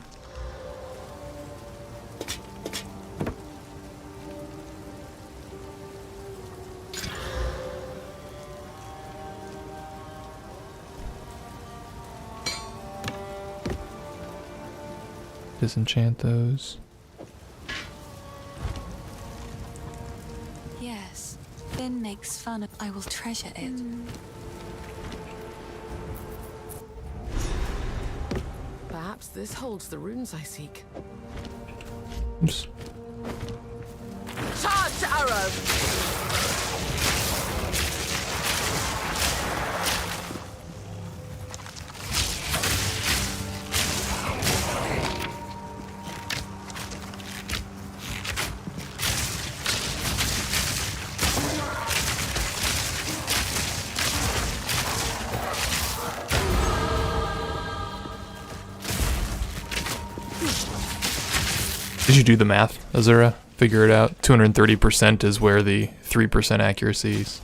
Disenchant those. Yes, Finn makes fun of. I will treasure it. Perhaps this holds the runes I seek. Oops. Charge arrow! Did you do the math, Azura? Figure it out. 230% is where the 3% accuracy is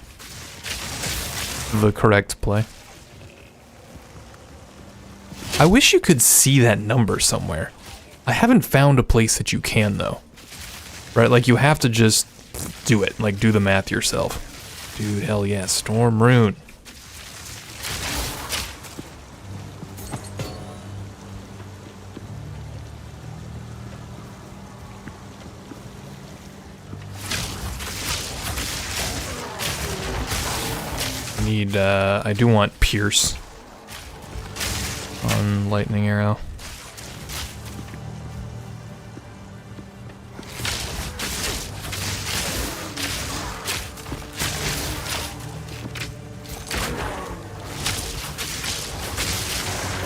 the correct play. I wish you could see that number somewhere. I haven't found a place that you can, though. Right? Like, you have to just do it. Like, do the math yourself. Dude, hell yeah. Storm Rune. I do want Pierce on Lightning Arrow.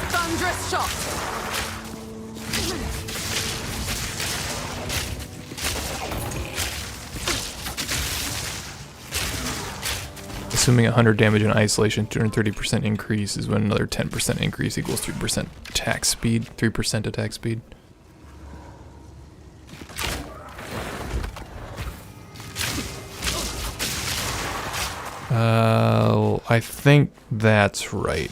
Thunderous shot! Assuming 100 damage in isolation, 230% increase is when another 10% increase equals 3% attack speed. 3% attack speed. I think that's right.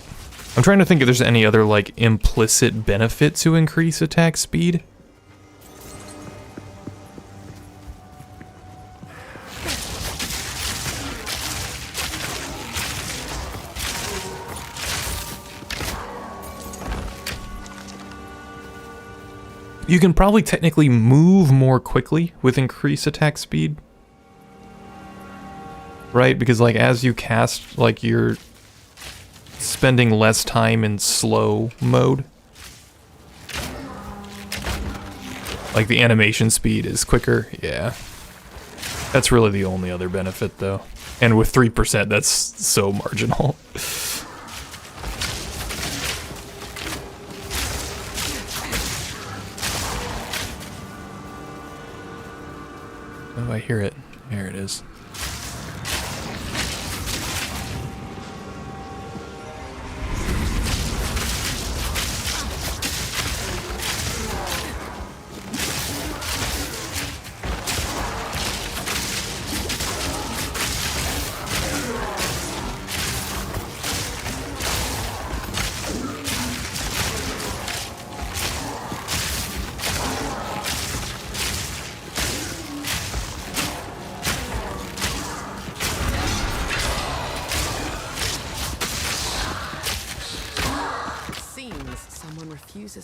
I'm trying to think if there's any other, like, implicit benefit to increase attack speed. You can probably technically move more quickly with increased attack speed. Right? Because like as you cast, like you're spending less time in slow mode. Like the animation speed is quicker, yeah. That's really the only other benefit though. And with 3%, that's so marginal. Oh, I hear it. There it is.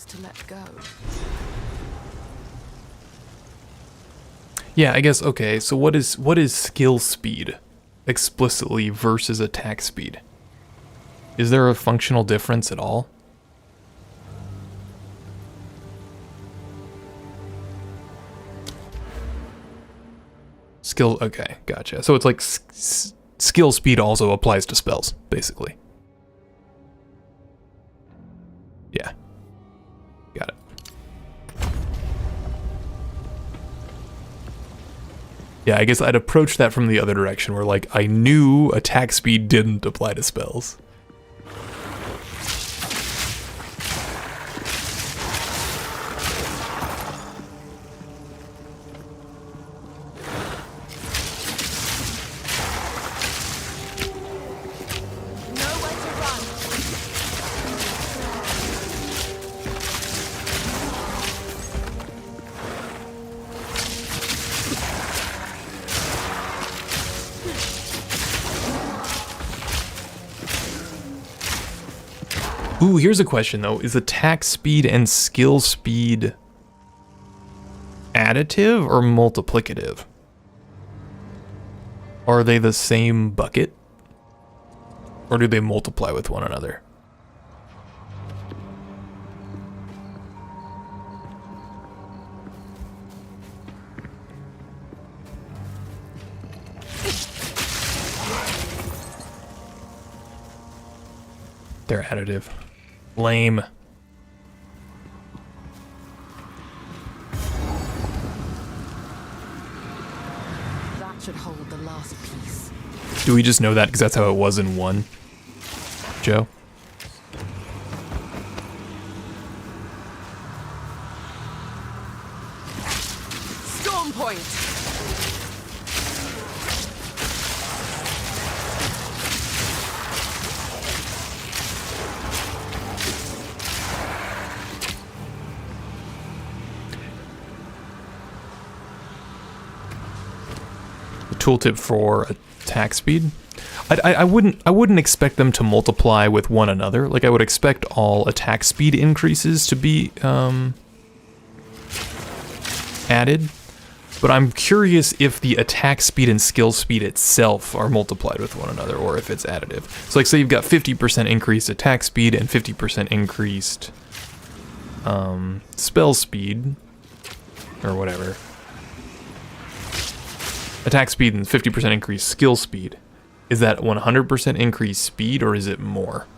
To let go. Yeah, I guess, okay, so what is skill speed explicitly versus attack speed? Is there a functional difference at all? Skill, okay, gotcha. So it's like skill speed also applies to spells, basically. Yeah. Got it. Yeah, I guess I'd approach that from the other direction, where like I knew attack speed didn't apply to spells. Ooh, here's a question though. Is attack speed and skill speed additive or multiplicative? Are they the same bucket? Or do they multiply with one another? They're additive. Lame. That should hold the last piece. Do we just know that because that's how it was in 1? Joe? Storm point. Tooltip for attack speed. I wouldn't expect them to multiply with one another. Like I would expect all attack speed increases to be added, but I'm curious if the attack speed and skill speed itself are multiplied with one another or if it's additive. So like say you've got 50% increased attack speed and 50% increased spell speed or whatever. Attack speed and 50% increased skill speed. Is that 100% increased speed or is it more?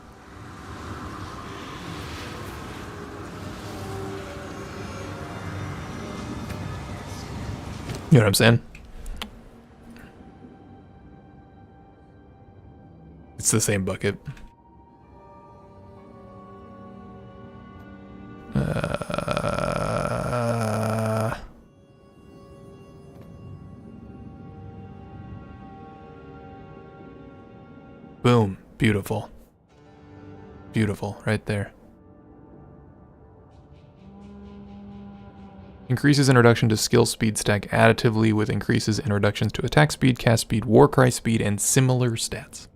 You know what I'm saying? It's the same bucket. Boom. Beautiful. Beautiful. Right there. Increases introduction to skill speed stack additively with increases introductions to attack speed, cast speed, warcry speed, and similar stats.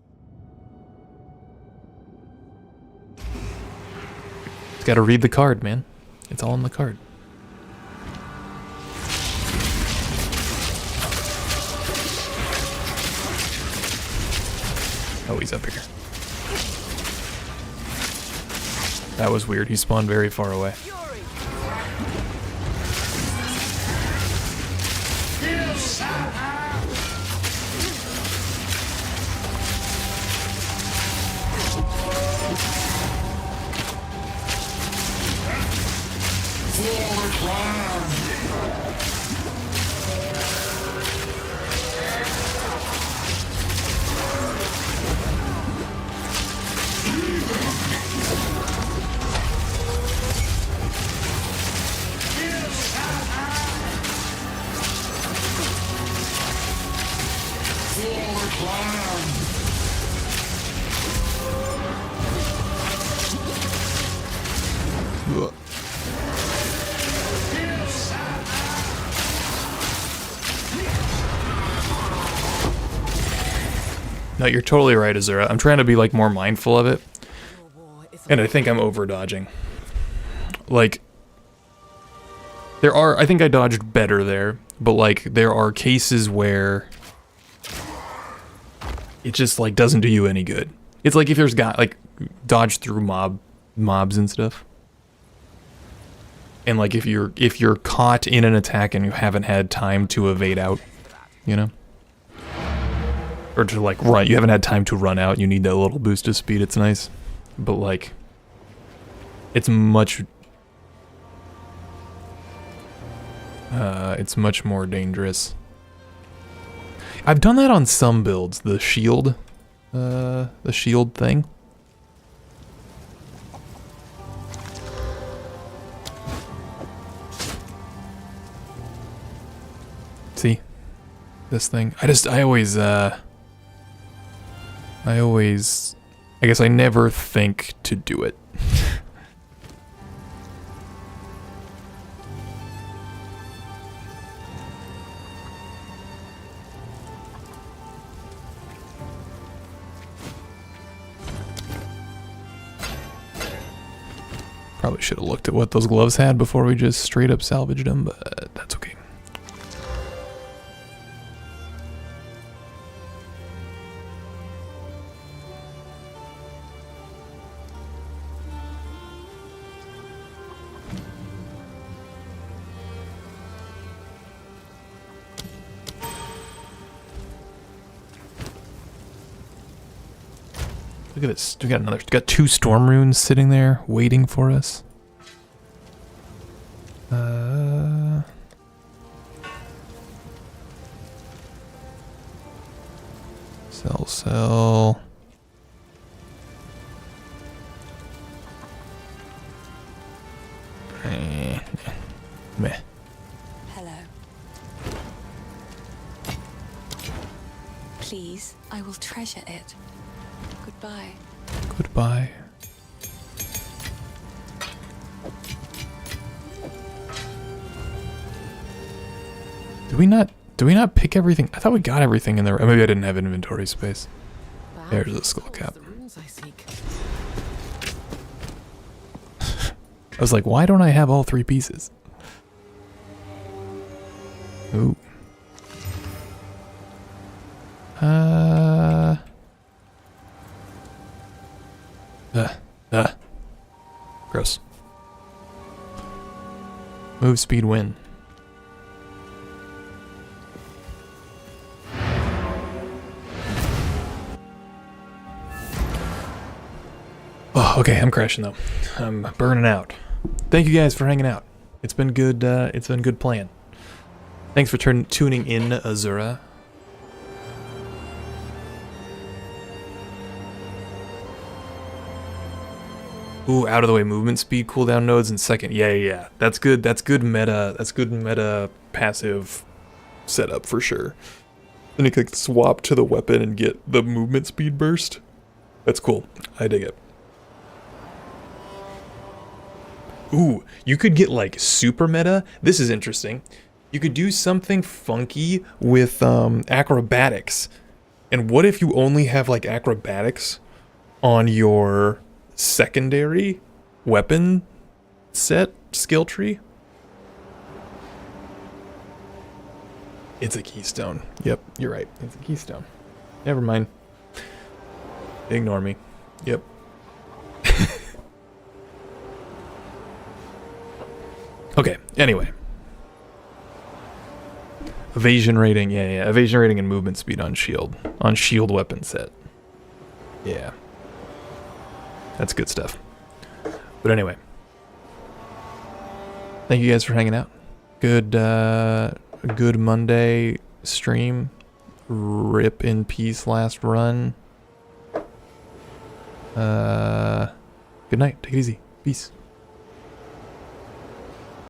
It's gotta read the card, man. It's all in the card. Oh, he's up here. That was weird. He spawned very far away. No, you're totally right, Azura. I'm trying to be like more mindful of it. And I think I'm over dodging. Like, I think I dodged better there, but like there are cases where it just like doesn't do you any good. It's like if there's like dodge through mobs and stuff. And like if you're caught in an attack and you haven't had time to evade out, you know? Or to like run, you haven't had time to run out, you need that little boost of speed, it's nice. But like, it's much more dangerous. I've done that on some builds, the shield thing. See? This thing. I guess I never think to do it. Probably should have looked at what those gloves had before we just straight up salvaged them, but that's okay. Look at this. We got two storm runes sitting there waiting for us. Sell. Meh. Hello. Please, I will treasure it. Goodbye. Goodbye. Do we not pick everything? I thought we got everything in there. Maybe I didn't have inventory space. There's the skull cap. I was like, why don't I have all three pieces? Ooh. Gross. Move speed win. Oh, okay, I'm crashing though. I'm burning out. Thank you guys for hanging out. It's been good. It's been good playing. Thanks for tuning in, Azura. Ooh, out of the way movement speed cooldown nodes in second. Yeah. That's good. That's good meta. That's good meta passive setup for sure. Then you can swap to the weapon and get the movement speed burst. That's cool. I dig it. Ooh, you could get like super meta. This is interesting. You could do something funky with acrobatics. And what if you only have like acrobatics on your secondary weapon set skill tree? It's a keystone. Yep, you're right. It's a keystone. Never mind. Ignore me. Yep. Okay, anyway. Evasion rating, yeah. Evasion rating and movement speed on shield. On shield weapon set. Yeah. That's good stuff. But anyway. Thank you guys for hanging out. Good Monday stream. Rip in peace last run. Good night. Take it easy. Peace.